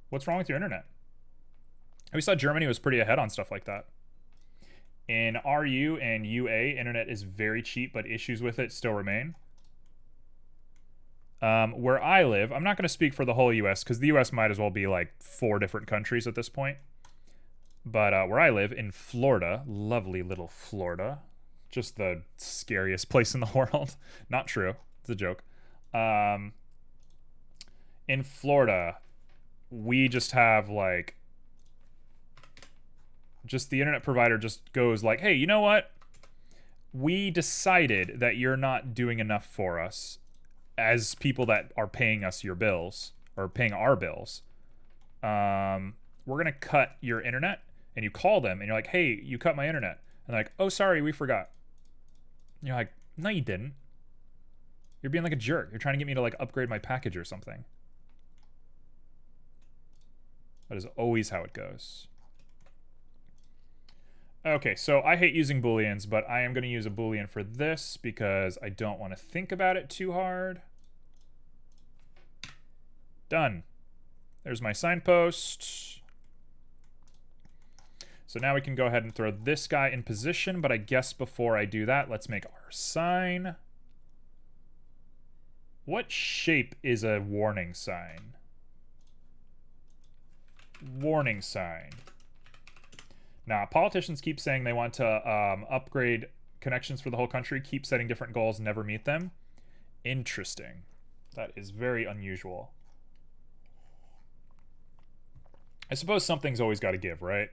What's wrong with your internet? I always thought Germany was pretty ahead on stuff like that. In RU and UA, internet is very cheap, but issues with it still remain. Where I live, I'm not going to speak for the whole US, because the US might as well be like 4 different countries at this point. But where I live, in Florida, lovely little Florida, just the scariest place in the world. Not true. It's a joke. In Florida, we just have like... Just the internet provider just goes like, hey, you know what? We decided that you're not doing enough for us as people that are paying us your bills, or paying our bills. We're going to cut your internet. And you call them and you're like, hey, you cut my internet. And they're like, oh, sorry, we forgot. And you're like, no, you didn't. You're being like a jerk. You're trying to get me to like upgrade my package or something. That is always how it goes. Okay, so I hate using booleans, but I am going to use a boolean for this because I don't want to think about it too hard. Done. There's my signpost. So now we can go ahead and throw this guy in position, but I guess before I do that, let's make our sign. What shape is a warning sign? Warning sign. Now, politicians keep saying they want to upgrade connections for the whole country, keep setting different goals, never meet them. Interesting. That is very unusual. I suppose something's always got to give, right?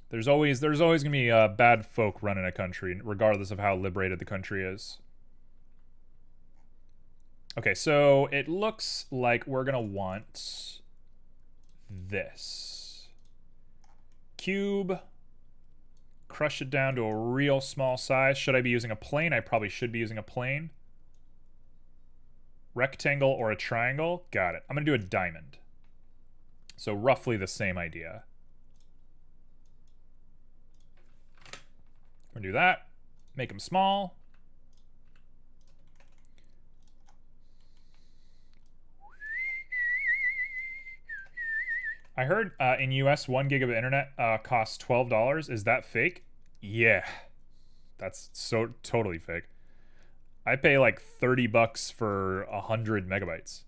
There's always going to be bad folk running a country, regardless of how liberated the country is. Okay, so it looks like we're going to want this. Cube. Crush it down to a real small size. Should I be using a plane? I probably should be using a plane. Rectangle or a triangle? Got it. I'm going to do a diamond. So roughly the same idea. We're going to do that. Make them small. I heard in US 1 gig of internet costs $12. Is that fake? Yeah. That's so totally fake. I pay like $30 for 100 megabytes.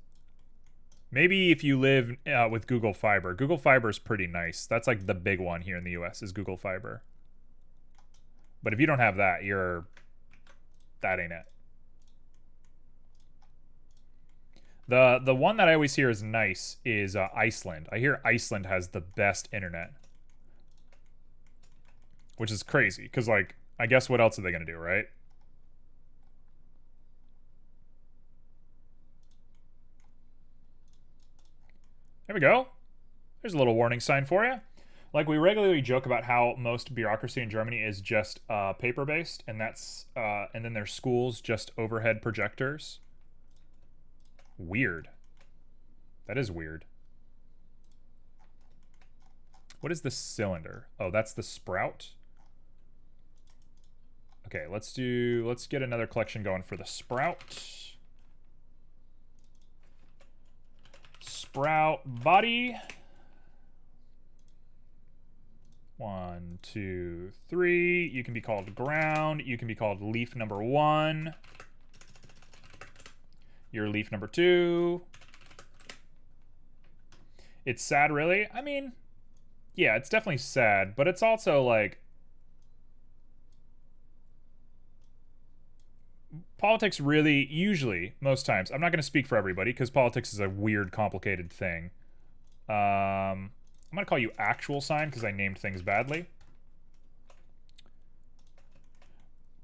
Maybe if you live with Google Fiber. Google Fiber is pretty nice. That's like the big one here in the US is Google Fiber. But if you don't have that, that ain't it. The one that I always hear is nice is Iceland. I hear Iceland has the best internet. Which is crazy, because, like, I guess what else are they going to do, right? There we go. There's a little warning sign for you. Like, we regularly joke about how most bureaucracy in Germany is just paper-based, and and then their schools just overhead projectors. Weird. That is weird. What is the cylinder? Oh, that's the sprout. Okay, let's get another collection going for the sprout. Sprout body. 1, 2, 3. You can be called ground. You can be called leaf number 1. You're leaf number 2. It's sad, really? I mean, yeah, it's definitely sad, but it's also like politics really, usually, most times, I'm not going to speak for everybody because politics is a weird, complicated thing. I'm going to call you actual sign because I named things badly.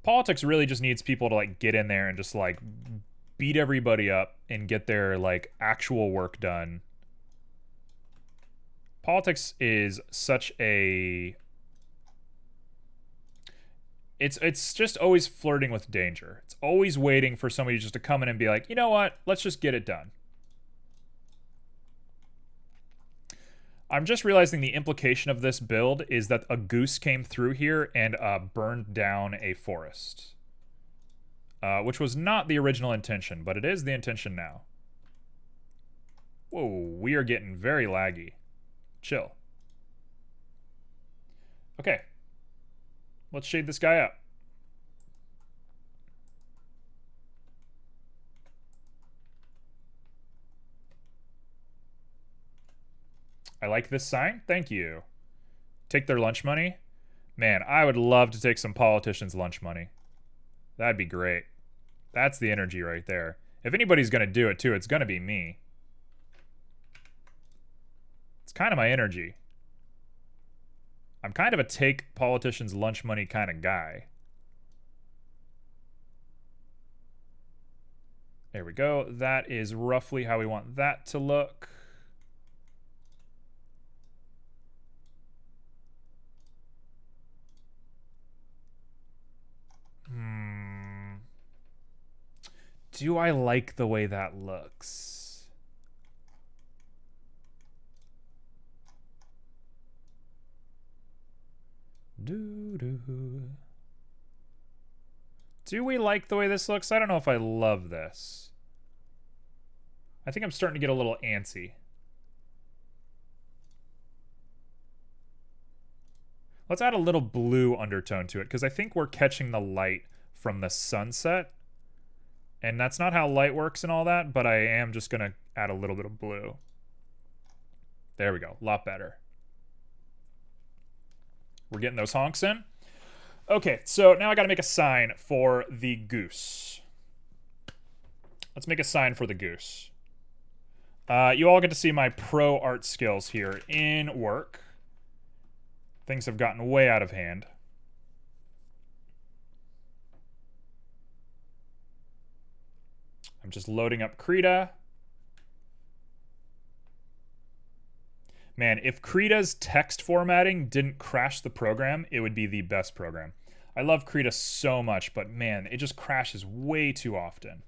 Politics really just needs people to, like, get in there and just, like, beat everybody up and get their, like, actual work done. Politics is such a... It's just always flirting with danger. It's always waiting for somebody just to come in and be like, you know what? Let's just get it done. I'm just realizing the implication of this build is that a goose came through here and burned down a forest. Which was not the original intention, but it is the intention now. Whoa, we are getting very laggy. Chill. Okay. Let's shade this guy up. I like this sign. Thank you. Take their lunch money. Man, I would love to take some politicians' lunch money. That'd be great. That's the energy right there. If anybody's going to do it, too, it's going to be me. It's kind of my energy. I'm kind of a take politicians' lunch money kind of guy. There we go. That is roughly how we want that to look. Do I like the way that looks? Do we like the way this looks? I don't know if I love this. I think I'm starting to get a little antsy. Let's add a little blue undertone to it, because I think we're catching the light from the sunset. And that's not how light works and all that, but I am just going to add a little bit of blue. There we go. A lot better. We're getting those honks in. Okay, so now I got to make a sign for the goose. Let's make a sign for the goose. You all get to see my pro art skills here in work. Things have gotten way out of hand. I'm just loading up Krita. Man, if Krita's text formatting didn't crash the program, it would be the best program. I love Krita so much, but man, it just crashes way too often.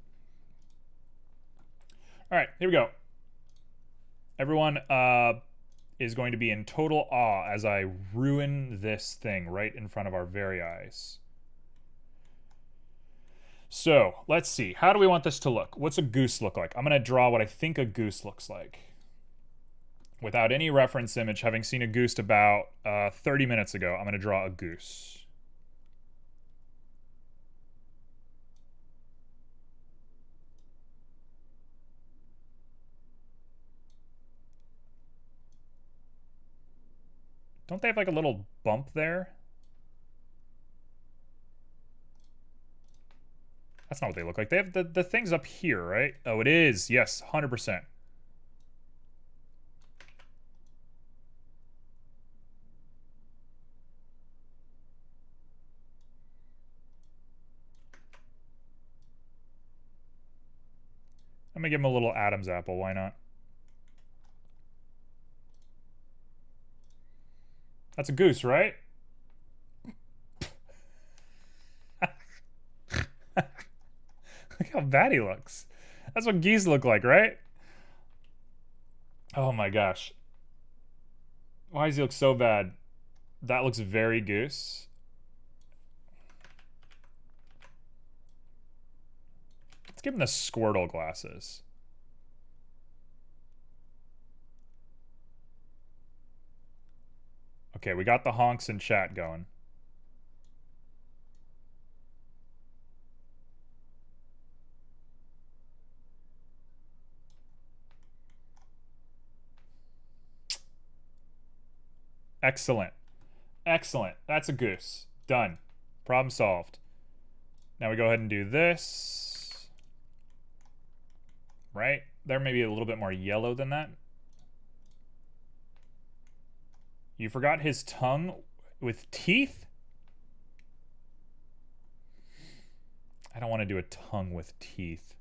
All right, here we go. Everyone is going to be in total awe as I ruin this thing right in front of our very eyes. So, let's see. How do we want this to look? What's a goose look like? I'm going to draw what I think a goose looks like. Without any reference image, having seen a goose about 30 minutes ago, I'm going to draw a goose. Don't they have like a little bump there? That's not what they look like. They have the things up here, right? Oh, it is. Yes, 100%. I'm gonna give him a little Adam's apple. Why not? That's a goose, right? Look how bad he looks. That's what geese look like, right? Oh my gosh. Why does he look so bad? That looks very goose. Let's give him the Squirtle glasses. Okay, we got the honks in chat going. Excellent. Excellent. That's a goose. Done. Problem solved. Now we go ahead and do this. Right? There may be a little bit more yellow than that. You forgot his tongue with teeth? I don't want to do a tongue with teeth.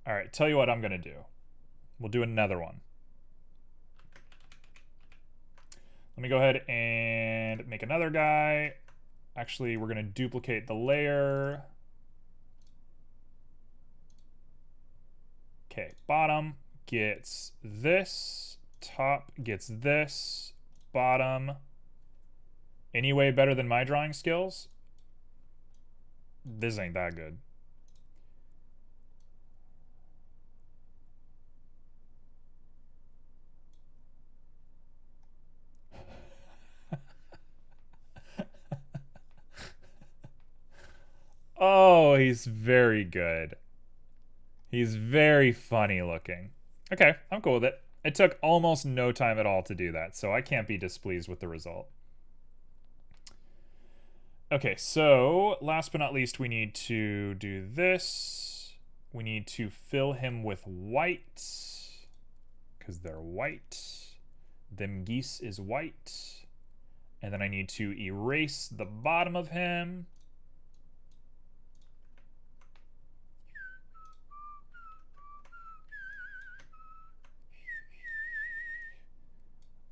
Alright, tell you what I'm going to do. We'll do another one. Let me go ahead and make another guy. Actually, we're going to duplicate the layer. Okay, bottom gets this. Top gets this. Bottom. Any way better than my drawing skills? This ain't that good. Oh, he's very good. He's very funny looking. Okay, I'm cool with it. It took almost no time at all to do that, so I can't be displeased with the result. Okay, so last but not least, we need to do this. We need to fill him with white, because they're white. Them geese is white. And then I need to erase the bottom of him.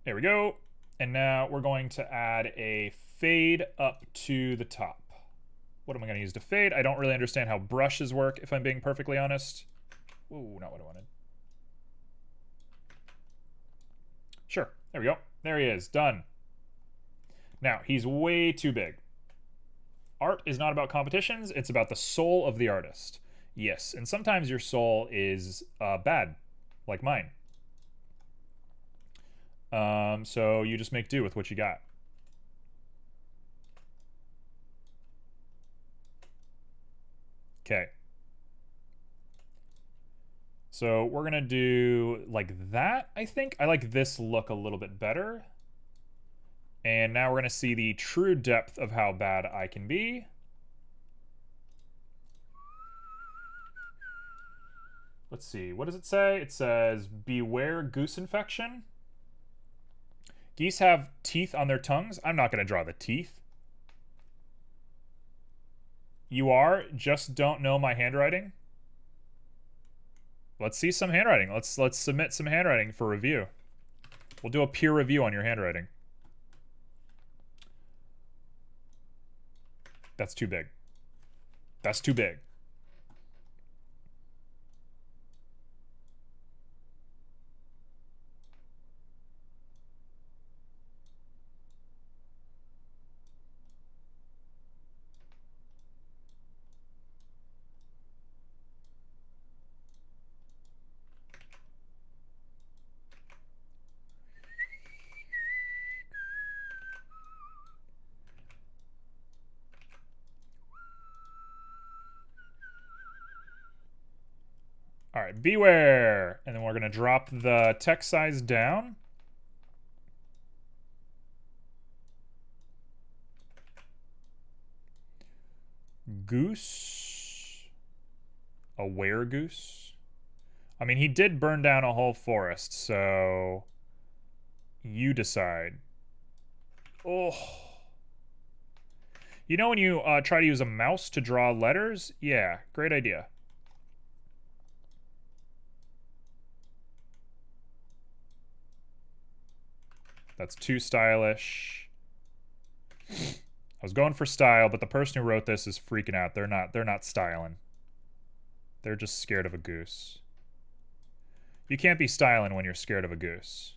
There we go. And now we're going to add a fade up to the top. What am I going to use to fade? I don't really understand how brushes work, if I'm being perfectly honest. Ooh, not what I wanted. Sure, there we go. There he is, done. Now, he's way too big. Art is not about competitions, it's about the soul of the artist. Yes, and sometimes your soul is bad, like mine. So you just make do with what you got. Okay. So we're gonna do like that, I think. I like this look a little bit better. And now we're gonna see the true depth of how bad I can be. Let's see, what does it say? It says, beware goose infection. Geese have teeth on their tongues. I'm not going to draw the teeth. You are? Just don't know my handwriting? Let's see some handwriting. Let's submit some handwriting for review. We'll do a peer review on your handwriting. That's too big. That's too big. All right, beware. And then we're going to drop the text size down. Goose? A were-goose? I mean, he did burn down a whole forest, so you decide. Oh. You know when you try to use a mouse to draw letters? Yeah, great idea. That's too stylish. I was going for style, but the person who wrote this is freaking out. They're not styling. They're just scared of a goose. You can't be styling when you're scared of a goose.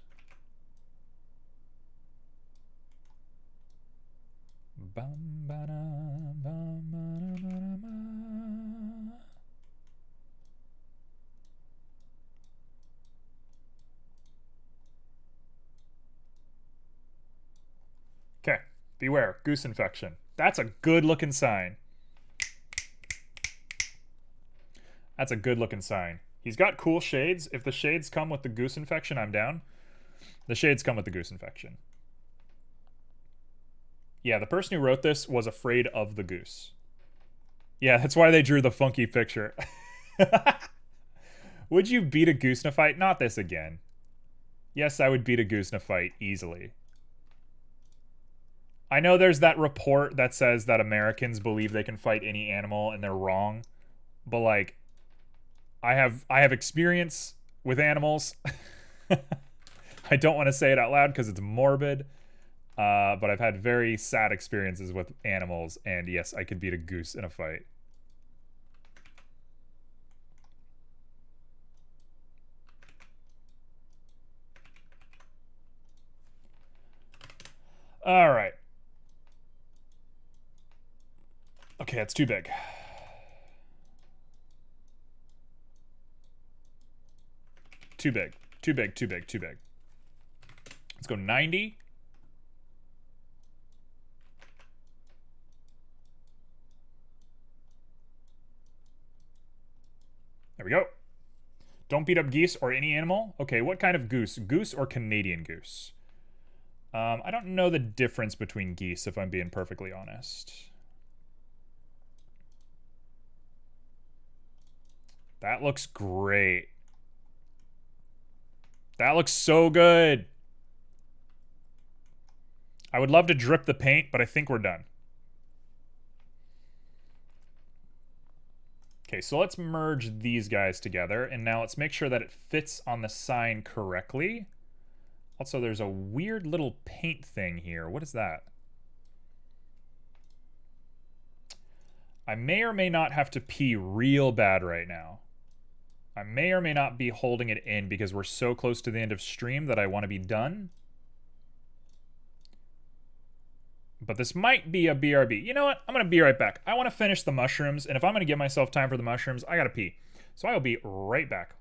Okay, beware, goose infection. That's a good looking sign. That's a good looking sign. He's got cool shades. If the shades come with the goose infection, I'm down. The shades come with the goose infection. Yeah, the person who wrote this was afraid of the goose. Yeah, that's why they drew the funky picture. Would you beat a goose in a fight? Not this again. Yes, I would beat a goose in a fight easily. I know there's that report that says that Americans believe they can fight any animal and they're wrong. But like I have experience with animals. I don't want to say it out loud because it's morbid. But I've had very sad experiences with animals, and yes, I could beat a goose in a fight. All right. Okay, it's too big. Too big. Too big, too big, too big. Let's go 90. There we go. Don't beat up geese or any animal. Okay, what kind of goose? Goose or Canadian goose? I don't know the difference between geese, if I'm being perfectly honest. That looks great. That looks so good. I would love to drip the paint, but I think we're done. Okay, so let's merge these guys together, and now let's make sure that it fits on the sign correctly. Also, there's a weird little paint thing here. What is that? I may or may not have to pee real bad right now. I may or may not be holding it in because we're so close to the end of stream that I want to be done. But this might be a BRB. You know what? I'm going to be right back. I want to finish the mushrooms, and if I'm going to give myself time for the mushrooms, I got to pee. So I will be right back.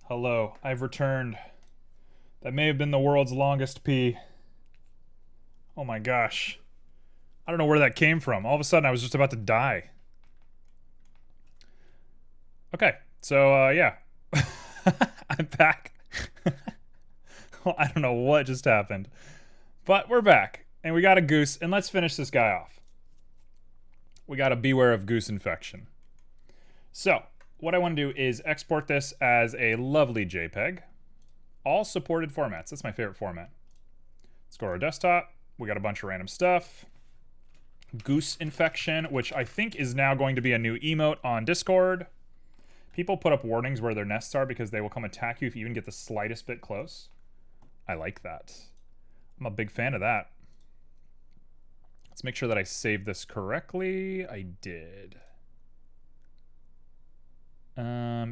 Hello, I've returned. That may have been the world's longest pee. Oh my gosh. I don't know where that came from. All of a sudden, I was just about to die. Okay, so, yeah. I'm back. Well, I don't know what just happened. But we're back, and we got a goose, and let's finish this guy off. We got to beware of goose infection. So, what I want to do is export this as a lovely JPEG. All supported formats. That's my favorite format. Let's go to our desktop. We got a bunch of random stuff. Goose infection, which I think is now going to be a new emote on Discord. People put up warnings where their nests are because they will come attack you if you even get the slightest bit close. I like that. I'm a big fan of that. Let's make sure that I saved this correctly. I did.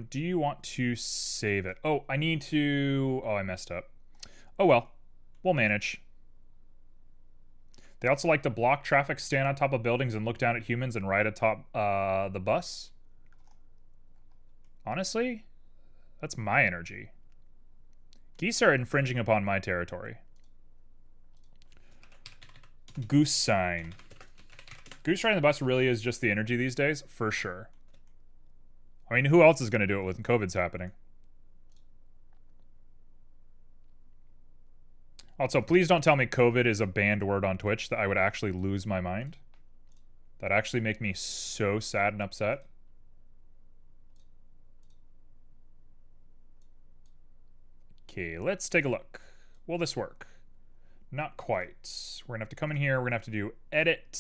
Do you want to save it? Oh, I need to... Oh, I messed up. Oh, well. We'll manage. They also like to block traffic, stand on top of buildings, and look down at humans and ride atop the bus. Honestly, that's my energy. Geese are infringing upon my territory. Goose sign. Goose riding the bus really is just the energy these days, for sure. I mean, who else is going to do it when COVID's happening? Also, please don't tell me COVID is a banned word on Twitch, that I would actually lose my mind. That'd actually make me so sad and upset. Okay, let's take a look. Will this work? Not quite. We're going to have to come in here. We're going to have to do edit.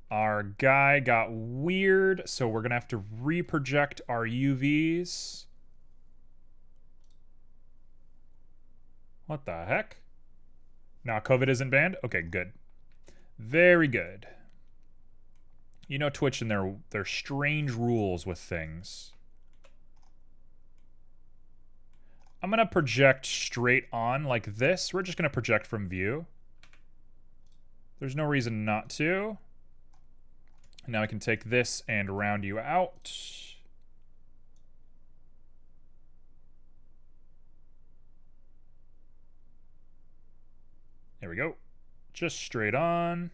Our guy got weird, so we're going to have to reproject our UVs. What the heck? Now COVID isn't banned? Okay, good. Very good. You know Twitch and their strange rules with things. I'm going to project straight on like this. We're just going to project from view. There's no reason not to. Now I can take this and round you out. There we go. Just straight on.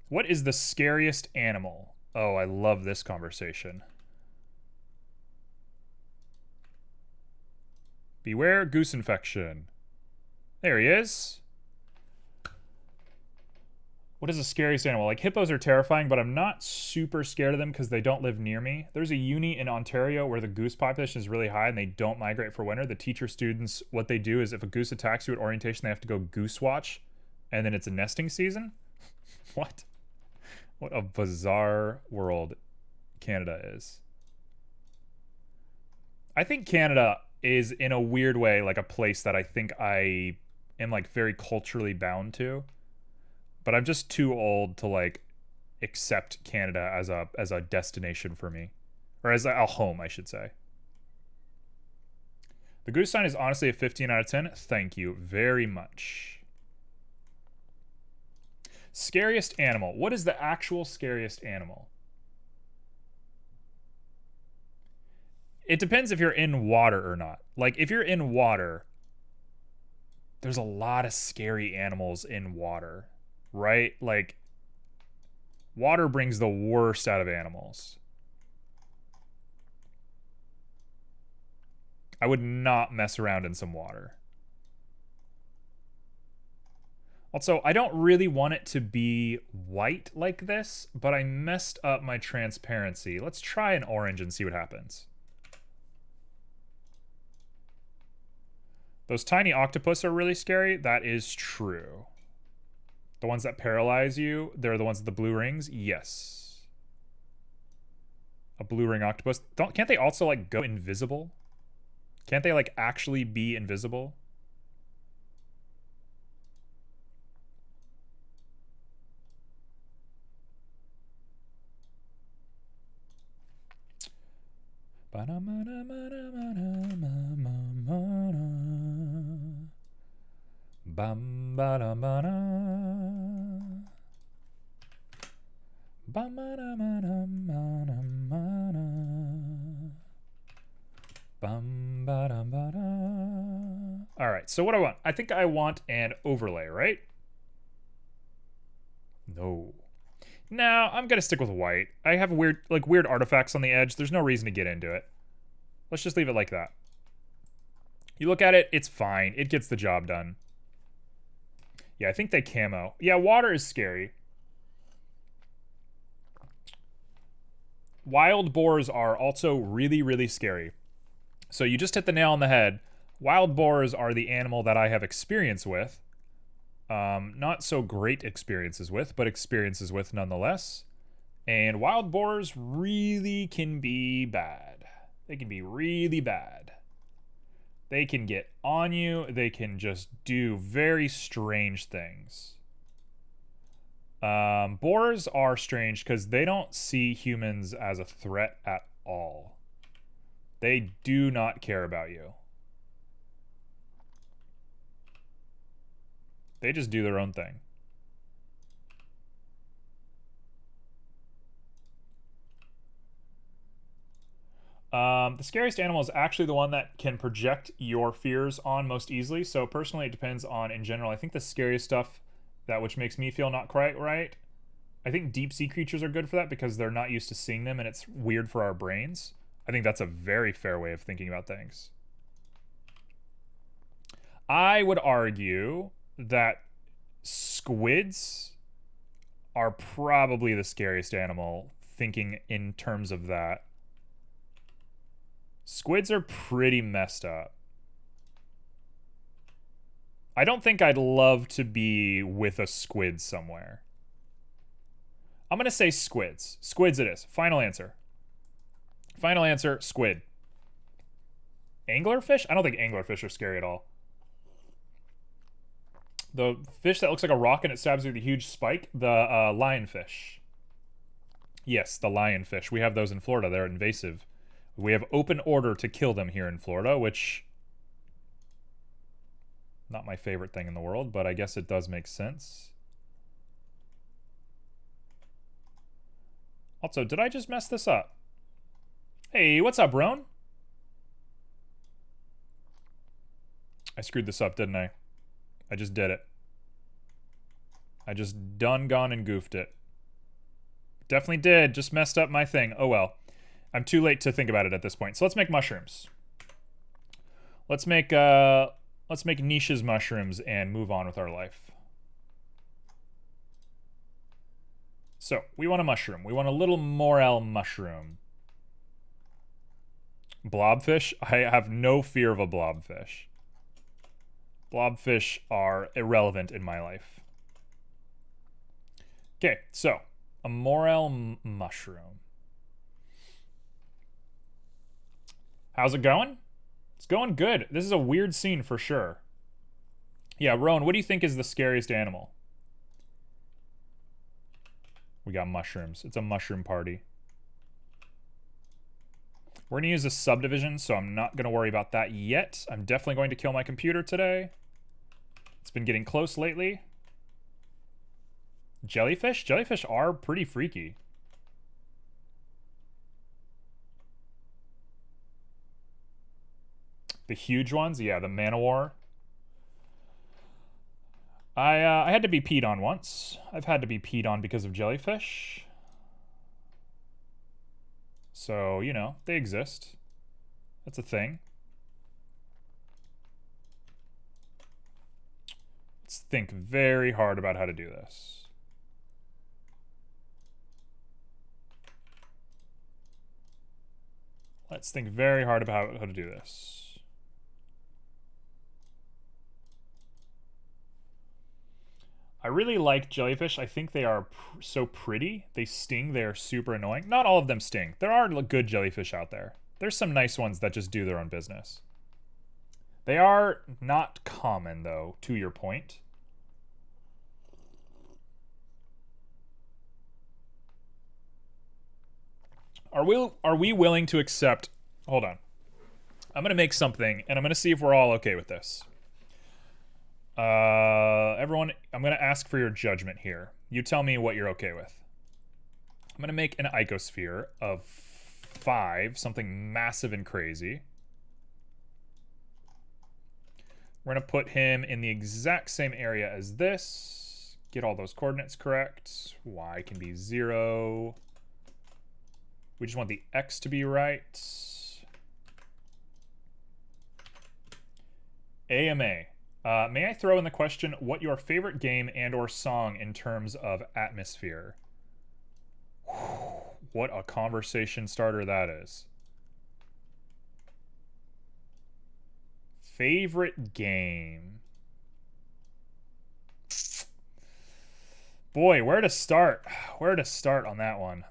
What is the scariest animal? Oh, I love this conversation. Beware goose infection. There he is. What is the scariest animal? Like, hippos are terrifying, but I'm not super scared of them because they don't live near me. There's a uni in Ontario where the goose population is really high and they don't migrate for winter. The teacher students, what they do is if a goose attacks you at orientation, they have to go goose watch, and then it's a nesting season. What? What a bizarre world Canada is. I think Canada is, in a weird way, like a place that I think I am like very culturally bound to. But I'm just too old to like accept Canada as a destination for me, or as a home, I should say. The goose sign is honestly a 15 out of 10. Thank you very much. Scariest animal. What is the actual scariest animal? It depends if you're in water or not. Like, if you're in water, there's a lot of scary animals in water. Right? Like, water brings the worst out of animals. I would not mess around in some water. Also, I don't really want it to be white like this, but I messed up my transparency. Let's try an orange and see what happens. Those tiny octopus are really scary. That is true. The ones that paralyze you, they're the ones with the blue rings? Yes. A blue ring octopus. Can't they also, like, go invisible? Can't they, like, actually be invisible? Bam ba da ba da. Bam ba da ba da ba da ba da. right, so what do I want? I think I want an overlay, right? No. No, I'm gonna stick with white. I have weird artifacts on the edge. There's no reason to get into it. Let's just leave it like that. You look at it, it's fine. It gets the job done. Yeah, I think they camo. Yeah, water is scary. Wild boars are also really, really scary. So you just hit the nail on the head. Wild boars are the animal that I have experience with. Not so great experiences with, but experiences with nonetheless. And wild boars really can be bad. They can be really bad. They can get on you. They can just do very strange things. Boars are strange because they don't see humans as a threat at all. They do not care about you. They just do their own thing. The scariest animal is actually the one that can project your fears on most easily. So personally, it depends on, in general, I think the scariest stuff, that which makes me feel not quite right, I think deep sea creatures are good for that because they're not used to seeing them and it's weird for our brains. I think that's a very fair way of thinking about things. I would argue that squids are probably the scariest animal, thinking in terms of that. Squids are pretty messed up. I don't think I'd love to be with a squid somewhere. I'm going to say squids. Squids it is. Final answer. Final answer, squid. Anglerfish? I don't think anglerfish are scary at all. The fish that looks like a rock and it stabs you with a huge spike, the lionfish. Yes, the lionfish. We have those in Florida. They're invasive. We have open order to kill them here in Florida, which... not my favorite thing in the world, but I guess it does make sense. Also, did I just mess this up? Hey, what's up, Roan? I screwed this up, didn't I? I just did it. I just done gone and goofed it. Definitely did. Just messed up my thing. Oh well. I'm too late to think about it at this point. So let's make mushrooms. Let's make niches mushrooms and move on with our life. So, we want a mushroom. We want a little morel mushroom. Blobfish? I have no fear of a blobfish. Blobfish are irrelevant in my life. Okay, so, a morel mushroom. How's it going? It's going good. This is a weird scene for sure. Yeah, Rowan, what do you think is the scariest animal? We got mushrooms. It's a mushroom party. We're going to use a subdivision, so I'm not going to worry about that yet. I'm definitely going to kill my computer today. It's been getting close lately. Jellyfish? Jellyfish are pretty freaky. The huge ones? Yeah, the man-o-war. I had to be peed on once. I've had to be peed on because of jellyfish. So, you know, they exist. That's a thing. Let's think very hard about how to do this. Let's think very hard about how to do this. I really like jellyfish. I think they are so pretty. They sting. They are super annoying. Not all of them sting. There are good jellyfish out there. There's some nice ones that just do their own business. They are not common, though, to your point. Are we willing to accept... Hold on. I'm going to make something, and I'm going to see if we're all okay with this. Everyone, I'm going to ask for your judgment here. You tell me what you're okay with. I'm going to make an icosphere of 5, something massive and crazy. We're going to put him in the exact same area as this. Get all those coordinates correct. Y can be 0. We just want the X to be right. AMA. May I throw in the question what your favorite game and or song in terms of atmosphere? What a conversation starter that is. Favorite game. Boy, where to start? Where to start on that one?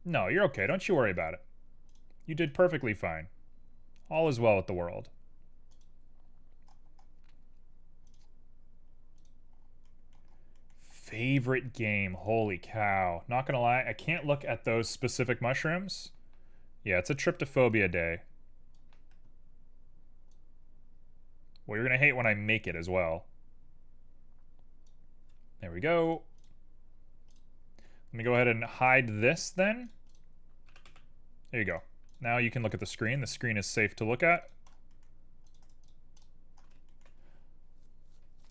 No, you're okay. Don't you worry about it. You did perfectly fine. All is well with the world. Favorite game. Holy cow. Not gonna lie, I can't look at those specific mushrooms. Yeah, it's a tryptophobia day. Well, you're gonna hate when I make it as well. There we go. Let me go ahead and hide this then. There you go. Now you can look at the screen. The screen is safe to look at.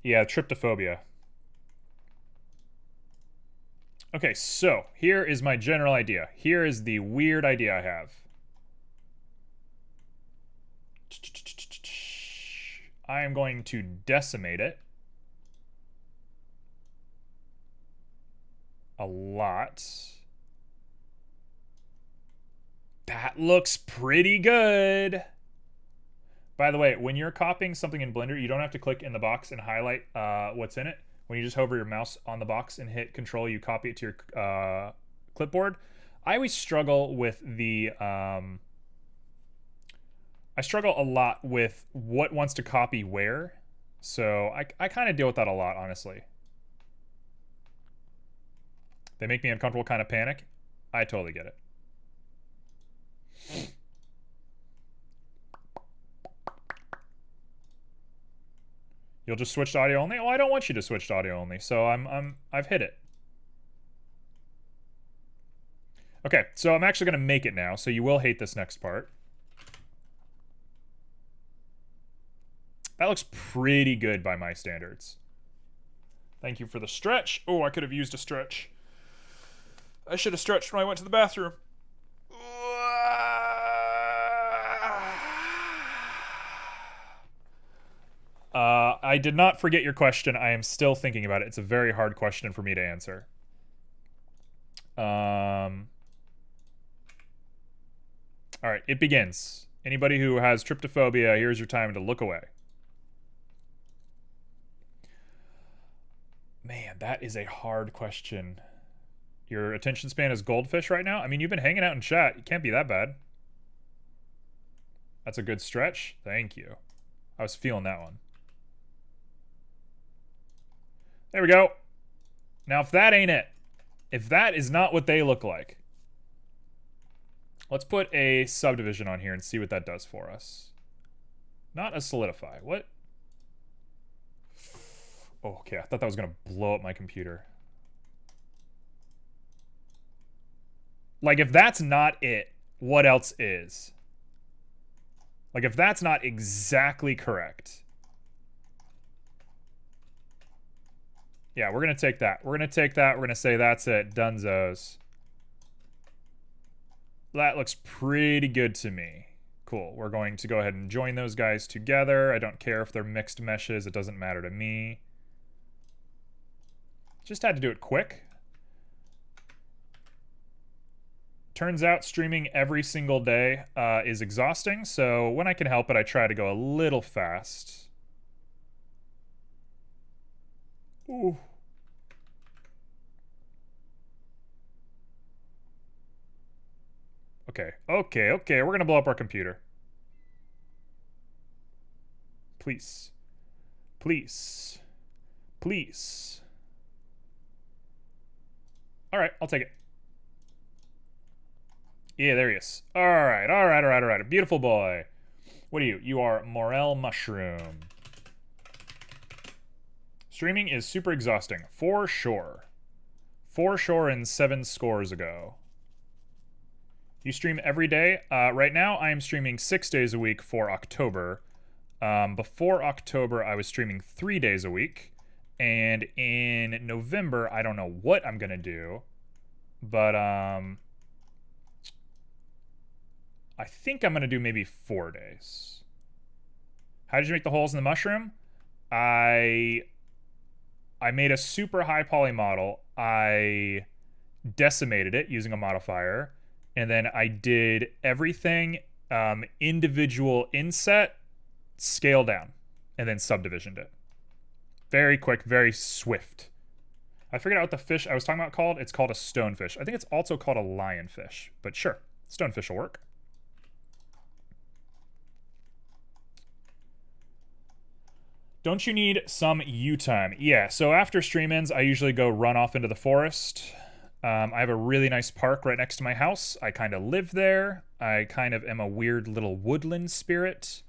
Yeah, tryptophobia. Okay, so here is my general idea. Here is the weird idea I have. I am going to decimate it a lot. That looks pretty good. By the way, when you're copying something in Blender, you don't have to click in the box and highlight what's in it. When you just hover your mouse on the box and hit Control, you copy it to your clipboard. I always struggle with the... I struggle a lot with what wants to copy where. So I kind of deal with that a lot, honestly. They make me uncomfortable, kind of panic. I totally get it. You'll just switch to audio only? Well, I don't want you to switch to audio only, so I've hit it. Okay, so I'm actually gonna make it now, so you will hate this next part. That looks pretty good by my standards. Thank you for the stretch. Oh, I could have used a stretch. I should have stretched when I went to the bathroom. I did not forget your question. I am still thinking about it. It's a very hard question for me to answer. All right, it begins. Anybody who has tryptophobia, here's your time to look away. Man, that is a hard question. Your attention span is goldfish right now? I mean, you've been hanging out in chat. It can't be that bad. That's a good stretch. Thank you. I was feeling that one. There we go. Now, if that ain't it, if that is not what they look like, let's put a subdivision on here and see what that does for us. Not a solidify. What? Oh, okay. I thought that was going to blow up my computer. Like, if that's not it, what else is? Like, if that's not exactly correct. Yeah, we're going to take that. We're going to take that. We're going to say that's it. Dunzos. That looks pretty good to me. Cool. We're going to go ahead and join those guys together. I don't care if they're mixed meshes. It doesn't matter to me. Just had to do it quick. Turns out streaming every single day is exhausting, so when I can help it, I try to go a little fast. Ooh. Okay, we're gonna blow up our computer. Please. Please. Please. Alright, I'll take it. Yeah, there he is. Alright. A beautiful boy. What are you? You are Morel Mushroom. Streaming is super exhausting. For sure. For sure and 7 scores ago. You stream every day? Right now, I am streaming 6 days a week for October. Before October, I was streaming 3 days a week. And in November, I don't know what I'm going to do. But I think I'm going to do maybe 4 days. How did you make the holes in the mushroom? I made a super high poly model. I decimated it using a modifier. And then I did everything individual inset, scale down, and then subdivisioned it. Very quick, very swift. I figured out what the fish I was talking about called. It's called a stonefish. I think it's also called a lionfish. But sure, stonefish will work. Don't you need some you time? Yeah, so after stream ends, I usually go run off into the forest. I have a really nice park right next to my house. I kind of live there. I kind of am a weird little woodland spirit.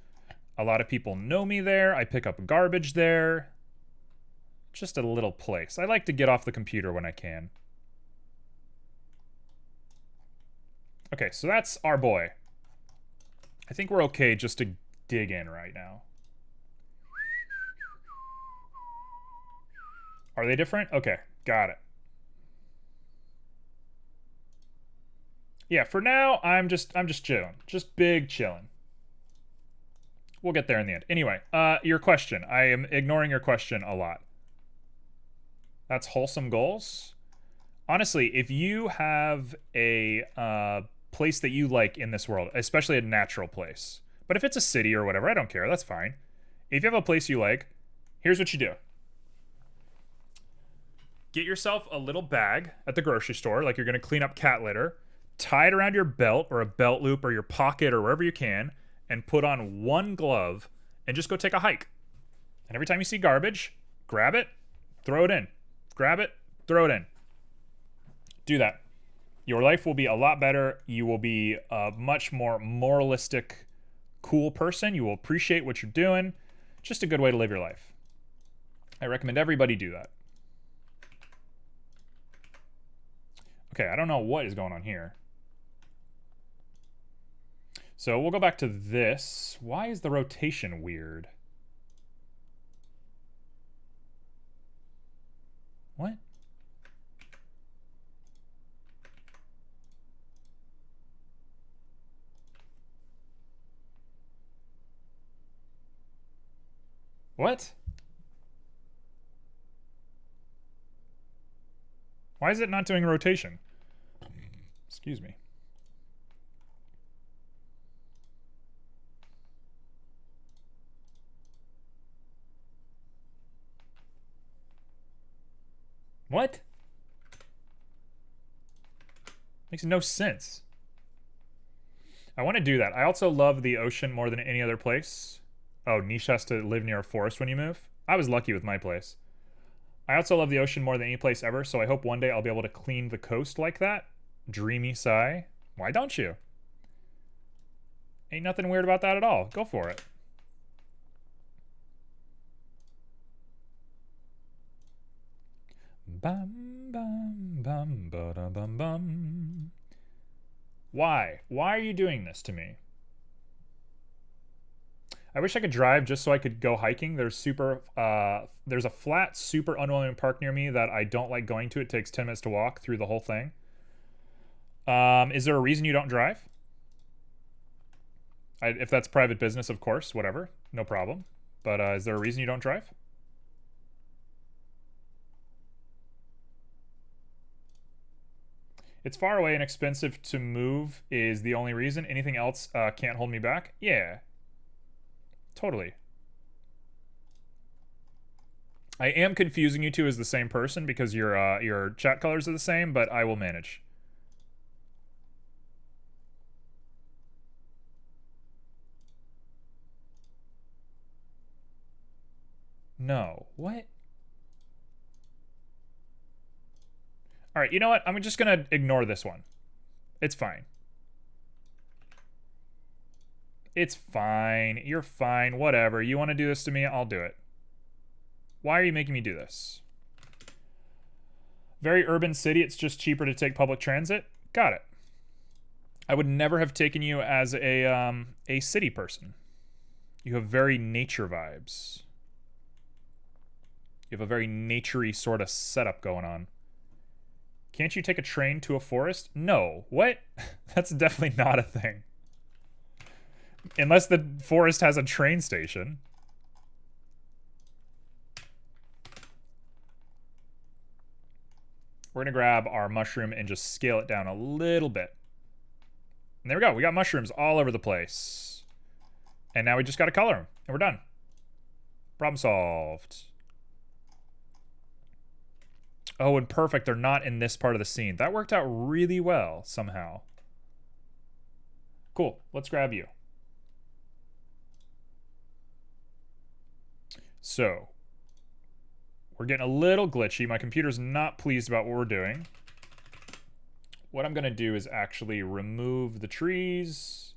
A lot of people know me there. I pick up garbage there. Just a little place. I like to get off the computer when I can. Okay, so that's our boy. I think we're okay just to dig in right now. Are they different? Okay, got it. Yeah, for now, I'm just chilling. Just big chilling. We'll get there in the end. Anyway, your question. I am ignoring your question a lot. That's wholesome goals. Honestly, if you have a place that you like in this world, especially a natural place, but if it's a city or whatever, I don't care. That's fine. If you have a place you like, here's what you do. Get yourself a little bag at the grocery store, like you're going to clean up cat litter. Tie it around your belt or a belt loop or your pocket or wherever you can, and put on one glove and just go take a hike. And every time you see garbage, grab it, throw it in. Grab it, throw it in. Do that. Your life will be a lot better. You will be a much more moralistic, cool person. You will appreciate what you're doing. Just a good way to live your life. I recommend everybody do that. Okay, I don't know what is going on here. So we'll go back to this. Why is the rotation weird? What? What? Why is it not doing rotation? Excuse me. What? Makes no sense. I want to do that. I also love the ocean more than any other place. Oh, Niche has to live near a forest when you move? I was lucky with my place. I also love the ocean more than any place ever, so I hope one day I'll be able to clean the coast like that. Dreamy sigh. Why don't you? Ain't nothing weird about that at all. Go for it. Bum, bum, bum, ba-da, bum, bum. Why? Why are you doing this to me? I wish I could drive just so I could go hiking. There's a flat, super unwelcoming park near me that I don't like going to. It takes 10 minutes to walk through the whole thing. Is there a reason you don't drive? If that's private business, of course, whatever. No problem. But is there a reason you don't drive? It's far away and expensive to move is the only reason. Anything else can't hold me back? Yeah. Totally. I am confusing you two as the same person because your chat colors are the same, but I will manage. No. What? All right, you know what? I'm just going to ignore this one. It's fine. It's fine. You're fine. Whatever. You want to do this to me? I'll do it. Why are you making me do this? Very urban city. It's just cheaper to take public transit. Got it. I would never have taken you as a city person. You have very nature vibes. You have a very naturey sort of setup going on. Can't you take a train to a forest? No. What? That's definitely not a thing. Unless the forest has a train station. We're going to grab our mushroom and just scale it down a little bit. And there we go. We got mushrooms all over the place. And now we just got to color them. And we're done. Problem solved. Oh, and perfect. They're not in this part of the scene. That worked out really well somehow. Cool. Let's grab you. So, we're getting a little glitchy. My computer's not pleased about what we're doing. What I'm going to do is actually remove the trees.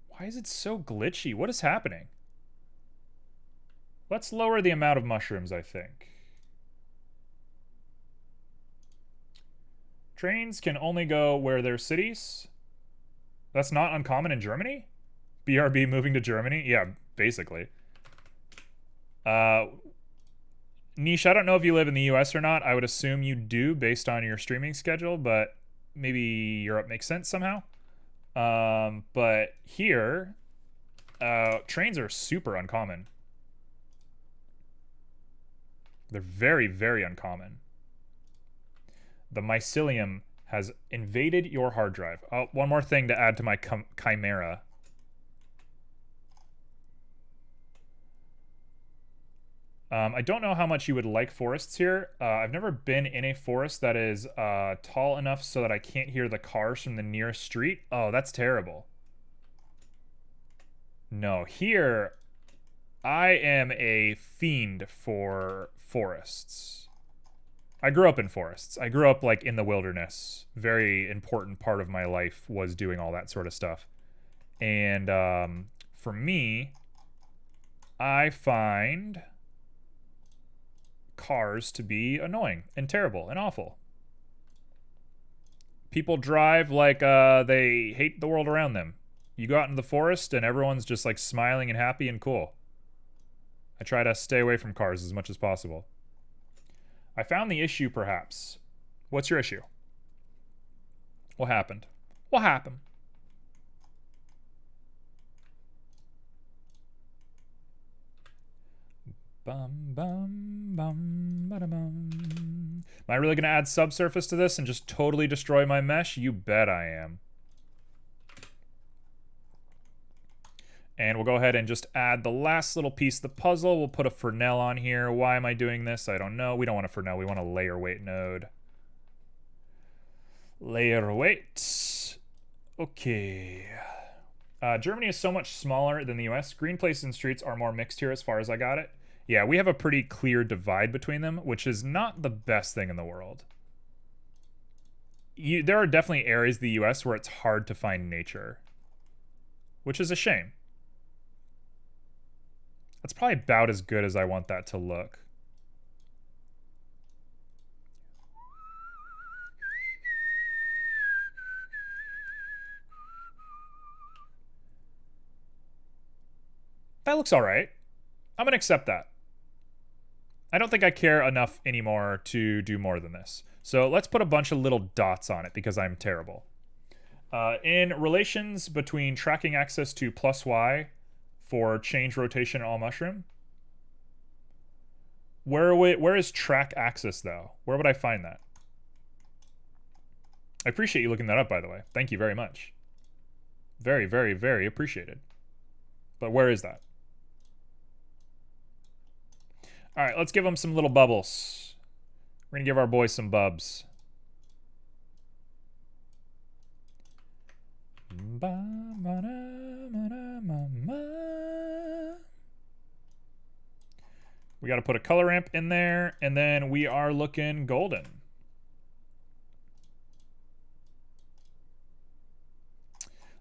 Why is it so glitchy? What is happening? Let's lower the amount of mushrooms, I think. Trains can only go where there's cities. That's not uncommon in Germany? BRB moving to Germany? Yeah, basically. Niche, I don't know if you live in the US or not. I would assume you do based on your streaming schedule, but maybe Europe makes sense somehow. But here, trains are super uncommon. They're very, very uncommon. The mycelium has invaded your hard drive. Oh, one more thing to add to my chimera. I don't know how much you would like forests here. I've never been in a forest that is tall enough so that I can't hear the cars from the nearest street. Oh, that's terrible. No, here I am a fiend for forests. I grew up in forests. I grew up like in the wilderness. Very important part of my life was doing all that sort of stuff. And for me, I find cars to be annoying and terrible and awful. People drive like they hate the world around them. You go out in the forest and everyone's just like smiling and happy and cool. I try to stay away from cars as much as possible. I found the issue, perhaps. What's your issue? What happened? What happened? Bum, bum, bum, ba-da-bum. Am I really going to add subsurface to this and just totally destroy my mesh? You bet I am. And we'll go ahead and just add the last little piece of the puzzle. We'll put a Fresnel on here. Why am I doing this? I don't know. We don't want a Fresnel. We want a layer weight node. Layer weight. Okay. Germany is so much smaller than the US. Green places and streets are more mixed here as far as I got it. Yeah, we have a pretty clear divide between them, which is not the best thing in the world. There are definitely areas of the US where it's hard to find nature, which is a shame. That's probably about as good as I want that to look. That looks all right. I'm going to accept that. I don't think I care enough anymore to do more than this. So let's put a bunch of little dots on it because I'm terrible. In relations between tracking axis to +Y for change rotation all mushroom, where is track axis though? Where would I find that? I appreciate you looking that up, by the way. Thank you very much. Very, very, very appreciated. But where is that? All right, let's give them some little bubbles. We're gonna give our boys some bubs. We got to put a color ramp in there, and then we are looking golden.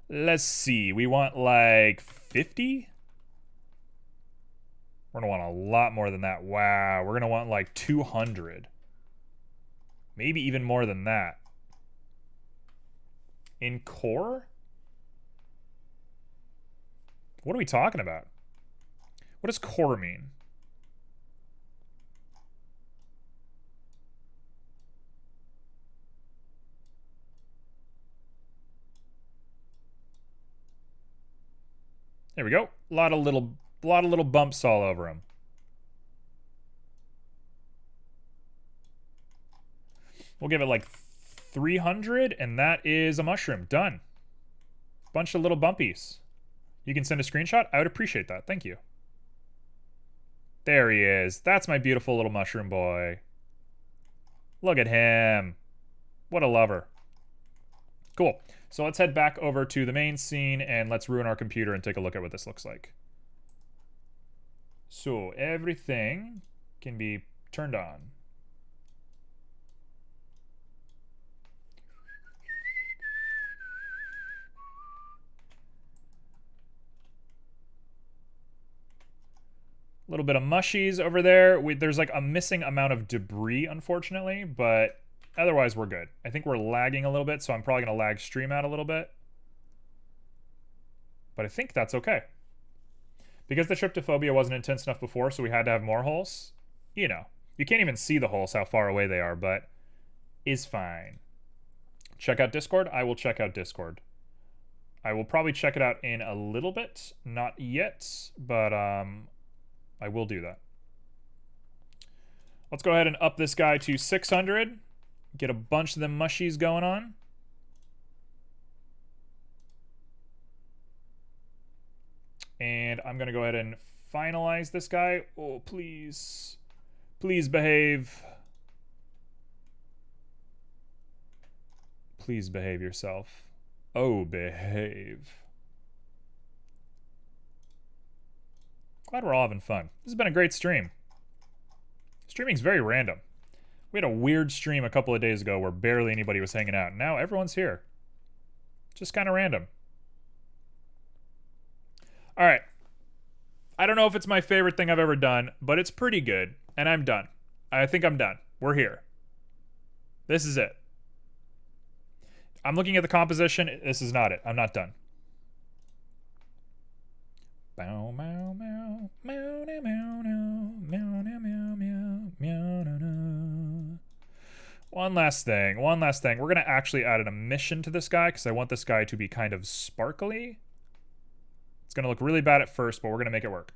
Let's see. We want like 50? We're going to want a lot more than that. Wow, we're going to want like 200. Maybe even more than that. In core? What are we talking about? What does core mean? There we go. A lot of little bumps all over him. We'll give it like 300, and that is a mushroom. Done. Bunch of little bumpies. You can send a screenshot? I would appreciate that. Thank you. There he is. That's my beautiful little mushroom boy. Look at him. What a lover. Cool. So let's head back over to the main scene and let's ruin our computer and take a look at what this looks like. So everything can be turned on. A little bit of mushies over there. There's like a missing amount of debris, unfortunately, but otherwise we're good. I think we're lagging a little bit, so I'm probably going to lag stream out a little bit. But I think that's okay. Because the tryptophobia wasn't intense enough before, so we had to have more holes. You know, you can't even see the holes, how far away they are, but is fine. Check out Discord. I will check out Discord. I will probably check it out in a little bit. Not yet, but I will do that. Let's go ahead and up this guy to 600. Get a bunch of them mushies going on. And I'm going to go ahead and finalize this guy. Oh, please. Please behave. Please behave yourself. Oh, behave. Glad we're all having fun. This has been a great stream. Streaming's very random. We had a weird stream a couple of days ago where barely anybody was hanging out. Now everyone's here. Just kind of random. All right. I don't know if it's my favorite thing I've ever done, but it's pretty good. And I'm done. I think I'm done. We're here. This is it. I'm looking at the composition. This is not it. I'm not done. Bow, meow, meow, meow, meow, meow, meow, meow, meow, meow, meow, meow. One last thing. We're going to actually add an emission to this guy because I want this guy to be kind of sparkly. It's going to look really bad at first, but we're going to make it work.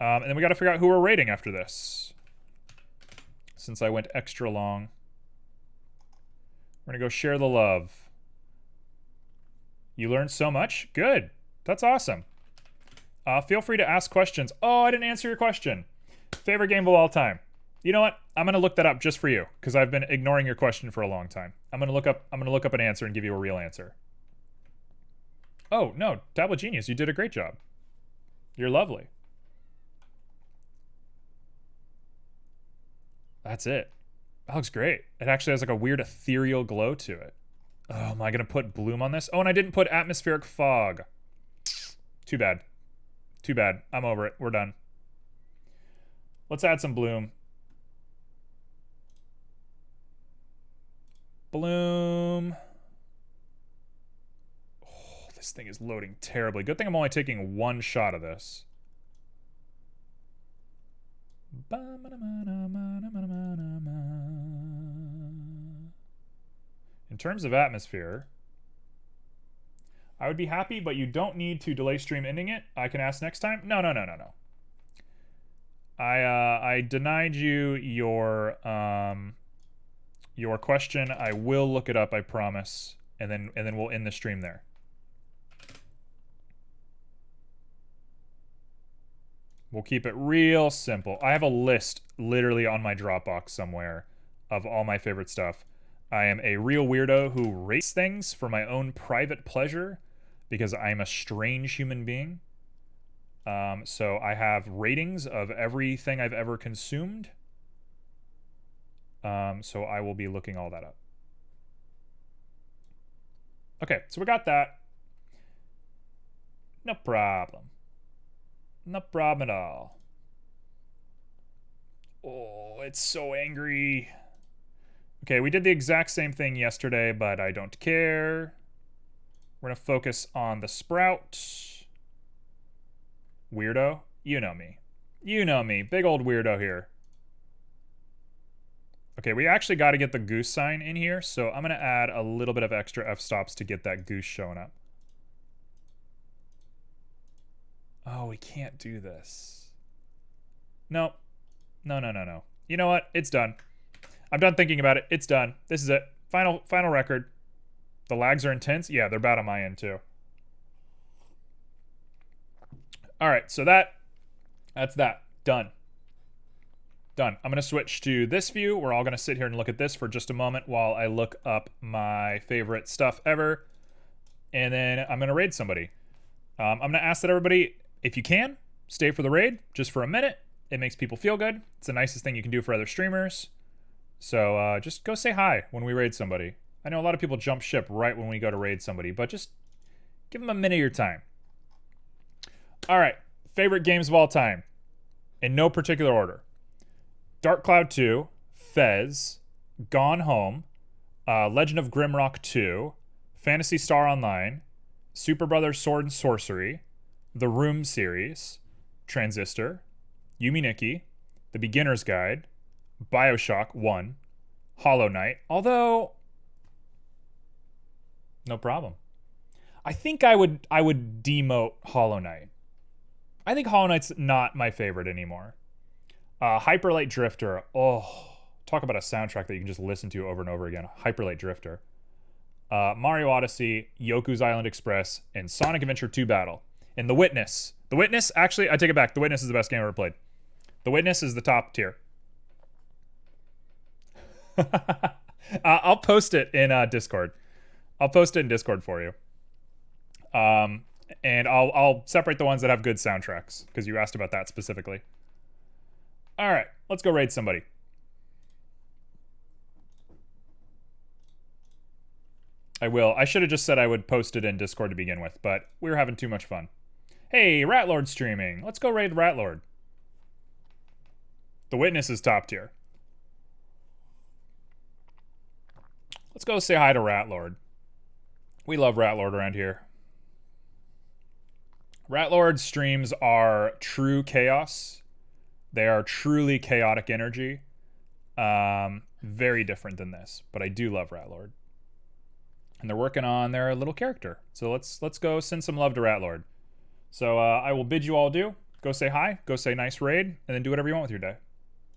And then we got to figure out who we're rating after this. Since I went extra long. We're going to go share the love. You learned so much? Good. That's awesome. Feel free to ask questions. Oh, I didn't answer your question. Favorite game of all time. You know what? I'm going to look that up just for you because I've been ignoring your question for a long time. I'm going to look up an answer and give you a real answer. Oh, no. Tablet Genius, you did a great job. You're lovely. That's it. That looks great. It actually has like a weird ethereal glow to it. Oh, am I going to put bloom on this? Oh, and I didn't put atmospheric fog. Too bad. Too bad. I'm over it. We're done. Let's add some bloom. Bloom. Oh, this thing is loading terribly. Good thing I'm only taking one shot of this. In terms of atmosphere, I would be happy, but you don't need to delay stream ending it. I can ask next time. No. I denied you your question. I will look it up, I promise, and then we'll end the stream there. We'll keep it real simple. I have a list literally on my Dropbox somewhere of all my favorite stuff. I am a real weirdo who rates things for my own private pleasure because I'm a strange human being. So I have ratings of everything I've ever consumed. So I will be looking all that up. Okay, so we got that. No problem. No problem at all. Oh, it's so angry. Okay, we did the exact same thing yesterday, but I don't care. We're going to focus on the sprout. Weirdo. You know me. You know me. Big old weirdo here. Okay, we actually got to get the goose sign in here, so I'm going to add a little bit of extra f-stops to get that goose showing up. Oh, we can't do this. No. No, no, no, no. You know what? It's done. I'm done thinking about it. It's done. This is it. Final record. The lags are intense. Yeah, they're bad on my end too. All right, so that's that. Done. Done. I'm going to switch to this view. We're all going to sit here and look at this for just a moment while I look up my favorite stuff ever. And then I'm going to raid somebody. I'm going to ask that everybody, if you can, stay for the raid just for a minute. It makes people feel good. It's the nicest thing you can do for other streamers. So just go say hi when we raid somebody. I know a lot of people jump ship right when we go to raid somebody, but just give them a minute of your time. All right, favorite games of all time, in no particular order. Dark Cloud 2, Fez, Gone Home, Legend of Grimrock 2, Phantasy Star Online, Super Brothers Sword and Sorcery, The Room series, Transistor, Yumi Nikki, The Beginner's Guide, BioShock 1, Hollow Knight, although no problem. I think I would demote Hollow Knight. I think Hollow Knight's not my favorite anymore. Hyper Light Drifter. Oh, talk about a soundtrack that you can just listen to over and over again. Hyper Light Drifter. Mario Odyssey, Yoku's Island Express, and Sonic Adventure 2 Battle. And The Witness. The Witness, actually, I take it back. The Witness is the best game I've ever played. The Witness is the top tier. I'll post it in Discord. I'll post it in Discord for you. And I'll separate the ones that have good soundtracks, because you asked about that specifically. All right, let's go raid somebody. I will. I should have just said I would post it in Discord to begin with, but we were having too much fun. Hey, Ratlord streaming. Let's go raid Ratlord. The Witness is top tier. Let's go say hi to Ratlord. We love Ratlord around here. Ratlord streams are true chaos. They are truly chaotic energy. Very different than this, but I do love Ratlord. And they're working on their little character. So let's go send some love to Ratlord. So I will bid you all adieu. Go say hi, go say nice raid, and then do whatever you want with your day.